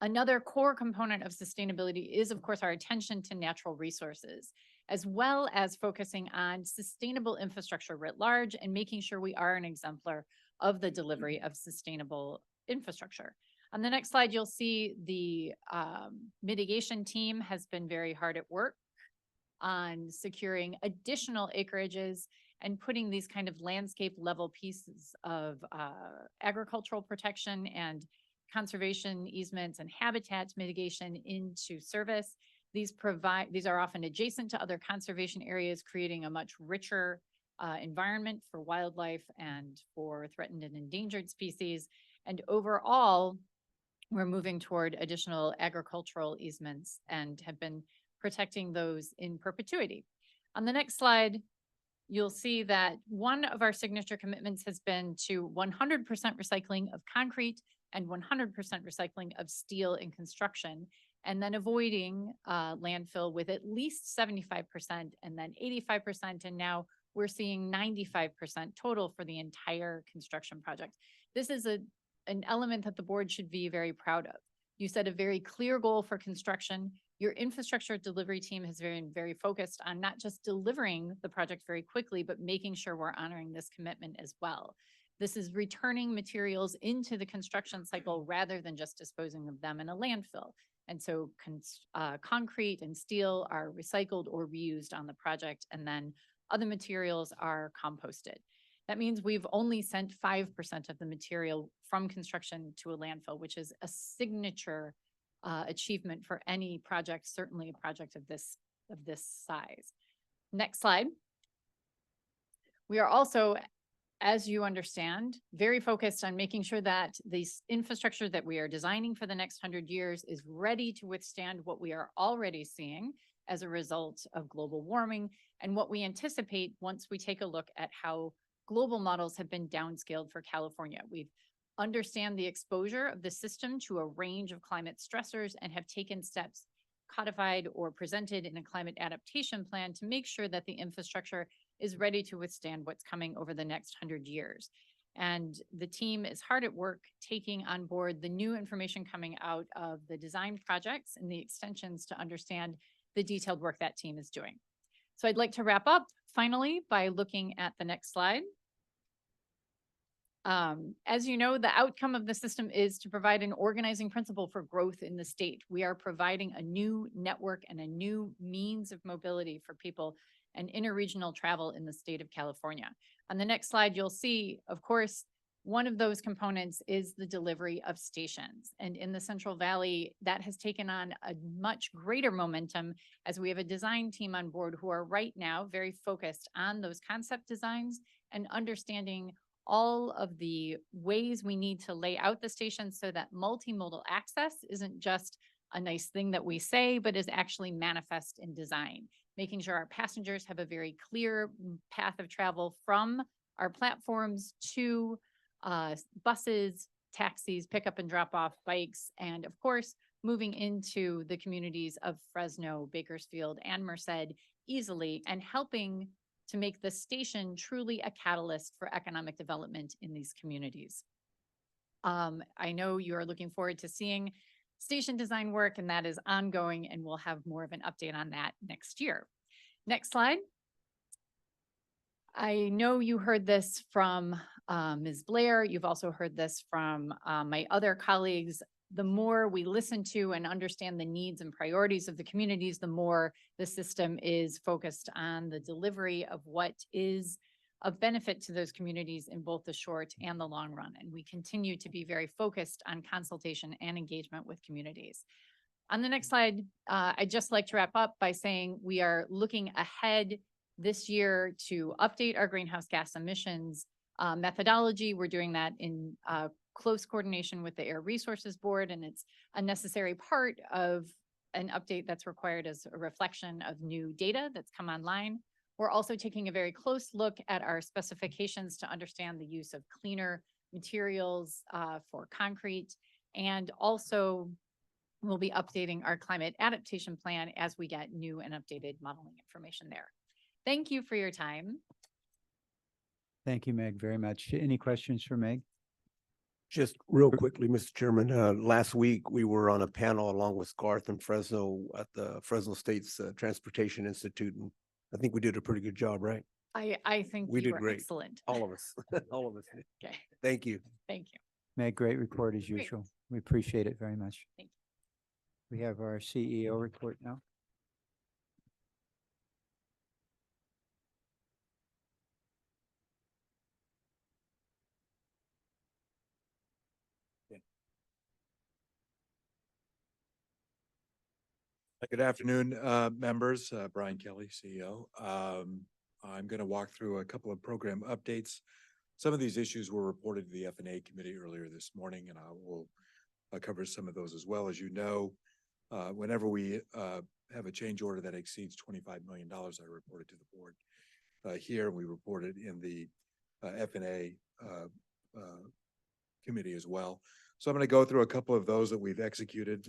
another core component of sustainability is, of course, our attention to natural resources, as well as focusing on sustainable infrastructure writ large and making sure we are an exemplar of the delivery of sustainable infrastructure. On the next slide, you'll see the mitigation team has been very hard at work on securing additional acreages and putting these kind of landscape level pieces of agricultural protection and conservation easements and habitat mitigation into service. These are often adjacent to other conservation areas, creating a much richer environment for wildlife and for threatened and endangered species. And overall, we're moving toward additional agricultural easements and have been protecting those in perpetuity. On the next slide, you'll see that one of our signature commitments has been to 100% recycling of concrete and 100% recycling of steel in construction, and then avoiding landfill with at least 75% and then 85%. And now we're seeing 95% total for the entire construction project. This is an element that the board should be very proud of. You set a very clear goal for construction. Your infrastructure delivery team has been very focused on not just delivering the project very quickly, but making sure we're honoring this commitment as well. This is returning materials into the construction cycle rather than just disposing of them in a landfill. And so concrete and steel are recycled or reused on the project, and then other materials are composted. That means we've only sent 5% of the material from construction to a landfill, which is a signature achievement for any project, certainly a project of this size. Next slide. We are also, as you understand, very focused on making sure that the infrastructure that we are designing for the next 100 years is ready to withstand what we are already seeing as a result of global warming and what we anticipate once we take a look at how global models have been downscaled for California. We understand the exposure of the system to a range of climate stressors and have taken steps codified or presented in a climate adaptation plan to make sure that the infrastructure is ready to withstand what's coming over the next 100 years. And the team is hard at work taking on board the new information coming out of the design projects and the extensions to understand the detailed work that team is doing. So I'd like to wrap up finally by looking at the next slide. As you know, the outcome of the system is to provide an organizing principle for growth in the state. We are providing a new network and a new means of mobility for people and interregional travel in the state of California. On the next slide, you'll see, of course, one of those components is the delivery of stations. And in the Central Valley, that has taken on a much greater momentum as we have a design team on board who are right now very focused on those concept designs and understanding all of the ways we need to lay out the stations so that multimodal access isn't just a nice thing that we say, but is actually manifest in design, making sure our passengers have a very clear path of travel from our platforms to buses, taxis, pickup and drop off, bikes, and of course, moving into the communities of Fresno, Bakersfield, and Merced easily, and helping to make the station truly a catalyst for economic development in these communities. I know you are looking forward to seeing station design work, and that is ongoing, and we'll have more of an update on that next year. Next slide. I know you heard this from Ms. Blair. You've also heard this from my other colleagues. The more we listen to and understand the needs and priorities of the communities, the more the system is focused on the delivery of what is of benefit to those communities in both the short and the long run. And we continue to be very focused on consultation and engagement with communities. On the next slide, I'd just like to wrap up by saying we are looking ahead this year to update our greenhouse gas emissions methodology. We're doing that in close coordination with the Air Resources Board, and it's a necessary part of an update that's required as a reflection of new data that's come online. We're also taking a very close look at our specifications to understand the use of cleaner materials for concrete, and also we'll be updating our climate adaptation plan as we get new and updated modeling information there. Thank you for your time.
Thank you, Meg, very much. Any questions for Meg?
Just real quickly, Mr. Chairman, last week we were on a panel along with Garth and Fresno at the Fresno State's Transportation Institute. And I think we did a pretty good job, right?
I think
We
you
did
were
great.
excellent.
All of us, all of us.
Okay,
Thank you.
thank you.
Meg, great report as
Great.
usual. We appreciate it very much.
Thank
We have our CEO report now.
Good afternoon, members. Brian Kelly, CEO. I'm going to walk through a couple of program updates. Some of these issues were reported to the F&A committee earlier this morning, and I will cover some of those as well. As you know, whenever we have a change order that exceeds $25 million, I report it to the board. Here, we report it in the F&A committee as well. So I'm going to go through a couple of those that we've executed.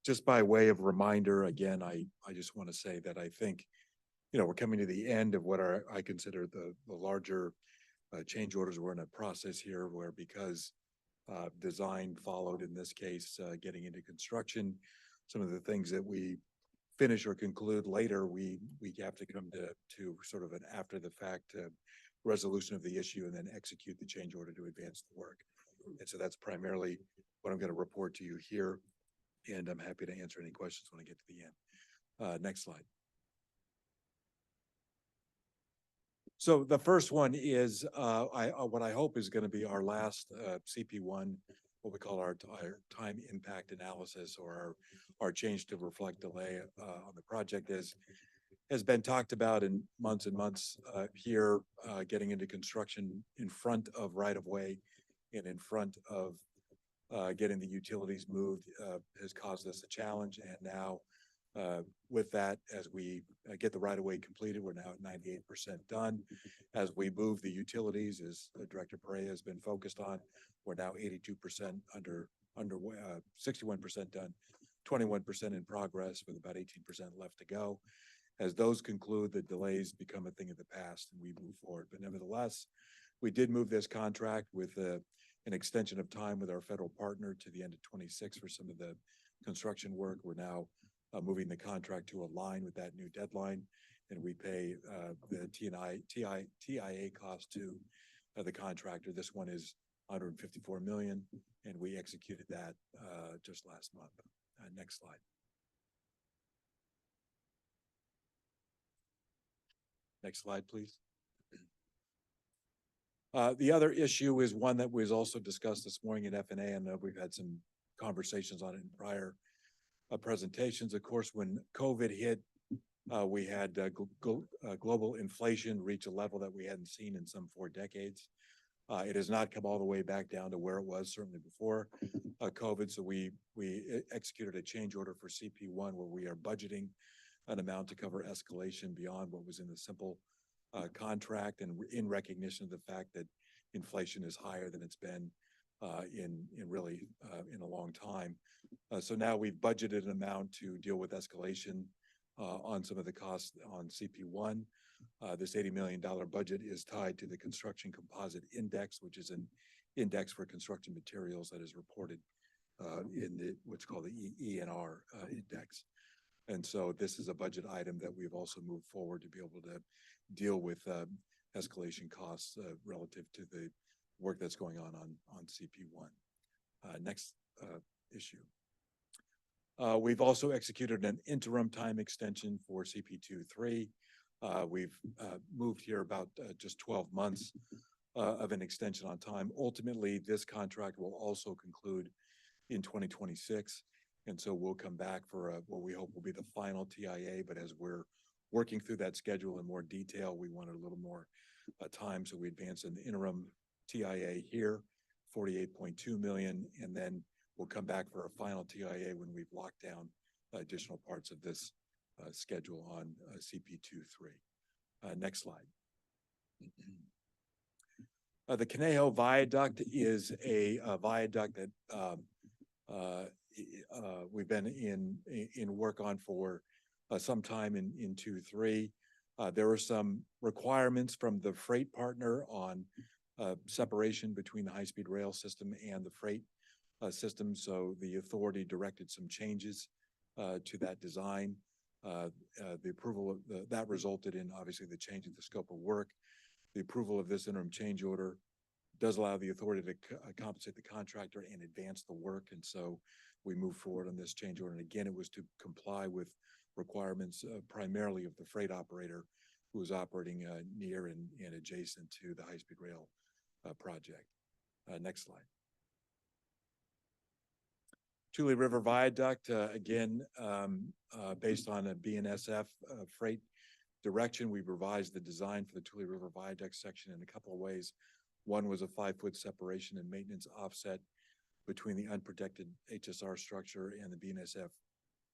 Just by way of reminder, again, I just want to say that I think, we're coming to the end of what I consider the larger change orders. We're in a process here where, because design followed in this case, getting into construction, some of the things that we finish or conclude later, we have to come to sort of an after the fact resolution of the issue and then execute the change order to advance the work. And so that's primarily what I'm going to report to you here. And I'm happy to answer any questions when I get to the end. Next slide. So the first one is what I hope is going to be our last CP1, what we call our time impact analysis, or our change to reflect delay on the project, has been talked about in months and months here, getting into construction in front of right-of-way and in front of getting the utilities moved has caused us a challenge. And now with that, as we get the right-of-way completed, we're now at 98% done. As we move the utilities, as Director Perea has been focused on, we're now 82% underway, 61% done, 21% in progress, with about 18% left to go. As those conclude, the delays become a thing of the past and we move forward. But nevertheless, we did move this contract with an extension of time with our federal partner to the end of 26 for some of the construction work. We're now moving the contract to align with that new deadline, and we pay the TIA cost to the contractor. This one is $154 million, and we executed that just last month. Next slide. Next slide, please. The other issue is one that was also discussed this morning at F&A, and we've had some conversations on it in prior presentations. Of course, when COVID hit, we had global inflation reach a level that we hadn't seen in some 4 decades. It has not come all the way back down to where it was certainly before COVID. So we executed a change order for CP1 where we are budgeting an amount to cover escalation beyond what was in the simple contract, and in recognition of the fact that inflation is higher than it's been in a long time. So now we've budgeted an amount to deal with escalation on some of the costs on CP1. This $80 million budget is tied to the Construction Composite Index, which is an index for construction materials that is reported in what's called the ENR index. And so this is a budget item that we've also moved forward to be able to deal with escalation costs relative to the work that's going on CP1. Next issue. We've also executed an interim time extension for CP2-3. We've moved here about just 12 months of an extension on time. Ultimately, this contract will also conclude in 2026. And so we'll come back for what we hope will be the final TIA. But as we're working through that schedule in more detail, we wanted a little more time. So we advanced an interim TIA here, 48.2 million. And then we'll come back for a final TIA when we've locked down additional parts of this schedule on CP2-3. Next slide. The Conejo Viaduct is a viaduct that we've been in work on for some time in 2-3. There are some requirements from the freight partner on separation between the high-speed rail system and the freight system. So the authority directed some changes to that design. The approval of that resulted in obviously the change in the scope of work. The approval of this interim change order does allow the authority to compensate the contractor and advance the work. And so we move forward on this change order. And again, it was to comply with requirements primarily of the freight operator who is operating near and adjacent to the high-speed rail project. Next slide. Tule River Viaduct, again, based on a BNSF freight direction, we've revised the design for the Tule River Viaduct section in a couple of ways. One was a 5-foot separation and maintenance offset between the unprotected HSR structure and the BNSF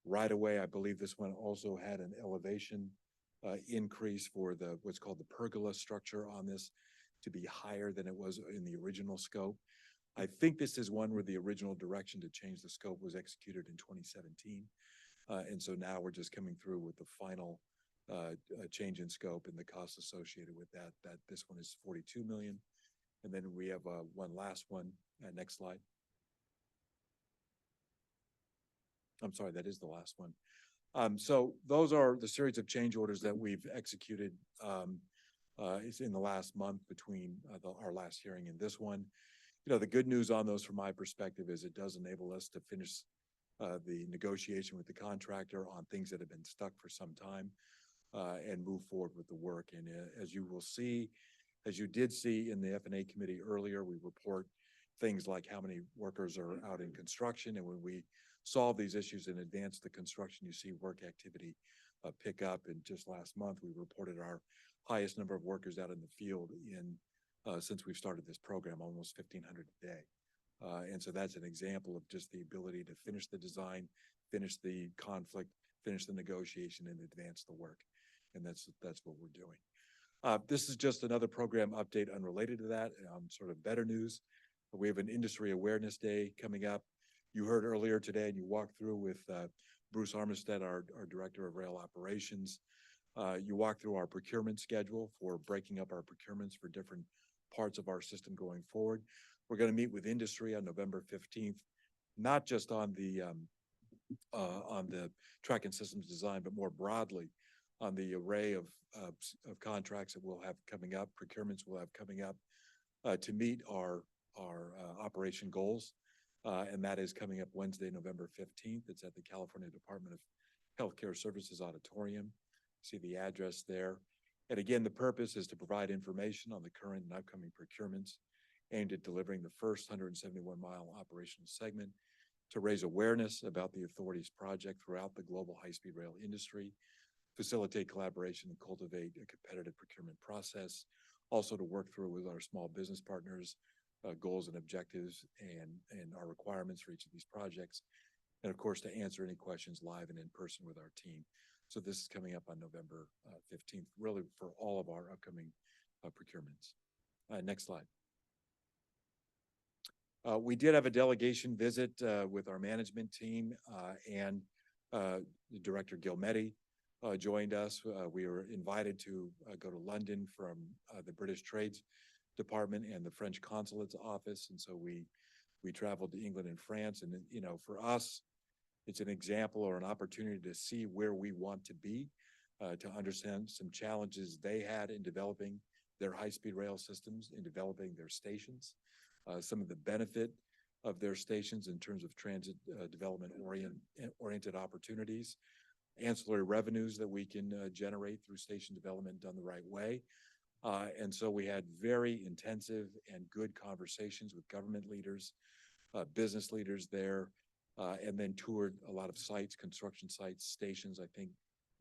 right away. I believe this one also had an elevation increase for the what's called the pergola structure on this to be higher than it was in the original scope. I think this is one where the original direction to change the scope was executed in 2017. And so now we're just coming through with the final change in scope and the costs associated with that. This one is 42 million. And then we have one last one. Next slide. I'm sorry, that is the last one. So those are the series of change orders that we've executed is in the last month between our last hearing and this one. You know, the good news on those from my perspective is it does enable us to finish the negotiation with the contractor on things that have been stuck for some time and move forward with the work. And as you will see, as you did see in the F&A committee earlier, we report things like how many workers are out in construction. And when we solve these issues and advance the construction, you see work activity pick up. And just last month, we reported our highest number of workers out in the field since we've started this program, almost 1,500 a day. And so that's an example of just the ability to finish the design, finish the conflict, finish the negotiation, and advance the work. And that's what we're doing. This is just another program update unrelated to that, sort of better news. We have an Industry Awareness Day coming up. You heard earlier today, and you walked through with Bruce Armistead, our Director of Rail Operations. You walked through our procurement schedule for breaking up our procurements for different parts of our system going forward. We're going to meet with industry on November 15th, not just on the track and systems design, but more broadly on the array of contracts that we'll have coming up, procurements we'll have coming up to meet our operation goals. And that is coming up Wednesday, November 15th. It's at the California Department of Healthcare Services Auditorium. See the address there. And again, the purpose is to provide information on the current and upcoming procurements aimed at delivering the first 171-mile operational segment, to raise awareness about the authority's project throughout the global high-speed rail industry, facilitate collaboration and cultivate a competitive procurement process, also to work through with our small business partners, goals and objectives and our requirements for each of these projects, and of course, to answer any questions live and in person with our team. So this is coming up on November 15th, really for all of our upcoming procurements. Next slide. We did have a delegation visit with our management team and Director Gilmetti joined us. We were invited to go to London from the British Trades Department and the French Consulate's office. And so we traveled to England and France. And, you know, for us, it's an example or an opportunity to see where we want to be, to understand some challenges they had in developing their high-speed rail systems in developing their stations, some of the benefit of their stations in terms of transit development oriented opportunities, ancillary revenues that we can generate through station development done the right way. And so we had very intensive and good conversations with government leaders, business leaders there, and then toured a lot of sites, construction sites, stations. I think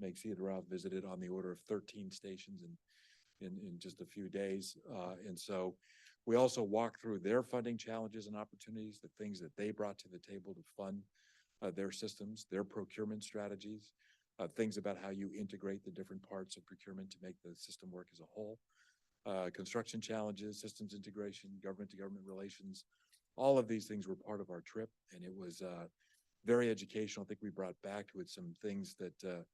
Meg Cederoth visited on the order of 13 stations in just a few days. And so we also walked through their funding challenges and opportunities, the things that they brought to the table to fund their systems, their procurement strategies, things about how you integrate the different parts of procurement to make the system work as a whole, construction challenges, systems integration, government to government relations. All of these things were part of our trip, and it was very educational. I think we brought back to it some things that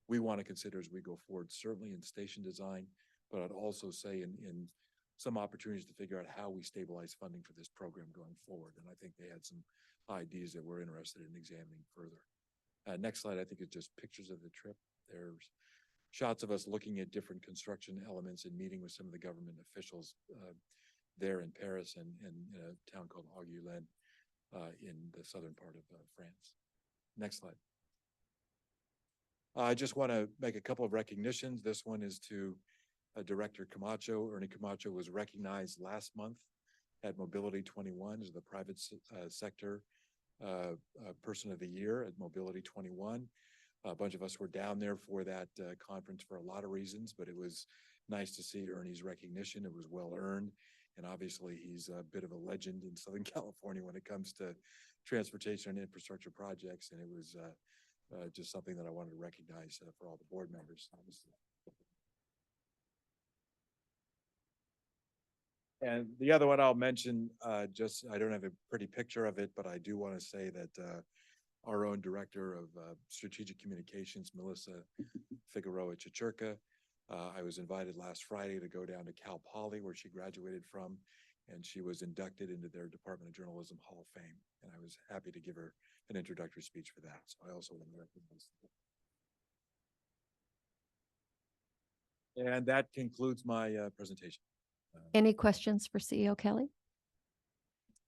we want to consider as we go forward, certainly in station design, but I'd also say in some opportunities to figure out how we stabilize funding for this program going forward. And I think they had some ideas that we're interested in examining further. Next slide, I think it's just pictures of the trip. There's shots of us looking at different construction elements and meeting with some of the government officials there in Paris and in a town called Angoulême in the southern part of France. Next slide. I just want to make a couple of recognitions. This one is to Director Camacho. Ernie Camacho was recognized last month at Mobility 21 as the private sector Person of the Year at Mobility 21. A bunch of us were down there for that conference for a lot of reasons, but it was nice to see Ernie's recognition. It was well earned. And obviously he's a bit of a legend in Southern California when it comes to transportation and infrastructure projects. And it was just something that I wanted to recognize for all the board members. And the other one I'll mention, I don't have a pretty picture of it, but I do want to say that our own Director of Strategic Communications, Melissa Figueroa Chichurka, I was invited last Friday to go down to Cal Poly, where she graduated from, and she was inducted into their Department of Journalism Hall of Fame. And I was happy to give her an introductory speech for that. So I also want to recognize that. And that concludes my presentation.
Any questions for CEO Kelly?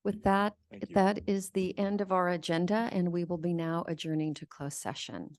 With that,
Thank you.
that is the end of our agenda, and we will be now adjourning to closed session.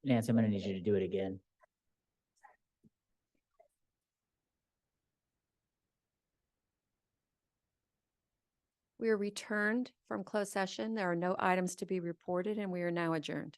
Nancy, I'm gonna need you to do it again.
We are returned from closed session. There are no items to be reported and we are now adjourned.